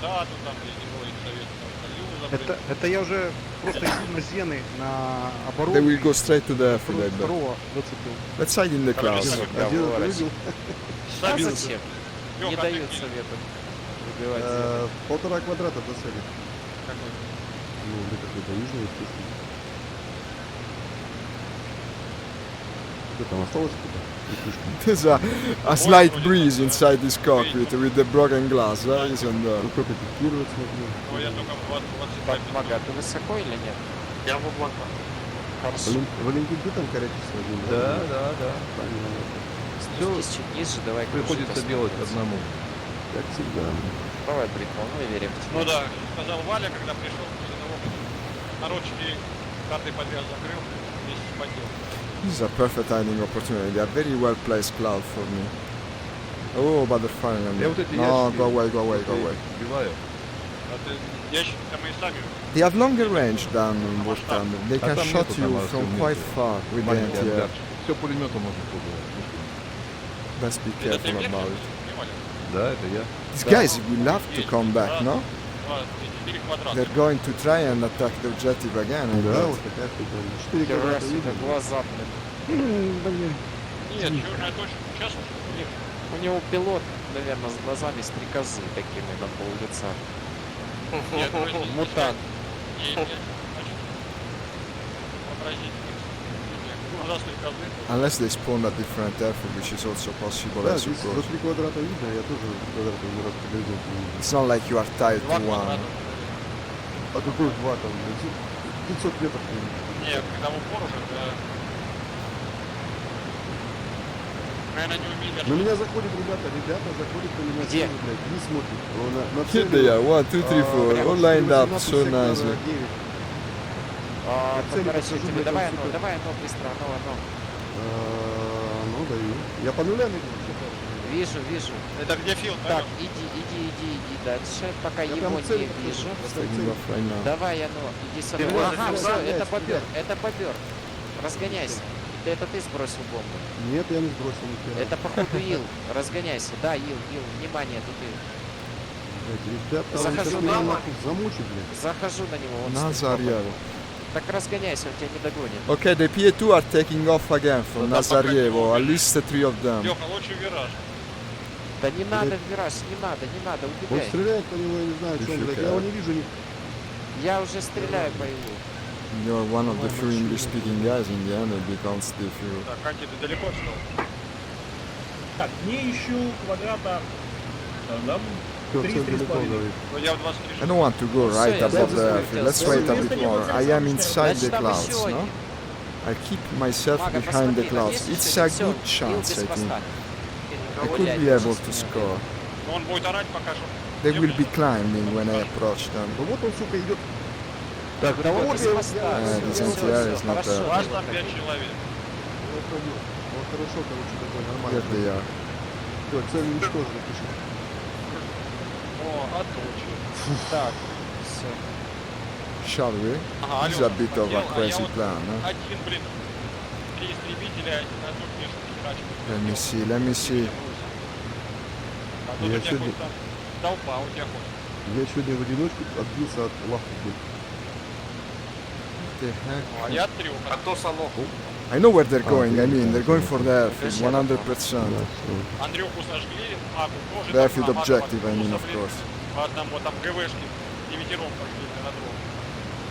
да, тут там герой Советского Союза. Это я уже просто иду на зены, на оборону. They will go straight to the airfield, I bet. Второго зацепил. Let's hide in the clouds. Один это видел. А Стабильно. зачем? Не Лёха, дают ты- советов выбивать зены. 1,5 квадрата до цели. Какой? Ну, где какой-то южный, естественно. Что там осталось что-то? There's a slight breeze inside this cockpit with the broken glass, isn't there? Ну, как это пирует, смотрю. Ну, я только в 25 Мага, ты высоко или нет? Я в облаках. Хорошо. Валентин, ты там корячишься один? Да. Понятно. Спустись чуть ниже, давай Приходится кружить делать посмотрим. одному. Как всегда. Давай, Бритман, мы верим в тебя. Ну да, сказал Валя, когда пришел после того, как нарочки карты подряд закрыл, вместе с поделкой. This is a perfect hiding opportunity. A very well placed cloud for me. Oh, but they're firing on me. Я вот эти No, ящики go away, go away, go away. Сбиваю. А ты ящики-то мы и сами. They have longer range than Wartime. They А can там shot нету you там from всё quite вместе. far with the Маленький anti-air. ангарчик. Все пулеметом можно пробовать. Best be Это ты careful мне about it. Да, это я. These guys will have to come back, no? 4 квадрата. They're going to try and attack the objective again. I Да, bet. вот такая прикольная. 4 Хера квадрата себе, видно. глаза, блин. Блин. Нет, черная точка. Сейчас У него пилот, наверное, с глазами стрекозы такими на пол лица. нет, Мутант. Нет, значит, вообразить. Ужасные козы. Unless they spawn at different airfield, which is also possible, Да, I здесь suppose. за 3 квадрата видно, я тоже квадрата не раз поглядел. It's not like you are tied to 2 one. квадрата. А какой 2 там? 500 метров. Нет, когда в упор уже, да. Наверное, не умели. На меня заходят ребята заходят на меня. Где? Блядь, не смотрят. На Here they are, 1, 2, 3, 4, all lined up so nicely. nicely. Я цели Короче, подхожу, блядь, давай он оно, супер. давай оно быстро, оно. Ну, даю. Я по нулям иду. Вижу. Это где Фил? Так, иди дальше, пока Я его прям цель не подхожу. вижу. Taking off right now. Давай оно, иди со Ты мной. можешь Ага, их все, стрелять, это бобер. Разгоняйся. Это ты сбросил бомбу. Нет, я не сбросил ни хера. Это походу Ил. Разгоняйся. Да, Ил. Внимание, тут Ил. Блядь, ребята, он Захожу сейчас на меня него. нахуй замучит, блядь. Захожу на него. Он Nazaryevo. Так разгоняйся, он тебя не догонит. Okay, the PA2 are taking off again from Да, Nazaryevo, пока at least 3 of them. Леха, лучше вираж. Да не надо в вираж, не надо, Он убегай. стреляет по нему, я не знаю, что он, блядь. Я его не вижу. Я уже стреляю по Илу. You're one of the few English-speaking guys in the end, it becomes difficult. Так, Анти, ты далеко отстал? Так, не ищу квадрата. Там Всё, 3 всё далеко, 3,5. говорит. Ну, я в 26. I don't want to go right я above the засмотрел. airfield. Let's wait a bit more. I am inside the Значит, там clouds, еще no? один. I keep myself Мага, behind the посмотри, там clouds. есть It's еще a один? Всё, good Ил chance, без I think. поста. I could be able to score. Но он будет орать пока что. They will be climbing when I approach them. Ну вот он, сука, идет. Так, да вот без поста. this Всё, NTR всё, is not хорошо, there. Вас Ил, там 5 отходи. человек. Вот пойдет. Вот хорошо, короче, такой Here нормально. they are. Всё, цель уничтожена, пиши. О, отлучил. Так, все. Shall we? Ага, This is a Алёша bit of a хотел, а я crazy вот plan, huh? один, блин, 3 истребителя, один на тут не херачит. Let me see. А тут Я у тебя сегодня- хоть там толпа, у тебя хоть. Я сегодня в одиночку отбился от лавки, блядь. What the heck? А я от 3. А кто Санок? I know where they're going. I okay, mean, they're going okay. for the airfield, 100%. Андрюху сожгли, Аку тоже. The там, airfield а Аку objective, I mean, of блин, course. по одному там ГВшки, 9 пошли на дрон.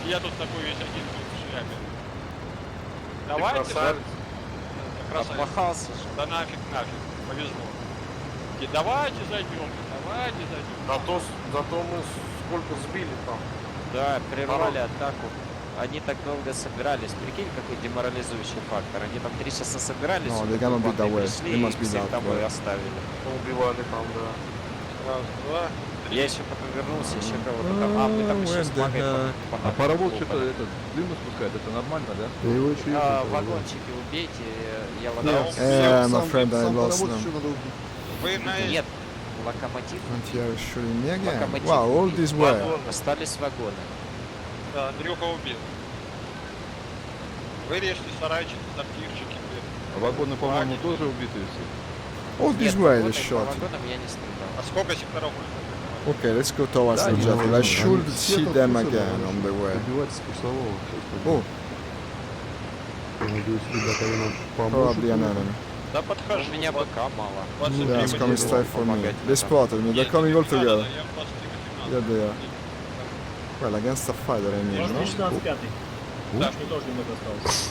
И я тут такой весь один тут в шляпе. Давайте, красавец. красавец. Обмахался же. Да нафиг, повезло. И давайте зайдем. Зато мы сколько сбили там. Да, прервали атаку. Они так долго собирались. Прикинь, какой деморализующий фактор. Они там 3 часа собирались. No, сюда they cannot be тупо, that и way. пришли, They must и be всех that домой way. оставили. Убивали там, да. Раз, два. Я еще потом вернулся, еще кого-то там. А, мы там еще where с the магой heck? по- А паровоз по- что-то этот дымно спускает, это нормально, да? Я его еще А, ехал. вагончики убейте, я Да, вагон. my friend, I lost them. Еще надо убить. Вы на Нет, Локомотив. Frontier shooting me again. Локомотив Wow, all убит. this way. Остались вагоны. Да, Андрюха убил. Вырежьте сарайчики, сортирчики, блин. А вагоны, по-моему, тоже убитые все. All this Нет, way вагоны, they по shot. вагонам я не стрелял. А сколько секторов? Okay, let's go towards the Да, objective. I они should все see там them курсором again on the way. Убивать с курсового. Oh, Я надеюсь, ребята, вы нам поможете. probably an enemy. Да подхожу. У меня БК мало. Yeah, it's coming straight for me. Помогать They надо. spotted me. They're coming all together. Я 23-18. Yeah, they are. Well, against a fighter, I mean, no? 16-5. Да. Мне тоже немного осталось.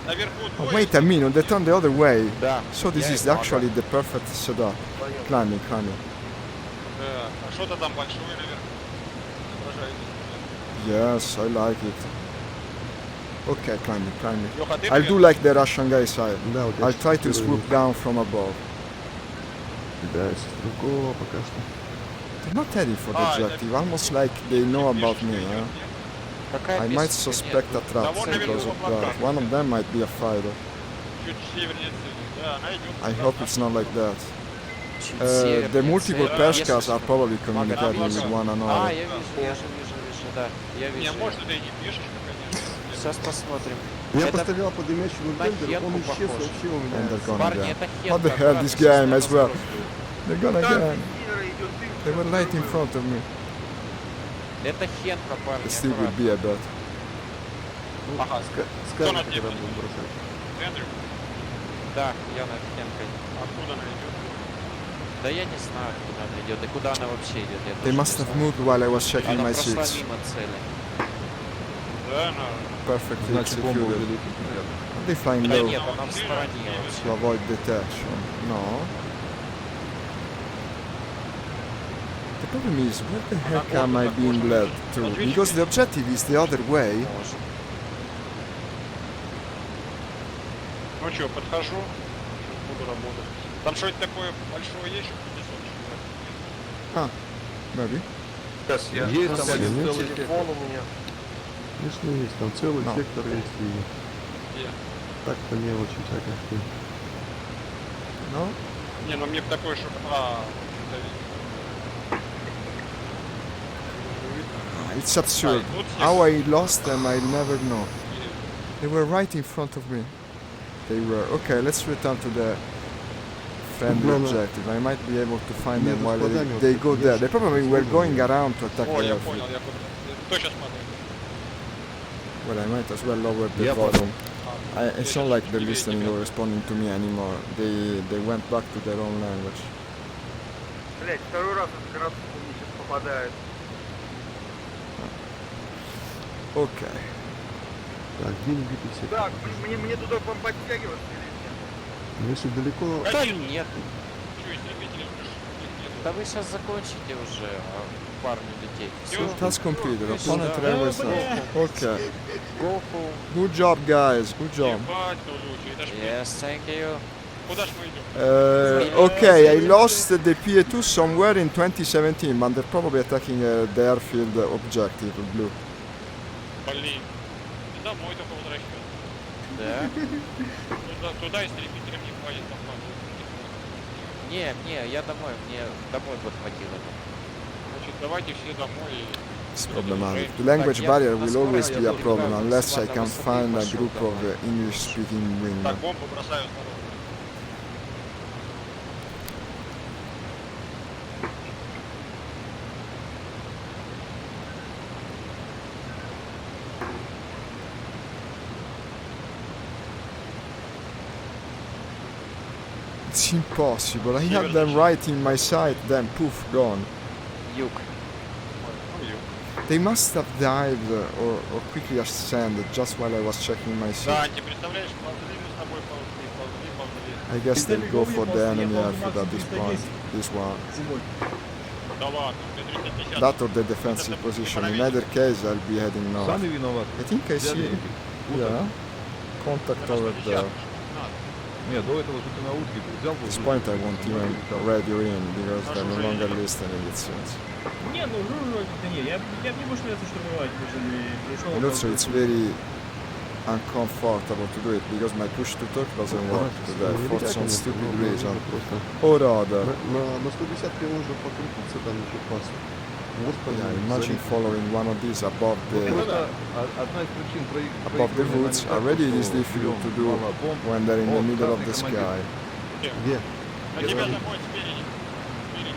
Наверху Oh, двое. wait a minute, they turned the other way. Да. So this я is их actually the perfect setup. Climbing. Да. А что-то там большое наверху. Изображаете. Yes, I like it. Okay, climbing. Лёха, ты I'll do наверх? like the Russian guy side. Да, вот я I'll try to сейчас swoop down from above. Да, Сеструкова пока что. They're not heading for the Ah, objective, almost like they know about me, huh? Какая I might песня? suspect a trap Да, вон because наверху of облака. that. One of them might be a fighter. Чуть севернее отсюда. Да, она идет. I hope it's not like that. Чуть The севернее, multiple севернее. Peshkas are probably communicating with one А, another. я вижу, да. Я Не, вижу. может это и не пешечка, конечно. Сейчас посмотрим. Я Это пострелял по дымящему на тендеру, он Хенку исчез похож. вообще у меня. And they're gone Парни, again. это Хенка. What the hell, аккуратно, this game сейчас as well. разбросывают. They're gonna Танк again. Синера идет дым. They were right in front of me. Это Хенка, парни, It still would аккуратно. be a bet. Ага, Скажи, над когда ним? будем бросать. Эндрю, Да, я над Хенкой. откуда она идет? Да я не знаю, куда она идет и куда она вообще идет. Я They тоже must не have знаю. moved while I was checking Она my прошла seats. мимо цели. Да, она... Perfectly Значит, бомба уже executed. летит. Are they flying Да low нет, она в стороне вообще. to avoid detection? No. The problem is, where the heck am I being led to? Because the objective is the other way. Может. Ну что, подхожу, буду работать. Там что-нибудь такое большое есть, что 500 человек? Maybe. Сейчас я... Есть там один Нет, целый Телефон у меня. Конечно, есть. Там целый No. сектор есть. И Где? так-то мелочи всякая штука. No? Не, ну мне бы такое, что... А, что-то It's absurd. тут есть. How I lost them, I'll never know. They were right in front of me. They were. Okay, let's return to the friendly No, no. objective. I might be able to find Нет, them ну, while складами they вот go я there. ж- They probably were going around to attack О, the я airfield. понял, кто сейчас смотрит? Well, I might as well lower the Я volume. А, It's not like they're listening or responding to me anymore. They went back to their own language. Блять, второй раз этот гранат мне сейчас попадает. Okay. Так, где убитый сектор? Так, мне туда к вам подтягиваться или нет? Ну, если далеко... Да нет. Что, истребители уже нет? Да вы сейчас закончите уже, парни детей. Все. That's completed. Opponent Да, rebels. бля. Okay. Go home. Good job, guys. Good job. Ебать, колючий, это ж... Yes, thank you. Куда ж мы идем? Okay, I lost the PA2 somewhere in 2017, but they're probably attacking the airfield objective, blue. Блин. И домой только возвращаться. Да? Туда истребителям не хватит, там Не, я домой, мне домой бы хватило. Значит, давайте все домой и... It's problematic. The language barrier will always be a problem unless I can find a group of English-speaking women. Так, бомбу бросаю снаружи. It's impossible. I have them right in my sight, then poof, gone. Юг. They must have dived or quickly ascended just while I was checking my seat. Да, ты представляешь, ползли мы с тобой, ползли. I guess they'll go for the enemy airfield at this point. This one. Зимой. Да ладно, мне 350. That or the defensive position. In either case, I'll be heading north. Сами виноваты. I think I see. Yeah. Contact over there. Нет, до этого же ты на утке взял. At this point, I won't even radio in because they're no longer listening, it seems. Не, ну да не, я не буду меня штурмовать, нежели пришел. And also, it's very uncomfortable to do it because my push to talk doesn't work today for some stupid reason. Просто. Or rather, На 110-ке можно покрутиться, там еще классно. Господи, yeah, imagine following one of these above the Одна из причин above the woods. Already it is difficult to do when they're in the middle of the sky. Где? На тебя заходит спереди. Спереди.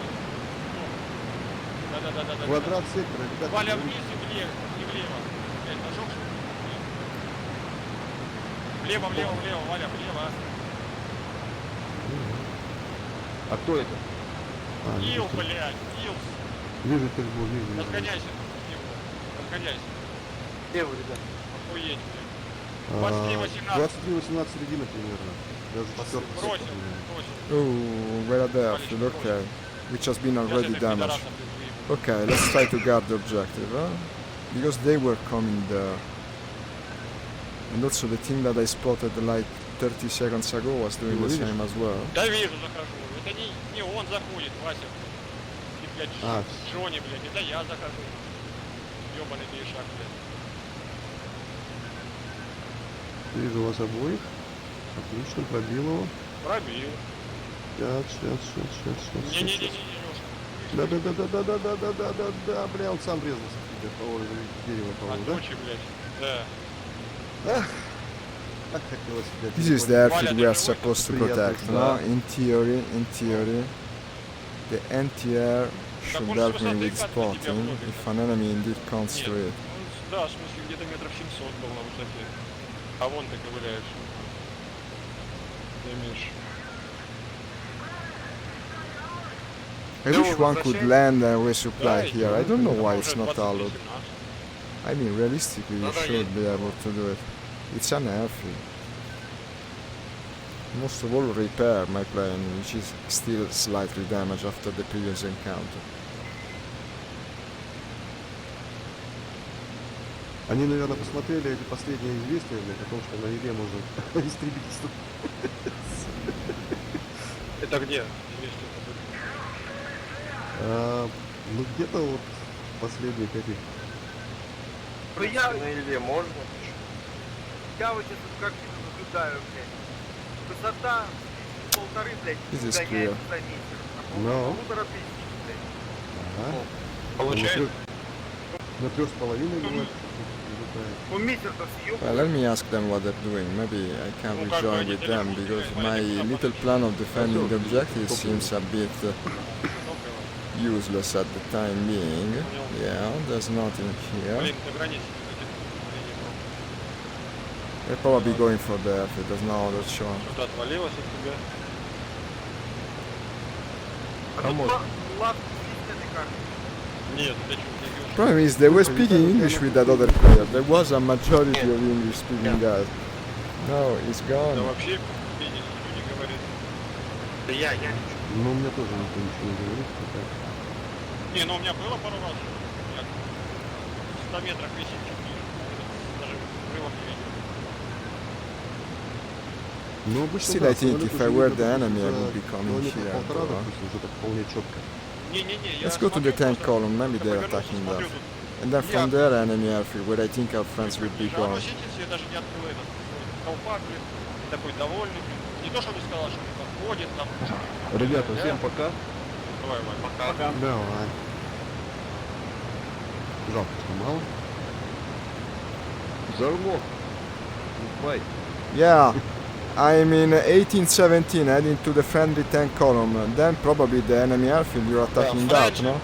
Да. Квадрат сектора, ребята. Валя вниз и влево. Блядь, ножок что ли? Влево, Валя, влево. А кто это? Ил, блядь, Ил. Вижу стрельбу, вижу. Разгоняйся от него. Разгоняйся. Где вы, ребят? Охуеть, блядь. 23-18 середина примерно. Даже четвертый Бросим, сектор, наверное. бросим. Oh, where are they airfield? Okay, which has been already damaged. Okay, let's try to guard the objective, huh? Because they were coming there. And also the team that I spotted like 30 seconds ago was doing the same as well. Да вижу, захожу. Это не он заходит, Вася. И, блядь, Джонни, блядь, это я захожу. Ёбаный пешак, блядь. Вижу вас обоих. Отлично, пробил его. Пробил. Сейчас. Не, Да, бля, он сам врезался в тебя по дерево, по-моему, да? Ночи, блядь, да. Так хотелось себя. This is the airfield we are supposed to protect, no? In theory, the anti-air should help me with spotting if an enemy indeed comes to it. Да, в смысле, где-то метров 700 был на высоте. А вон ты ковыряешь. Имеешь. I wish one could land and resupply here. I don't know why it's not allowed. I mean, realistically, you should be able to do it. It's an airfield. Most of all, repair my plane, which is still slightly damaged after the previous encounter. Они, наверное, посмотрели эти последние известия, блядь, о том, что на Иле можно истребительство. Это где? Ну где-то вот последних этих. Я на Илье можно? Я вот сейчас вот картину наблюдаю, блядь. Высота 1,5, блядь, This is гоняется clear. за метр. А No. 1,5 тысяч, блядь. Ага. Получается. На 3,5 бывает. Ну метр-то съёб. Well, let me ask them what they're doing. Maybe I can rejoin with them because my little plan of defending the objective seems a bit useless at the time being. Yeah, there's nothing here. Блин, ты границы. They're probably going for the airfield. There's no other choice. Что-то отвалилось от тебя. Помочь. Лад на карте. Нет, ты что, ты идёшь? Problem is, they were speaking English with that other player. There was a majority of English-speaking guys. No, it's Да gone. вообще, видишь, никто не говорит. Да я. Ну, мне тоже никто ничего не говорит. Не, ну у меня было пару раз. Я 100 метров висит чуть ниже. Даже крылом не видел. Ну, обычно, Still, да, I think самолет if уже I were видно, the допустим, enemy, I за would be coming километра here. полтора, to, допустим, уже так вполне четко. Не-не-не, я Let's go to the смотрю tank просто, column. Maybe я they're повернулся, attacking смотрю that. тут. And then from there, enemy airfield, where I think our friends will be А оно gone. сидит, я даже не открыл этот. Толпа, блин, такой довольный, блин. Не то, что он сказал, что он ходит там. Ребята, всем пока. Давай, Вань. Пока. Давай. Жалко, что мало. Зармок. Бай. Yeah, I'm in 1817, heading to the friendly tank column. Then probably the enemy airfield, you're attacking that, no?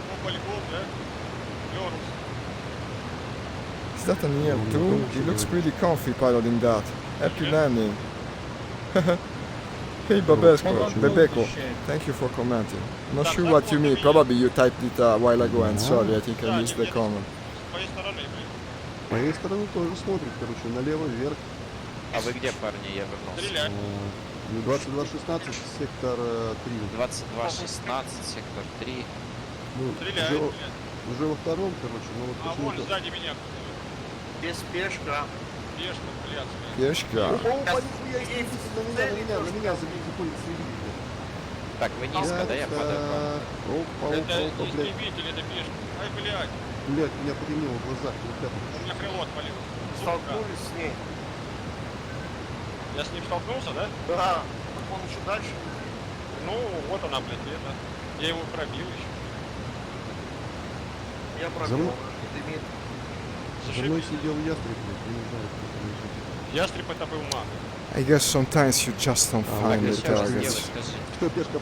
Is that an IL-2? He looks pretty comfy piloting that. Happy landing. Hey Bebeko, thank you for commenting. Not sure what you mean, probably you typed it a while ago and sorry, I think I missed the comment. С твоей стороны, блин. С моей стороны тоже смотрит, короче, налево, вверх. А вы где, парни? Я вернулся. Стреляй. 22-16, сектор 3. 22-16, сектор 3. Ну, Стреляй, уже, блядь. уже во втором, короче, но вот А вон почему-то... сзади меня. Без пешка. Пешка, блядь. Пешка. Опа, нихуя, истребитель, на меня заходит истребитель. Так, вы низко, да? Я падаю к вам. Опа, Это опа, блядь. истребитель, это пешка. Ай, блядь. Блядь, меня потемнело в глазах, ребята. У меня крыло отвалилось. Сука. Столкнулись с ней. Я с ним столкнулся, да? Да, так он еще дальше. Ну, вот она, блядь, и это. Я его пробил еще. Я За пробил. мной, Это имеет... за мной сидел ястреб, блядь, я не знаю, кто там еще. Ястреб это был маг. I guess sometimes you just don't find the Еще раз делай, targets. скажи. Что, пешка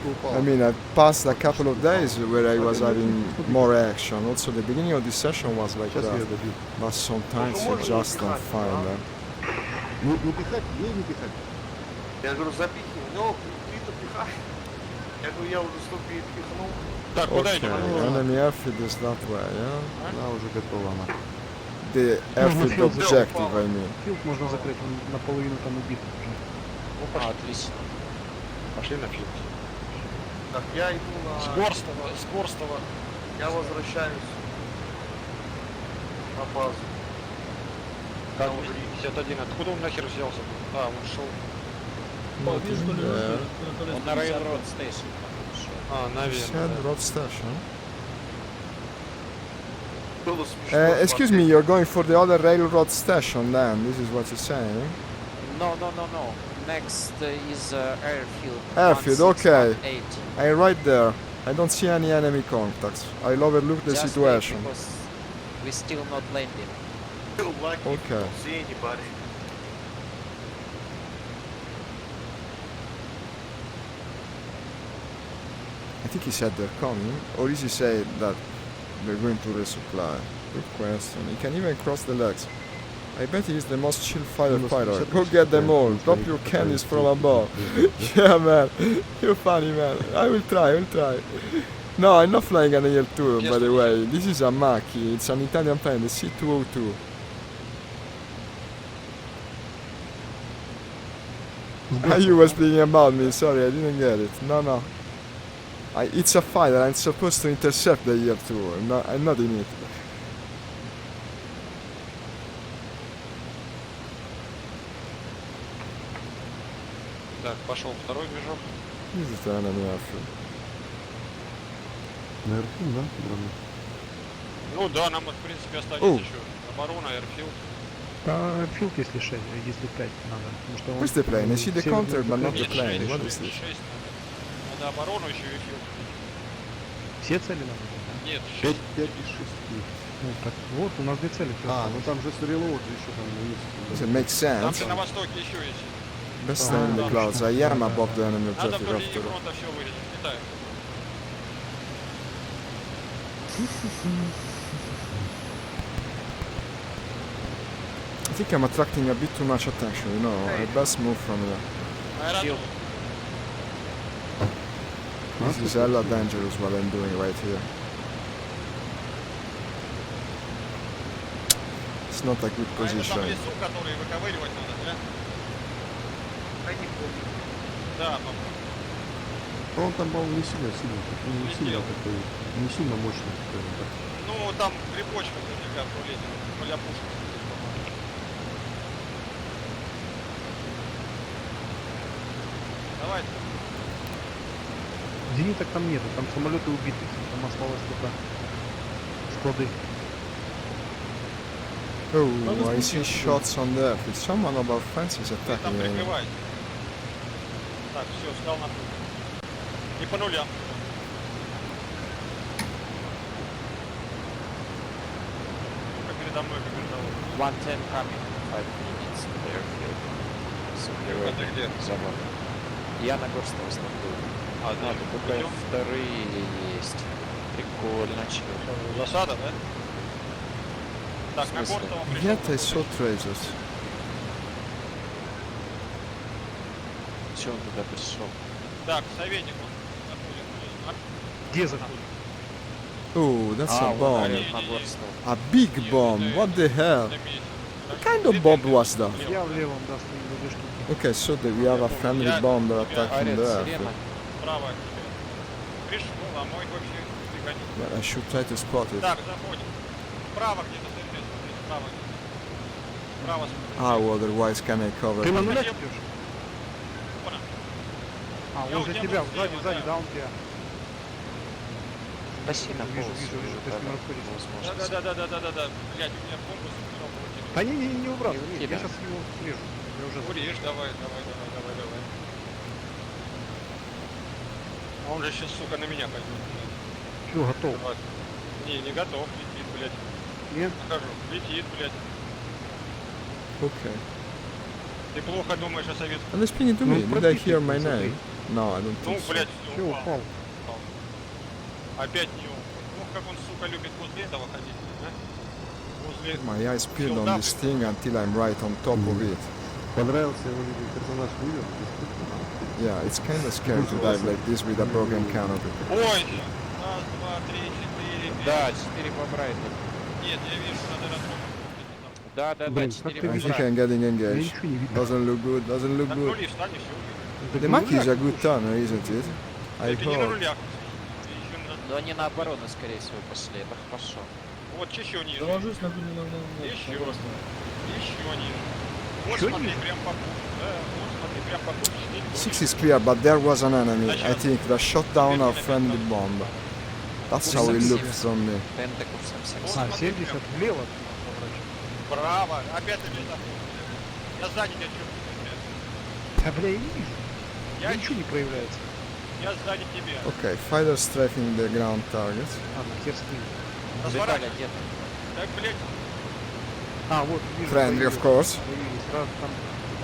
упала? I mean, I passed a couple of days where I was having more action. Also, the beginning of this session was like Сейчас я that. ее добью. But sometimes you just don't find them. Не пихать, ей не пихать. Я говорю, запихни. Ну, ты-то пихай. Я говорю, я уже столько и пихнул. Так, куда Okay, идем? enemy airfield is that way, yeah? Она уже готова, она. The airfield field objective, I mean. Филд можно закрыть, он наполовину там убит уже. А, отлично. Пошли на филд. Так, я иду на... С Горстова. Я возвращаюсь на базу. Как 51. Откуда он нахер взялся? А, он шел. О, вижу, то ли Yeah. то ли Он на Railroad Station. А, наверное. Said road station. Было смешно. Excuse me, you're going for the other railroad station then? This is what you're saying? No. Next is airfield. Airfield, okay. 1618. I'm right there. I don't see any enemy contacts. I'll overlook the Just situation. wait, because we still not landing. Lucky, Okay. don't see anybody. I think he said they're coming, or is he saying that they're going to resupply? Good question. He can even cross the legs. I bet he is the most chill firefighter. Go get them all. Drop your cannons from above. Yeah, man. You're funny, man. I will try. No, I'm not flying an IL-2, by the way. This is a Maki. It's an Italian plane, the C202. You were speaking about me. Sorry, I didn't get it. No. It's a fighter. I'm supposed to intercept the IL-2. I'm not in it. Так, пошел второй движок. This is the enemy airfield. Наверху, да? Ладно. Ну да, нам в принципе остались О. еще оборона, аэрфилд. Филд, если 6, если 5 надо. Потому что он, Where's the plane? I see the северный counter, but not план. the plane. What is this? 6 надо оборону еще и филд. Все цели надо, да? Нет, 5 6. из 6. Ну, так, вот, у нас 2 цели. А, ну там же стрелок же еще там Does есть. it make Там sense? же на востоке еще есть. Best thing in the clouds. I am above the enemy Надо objective вдоль линии after all. фронта все вырезать. Китай. I think I'm attracting a bit too much attention, you know. I best move from here. Shield. This is hella dangerous what I'm doing right here. It's not a good А это там position. лесу, который выковыривать надо, да? Я не помню. Да, но Он там, по-моему, не сильно, не Не сильно делал. такой, не сильно мощный, скажем так. ну там грибочка наверняка пролетит. Поля пушек. Давай. Зениток там нету, там самолеты убиты, там осталось только склады. Oh, I see shots on there. It's someone of our friends is Ты там attacking me. прикрывай. Так, все, встал на путь. И по нулям. Ну-ка передо мной, как передо мной. 110 coming. 5 minutes to the airfield. So Юрка, ты где? забор. Я на Горстова стартую. А, А, да, тут только идем. вторые есть. Прикольно, чё. Засада, да? Так, В на смысле? Горстова пришел. Yet I saw traces. Чё он туда пришел? Так, советник он отходит. Где заходит? Oh, that's a он bomb. ударил на Горстова. A big bomb. What the hell? What kind of bomb was that? Я в левом, да, стою за 2 штуки. Okay, so we have a friendly bomber attacking Орет the сирена. airfield. Справа от тебя. Пришел, а мой вообще пригодится. But I should try to spot it. Так, заходим. Справа где-то стреляет, смотри, справа где-то. Справа смотри. How otherwise can I cover? Ты на нуля Зачем? идешь? Опа-на. А, Я возле у тебя тебя, был сзади, слева, сзади, да. да, он тебя. Почти на Вижу, полосу вижу, уже, ты с ним да, расходишься. возможность. Да. Блядь, у меня бомба сумела. Да не убрал, Не я выкидай. сейчас его срежу. Я уже... Куришь, давай. А он же сейчас, сука, на меня пойдет. Все, готов. Вот. Не готов, летит, блядь. Нет? Покажу, летит, блядь. Okay. Ты плохо думаешь о советском. And they're speaking to me. Did I hear my name? No, I don't Ну, think so. блядь, Все, все, упал. Опять не упал. Ну, как он, сука, любит возле этого ходить, а? Возле... My eyes peeled on this thing until I'm right on top of it. Понравился его видео персонаж Уилл? Yeah, it's kind of scary to dive like this with a broken canopy. Ой! Раз, два, три, четыре, пять. Да, 4 бобра идут. Нет, я вижу, надо разрубить. Да, Блин, 4 как ты I think бобра. I'm getting Я engaged. ничего не видно. Doesn't look good, doesn't look На good. руле встань и все. The Maki is a good turner, isn't it? I Это не на hope. рулях. Ты еще на- Но они на оборону, скорее всего, пошли. Это хорошо. Вот еще ниже. Заложусь на Еще. просто. Еще ниже. Вот Еще смотри, ниже? прям по курсу. Да, вот смотри, прям по курсу. 6 is clear, but there was an enemy. I think that shot down a friendly bomb. That's how it looked from me. ТНТ курсом 70. А, 70 влево. поворачивай. Браво. Опять ты меня запомнил. Я сзади тебя чувствую. Да, бля, я не вижу. Я Ничего не проявляется. Я сзади тебя. Okay, fighters strafing the ground targets. А, ну хер с ним. Виталя, Разворачивай. где ты? Так, блядь. А, вот, вижу. Friendly, of появилось. course. Появились. Раз, там,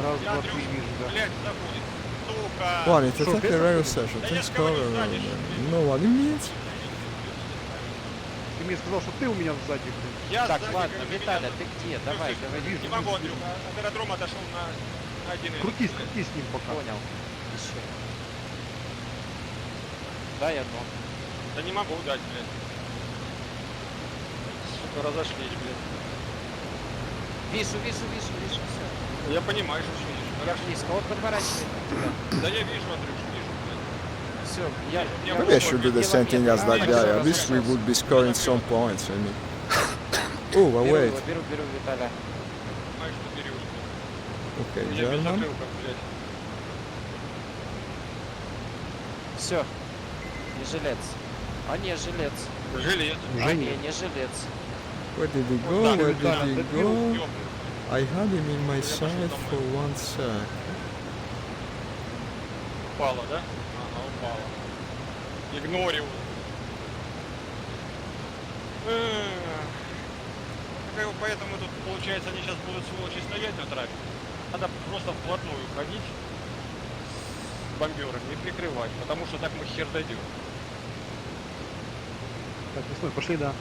раз, Я, два, три, Андрюш, вижу, да. блядь, забудет. Сука. One, it Что, attacked опять the radio заходит? station. Да я Thanks ж говорю, cover. сзади, No, what it means? Ты мне сказал, что ты у меня сзади, блин. Я Так, сзади, ладно, говорю, Виталя, меня ты где? Давай, Слушай, говори. Не могу, Андрюха. От аэродрома отошел на один. Крутись с ним пока. Понял. Еще. Дай одну. Да не могу дать, блядь. Сука, разошлись, блядь. Вижу, все. Я понимаю, что все вижу. Хорошо. Близко, вот подворачивай на тебя. Да я вижу, Андрюш, вижу, блядь. Все, я... Maybe I should do the same thing as that guy. At least we would be scoring some points. I mean. Oh, wait. Беру, Виталя. Понимаешь, что берешь, блядь. Okay, Я без German. закрылков, блядь. Все. Не жилец. А не жилец. Жилет. А не жилец. Where did he go? Так, Where did Виталя, he добил. go? Ёб. I had him in my пошел sight домой. for 1 sec. Упала, да? Ага, упала. Игнорил. Поэтому тут, получается, они сейчас будут сволочи стоять на трапе. Надо просто вплотную ходить с бомберами и прикрывать, потому что так мы хер дойдем. Так, ну стой, пошли, да.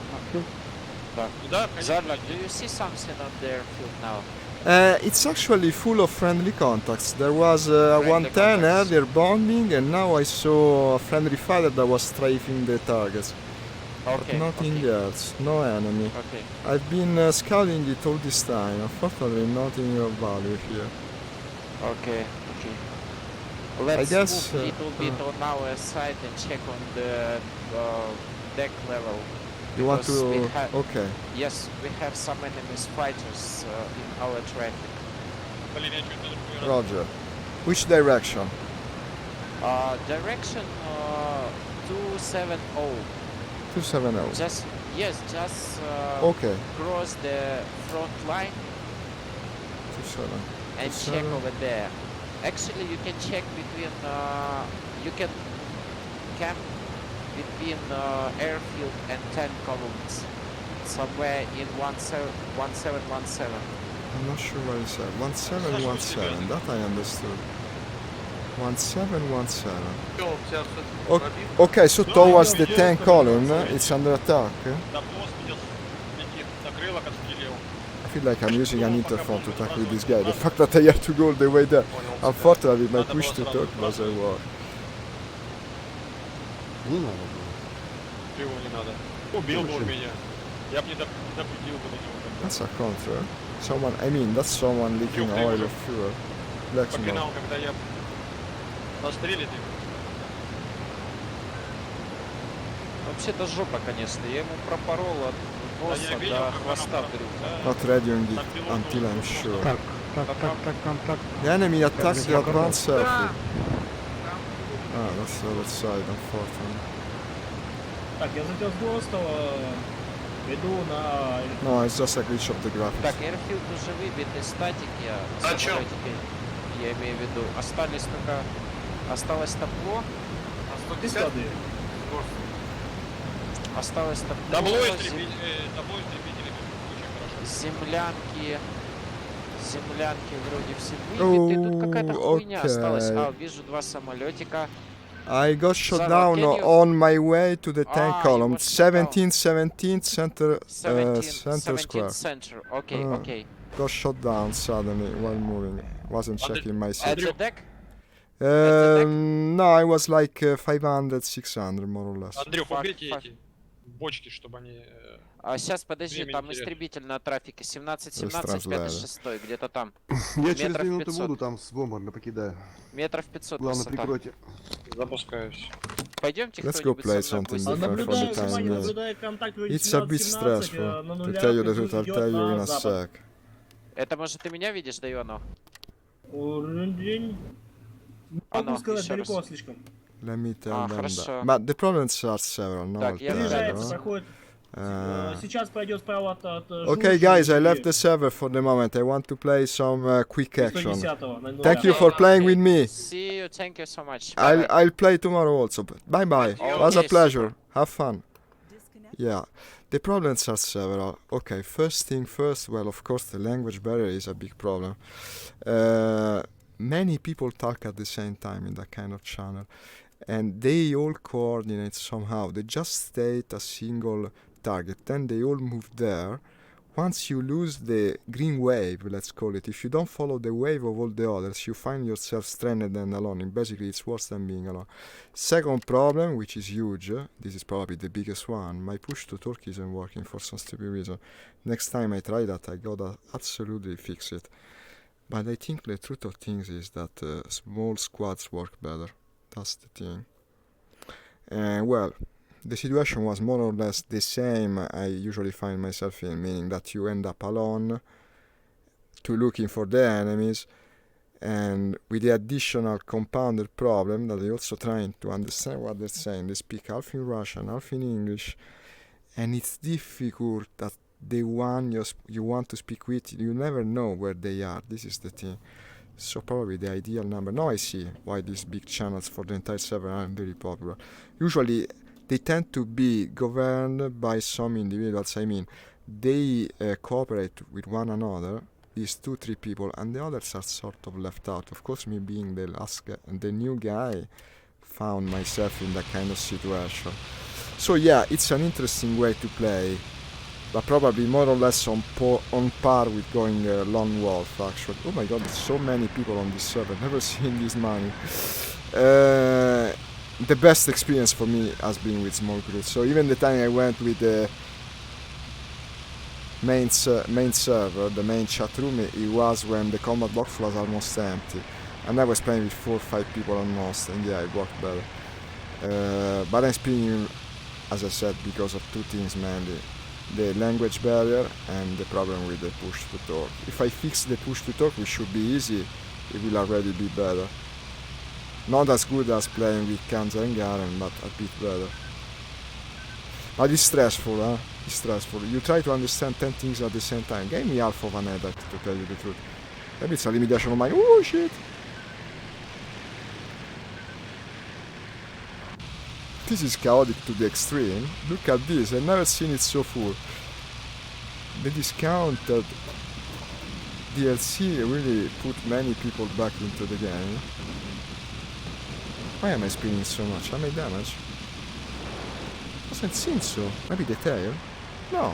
Да, конечно. Zarlak, do you see something on their field now? It's actually full of friendly contacts. There was Friendly 110 contacts. earlier bombing, and now I saw a friendly fighter that was strafing the targets. Okay, But nothing else, no enemy. Okay. I've been scouting it all this time. Unfortunately, nothing of value here. Okay. Let's guess, move little bit on our side and check on the deck level. You want Because we to? have- Okay. Yes, we have some enemies fighters in our traffic. Блин, я чуть на другую Roger. Which direction? Direction 270. 270. Just Okay. cross the front line 27. and check over there. Actually, you can check between. You can camp between airfield and tank columns somewhere in 1717. I'm not sure what it said. 1717. That I understood. 1717. Он тебя все-таки O- пробил. okay, so towards the tank column, it's under attack. Да, пост летит, закрылок отстрелил. I feel like I'm using an interphone to tackle this guy. The fact that I have to go all the way there. Unfortunately, my push to talk doesn't work. Не надо было. Чего не надо? Убил бы он меня. Я бы не допустил бы до него. That's a contra. Someone, I mean, that's someone leaking oil or fuel. Let's go. Попинал, когда я настрелит его. Вообще-то жопа, конечно. Я ему пропорол от носа видел, до как хвоста она брюха. Not readying it until I'm sure. Так, контакт. The enemy attacks the advanced Да, airfield. там Ah, that's the other side, unfortunately. Так, я затем с ГОСТова Веду на... No, it's just a glitch of the graphics. Так, Airfield уже выбит из статики, А чё? самолетики, я имею в виду. Осталось топло, А 110? Склады. осталось топло, Табло истребителями очень хорошо. землянки вроде все выбиты, тут какая-то хуйня осталась. Okay. А, вижу два самолетика. I got shot Sarah, down can you- on my way to the tank Ah, you column. got shot down. 17 center 17 square. center, okay, Ah. okay. Got shot down suddenly while moving. Wasn't checking my At seat. the deck? No, I was like 500, 600 more or less. Андрюх, Фак, убейте фак. эти бочки, чтобы они... Сейчас, подожди, Время там не терять. истребитель на трафике. 17-17, Транслятор. 5-6, где-то там. Я через Метров 2 минуты 500. буду, там с бомбарда покидаю. Метров 500 Главное, высота. прикройте. Запускаюсь. Пойдемте Let's go кто-нибудь play со мной something быстро. different from the Наблюдаю, time внимание, being. наблюдаю контакт It's a bit 17-17 stressful. на To нулях, tell you the курс truth, I'll идет tell you in на a запад. sec. Это, может, ты меня видишь, Дайону? Уровень. Оно, Могу сказать, еще раз. далеко слишком. Let me tell them хорошо. that. But the problems are several. No, Так, I'll я tell you, Приезжается, no? проходит. Uh, Сейчас пойдет справа от Okay, Жужи guys, I и left the server for the moment. I want to play some quick action. 110-го на Thank you нулях. for playing with me. See you, thank you so much. I'll Bye-bye. I'll play tomorrow also. Bye bye. Was a Okay, pleasure. Have fun. Disconnect. Yeah, the problems are several. Okay, first thing first. Well, of course, the language barrier is a big problem. Many people talk at the same time in that kind of channel, and they all coordinate somehow. They just state a single target, then they all move there. Once you lose the green wave, let's call it, if you don't follow the wave of all the others, you find yourself stranded and alone. And basically, it's worse than being alone. Second problem, which is huge, this is probably the biggest one, my push to talk isn't working for some stupid reason. Next time I try that, I gotta absolutely fix it. But I think the truth of things is that small squads work better. That's the thing. Well, the situation was more or less the same I usually find myself in, meaning that you end up alone to looking for the enemies, and with the additional compounded problem that they're also trying to understand what they're saying. They speak half in Russian, half in English, and it's difficult that the one you want to speak with, you never know where they are. This is the thing. So probably the ideal number. Now I see why these big channels for the entire server aren't very popular. Usually they tend to be governed by some individuals. I mean, they cooperate with one another, these 2-3 people, and the others are sort of left out. Of course, me being the last guy, the new guy, found myself in that kind of situation. So yeah, it's an interesting way to play, but probably more or less on par with going lone wolf, actually. Oh my god, there's so many people on this server, never seen this many. The best experience for me has been with small groups. So even the time I went with the main server, the main chat room, it was when the combat box was almost empty. And I was playing with 4 or 5 people almost, and yeah, it worked better. But I'm speaking, as I said, because of 2 things mainly. The language barrier and the problem with the push to talk. If I fix the push to talk, which should be easy, it will already be better. Not as good as playing with Kanza and Garen, but a bit better. But it's stressful, huh? It's stressful. You try to understand 10 things at the same time. Give me half of an headache, to tell you the truth. Maybe it's a limitation of mine. Oh shit! This is chaotic to the extreme. Look at this, I've never seen it so full. The discounted DLC really put many people back into the game. Why am I spinning so much? I made damage. Doesn't seem so. Maybe the tail? No.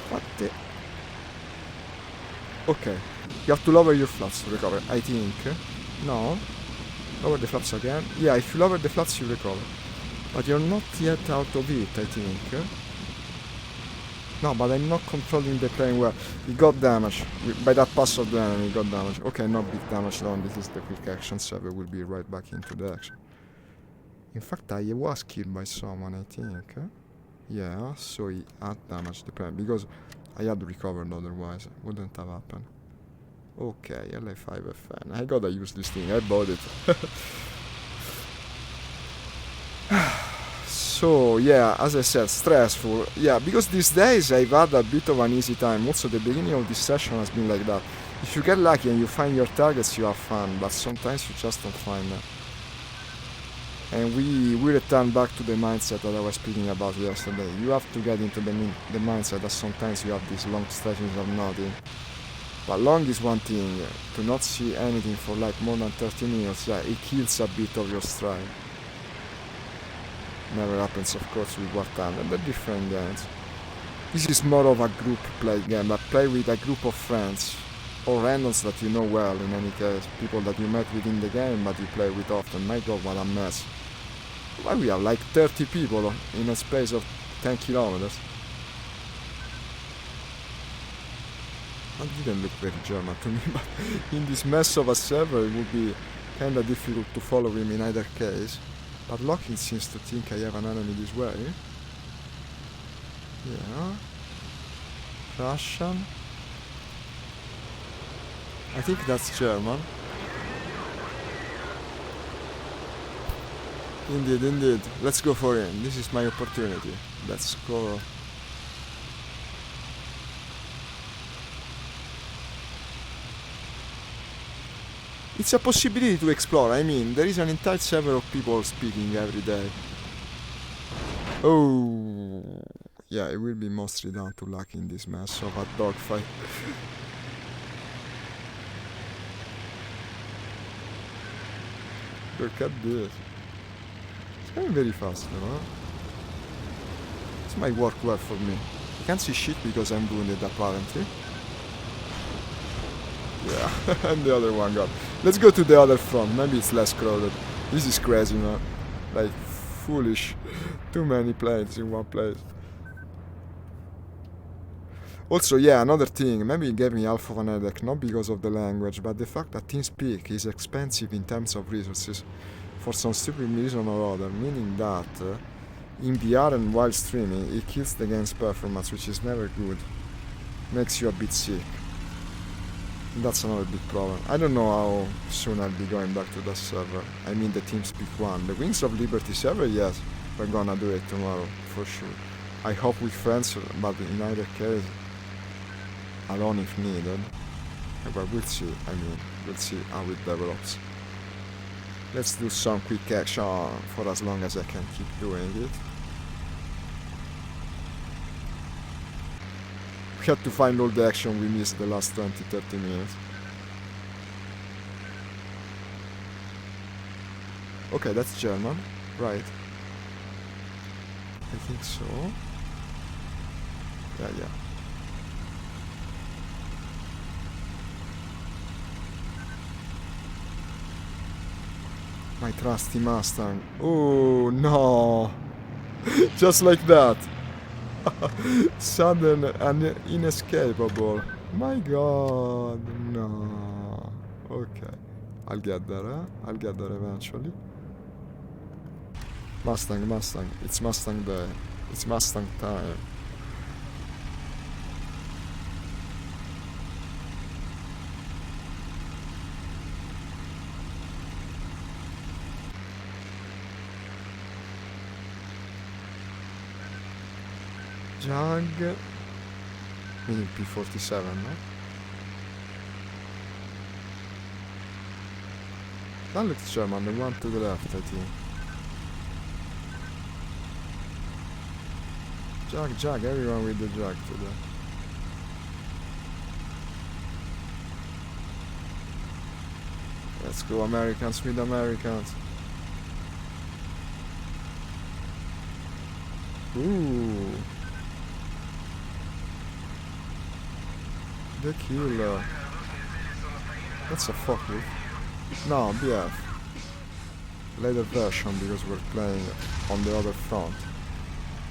What the... Okay. You have to lower your flaps to recover, I think. No. Lower the flaps again. Yeah, if you lower the flaps you recover. But you're not yet out of it, I think. No, but I'm not controlling the plane well. He got damage. By that pass of the enemy, he got damage. Okay, not big damage done. This is the quick action server. Will be right back into the action. In fact, I was killed by someone, I think. Yeah, so he had damaged the plane. Because I had recovered otherwise. Wouldn't have happened. Okay, LA5FN. I gotta use this thing. I bought it. So yeah, as I said, stressful. Yeah, because these days I've had a bit of an easy time. Also, the beginning of this session has been like that. If you get lucky and you find your targets, you have fun, but sometimes you just don't find them. And we return back to the mindset that I was speaking about yesterday. You have to get into the mindset that sometimes you have these long stretches of nothing. But long is one thing. To not see anything for like more than 30 minutes, yeah, it kills a bit of your stride. Never happens, of course, with wartime and the different games. This is more of a group play game, but play with a group of friends or randoms that you know well. In any case, people that you met within the game but you play with often. My God, what a mess! Why we have like 30 people in a space of 10 kilometers? That didn't look very German to me, but in this mess of a server, it would be kinda difficult to follow him in either case. But Lockheed seems to think I have an enemy this way. Yeah. Russian. I think that's German. Indeed, indeed. Let's go for it. This is my opportunity. Let's go. It's a possibility to explore. I mean, there is an entire server of people speaking every day. Oh, yeah, it will be mostly down to luck in this mess of a dogfight. Look at this. It's going very fast, you know? This might work well for me. I can't see shit because I'm doing it apparently. Yeah, and the other one got. Let's go to the other front. Maybe it's less crowded. This is crazy, man. Like, foolish. Too many planes in one place. Also, yeah, another thing. Maybe it gave me half of an headache, not because of the language, but the fact that TeamSpeak is expensive in terms of resources for some stupid reason or other, meaning that in VR and while streaming, it kills the game's performance, which is never good. Makes you a bit sick. That's another big problem. I don't know how soon I'll be going back to that server. I mean the TeamSpeak one. The Wings of Liberty server, yes, we're gonna do it tomorrow, for sure. I hope with friends, but in either case, alone if needed. But we'll see, I mean, we'll see how it develops. Let's do some quick action for as long as I can keep doing it. We had to find all the action we missed the last 20-30 minutes. Okay, that's German, right? I think so. Yeah. My trusty Mustang. Oh no! Just like that! Sudden and inescapable. My God, no. Okay, I'll get there. I'll get there eventually. Mustang. It's Mustang Day. It's Mustang time. Jag, meaning P47, no? That looks German, the one to the left, I think. Jag, everyone with the Jag today. Let's go Americans with Americans. Ooh. The killer. That's a fucker. No, BF. Later version because we're playing on the other front.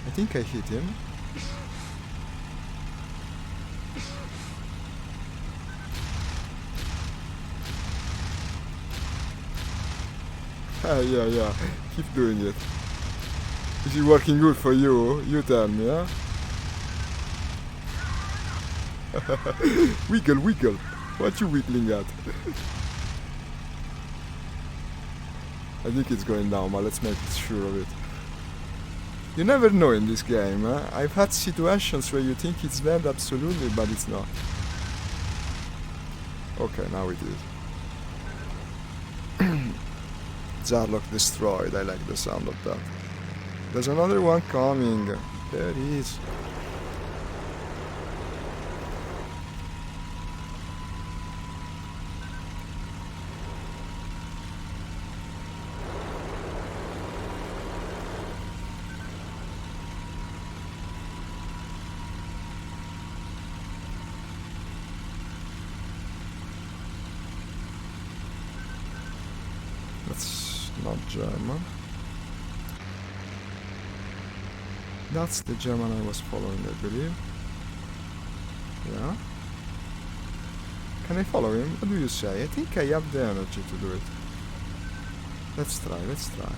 I think I hit him. Yeah. Keep doing it. Is it working good for you? You tell me, huh? Wiggle. What you wiggling at? I think it's going down, but let's make sure of it. You never know in this game, huh? I've had situations where you think it's dead absolutely, but it's not. Okay, now it is. Zarlock destroyed, I like the sound of that. There's another one coming. There it is. That's not German. That's the German I was following, I believe. Yeah. Can I follow him? What do you say? I think I have the energy to do it. Let's try, let's try.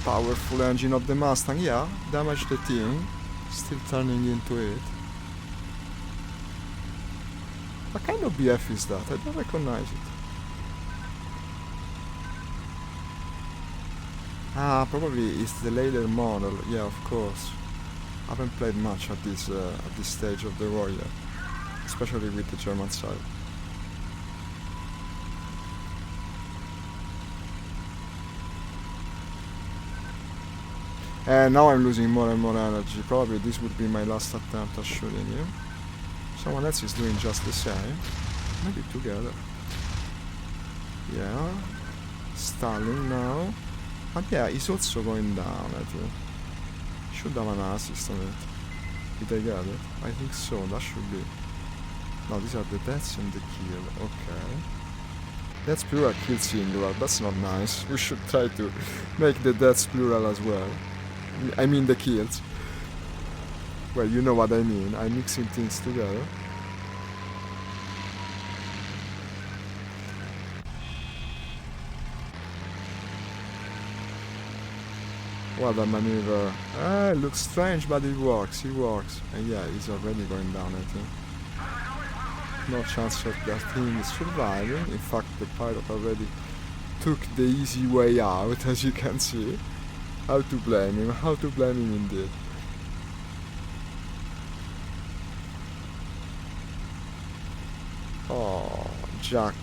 Powerful engine of the Mustang, yeah. Damage the thing. Still turning into it. What kind of BF is that? I don't recognize it. Ah, probably it's the later model. Yeah, of course. I haven't played much at this stage of the war yet, especially with the German side. And now I'm losing more and more energy. Probably this would be my last attempt at shooting you. Someone else is doing just the same. Maybe together. Yeah. Stalling now. But yeah, he's also going down, I think. Should have an assist on it. Did I get it? I think so, that should be. No, these are the deaths and the kill, okay. That's plural, kill singular, that's not nice. We should try to make the deaths plural as well. I mean the kills. Well, you know what I mean, I'm mixing things together. What a maneuver. Ah, it looks strange, but it works, it works. And yeah, he's already going down, I think. No chance of that thing is surviving. In fact, the pilot already took the easy way out, as you can see. How to blame him, how to blame him indeed. Oh, Jag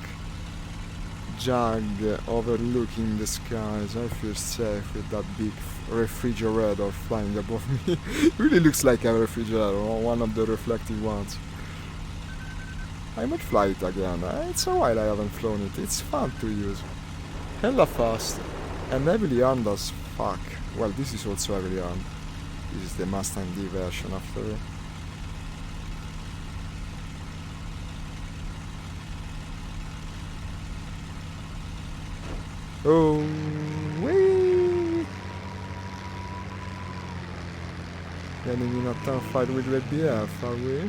overlooking the skies. I feel safe with that big refrigerator flying above me. It really looks like a refrigerator, one of the reflective ones. I might fly it again. It's a while I haven't flown it. It's fun to use. Hella fast. And heavily armed as fuck. Well, this is also heavily armed. This is the Mustang D version after all. Oh, wee! Getting in a tough fight with the BF, are we?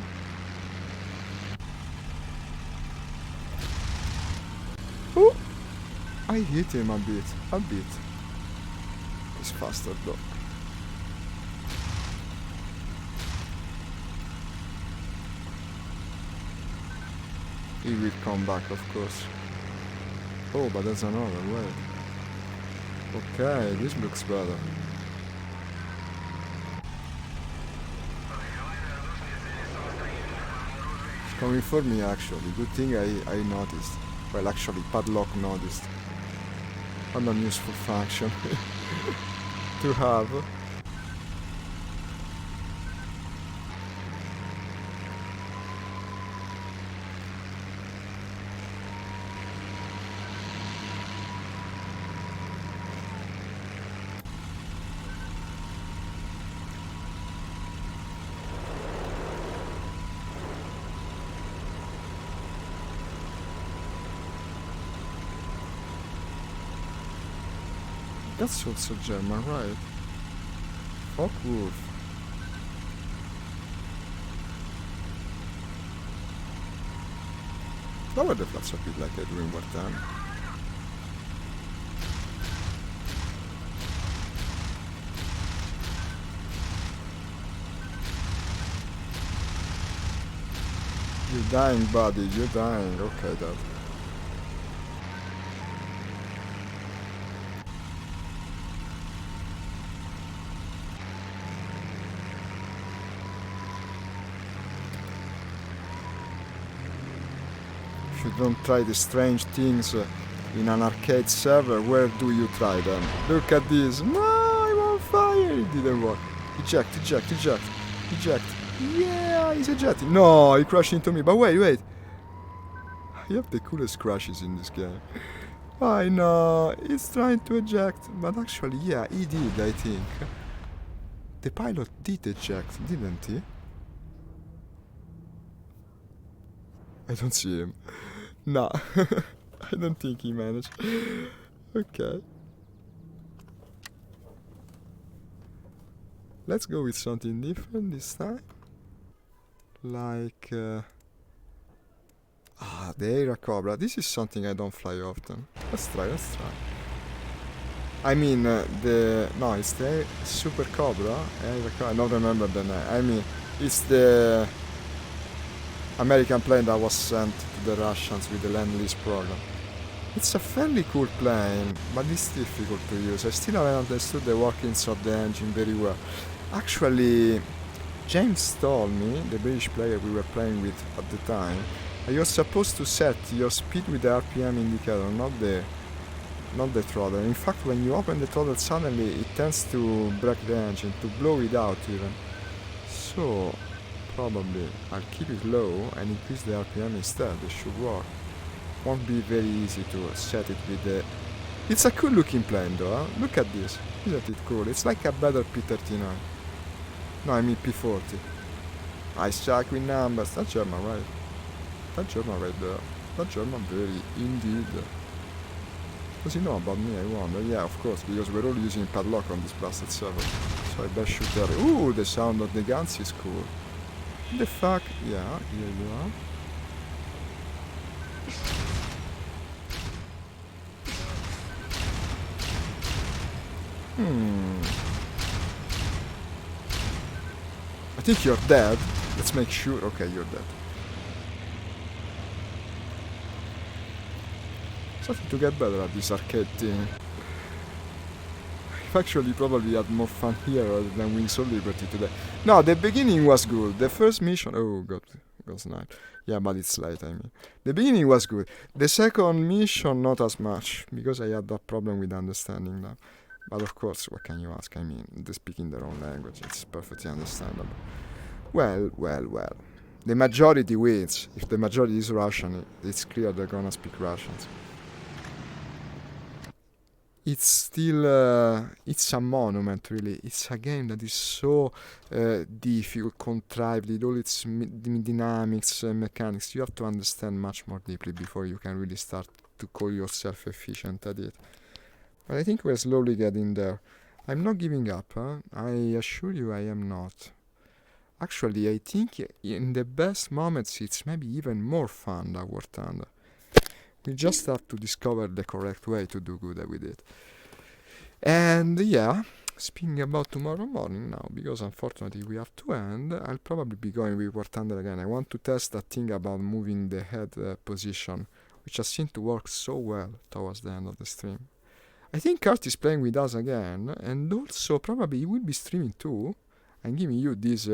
Oh! I hit him a bit. He's faster though. He will come back, of course. Oh, but there's another way. Okay, this looks better. It's coming for me actually. Good thing I noticed. Well, actually, Padlock noticed. What an useful function to have. That's also German, right? Focke-Wulf. Lower the flaps a bit like I do in wartime. You're dying, buddy, you're dying. Okay, Dad. you don't try the strange things in an arcade server, where do you try them? Look at this. No, I'm on fire. It didn't work. Eject, eject, eject, eject. Yeah, he's ejecting. No, he crashed into me. But wait. You have the coolest crashes in this game. I know, he's trying to eject, but actually, yeah, he did, I think. The pilot did eject, didn't he? I don't see him. Nah, I don't think he managed. Okay. Let's go with something different this time. Like... the Air Cobra. This is something I don't fly often. Let's try. I mean, no, it's the Super Cobra. I don't remember the name. I mean, it's the American plane that was sent to the Russians with the Lend-Lease program. It's a fairly cool plane, but it's difficult to use. I still haven't understood the workings of the engine very well. Actually, James told me, the British player we were playing with at the time, you're supposed to set your speed with the RPM indicator, not the throttle. In fact, when you open the throttle suddenly, it tends to break the engine, to blow it out even. So, probably I'll keep it low and increase the RPM instead. It should work. Won't be very easy to set it with the... It's a cool looking plane though, huh? Look at this. Isn't it cool? It's like a better P-39. No, I mean P-40. I suck with numbers. That's German, right? That's German right there. That's German very indeed. Does he know about me, I wonder? Yeah, of course, because we're all using padlock on this blasted server. So I best shoot there. Ooh, the sound of the guns is cool. The fuck? Yeah, here you are. I think you're dead. Let's make sure. Okay, you're dead. Starting to get better at this arcade thing. I've actually probably had more fun here rather than Wings of Liberty today. No, the beginning was good. The first mission... Oh, God. God's night. Yeah, but it's late, I mean. The beginning was good. The second mission, not as much, because I had that problem with understanding them. But of course, what can you ask? I mean, they speak in their own language. It's perfectly understandable. Well. The majority wins. If the majority is Russian, it's clear they're gonna speak Russians. It's still, it's a monument, really. It's a game that is so difficult, contrived, with all its dynamics, mechanics. You have to understand much more deeply before you can really start to call yourself efficient at it. But I think we're slowly getting there. I'm not giving up, huh? I assure you I am not. Actually, I think in the best moments it's maybe even more fun than War Thunder. We just have to discover the correct way to do good with it. And yeah, speaking about tomorrow morning now, because unfortunately we have to end, I'll probably be going with War Thunder again. I want to test that thing about moving the head position, which has seemed to work so well towards the end of the stream. I think Kurt is playing with us again, and also probably he will be streaming too. I'm giving you this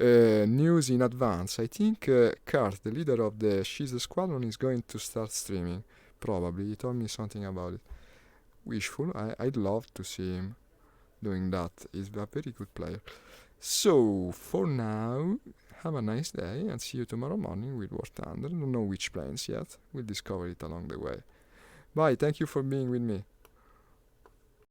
news in advance. I think Kurt, the leader of the She's Squadron, is going to start streaming. Probably. He told me something about it. Wishful. I'd love to see him doing that. He's a very good player. So, for now, have a nice day and see you tomorrow morning with War Thunder. I don't know which planes yet. We'll discover it along the way. Bye. Thank you for being with me.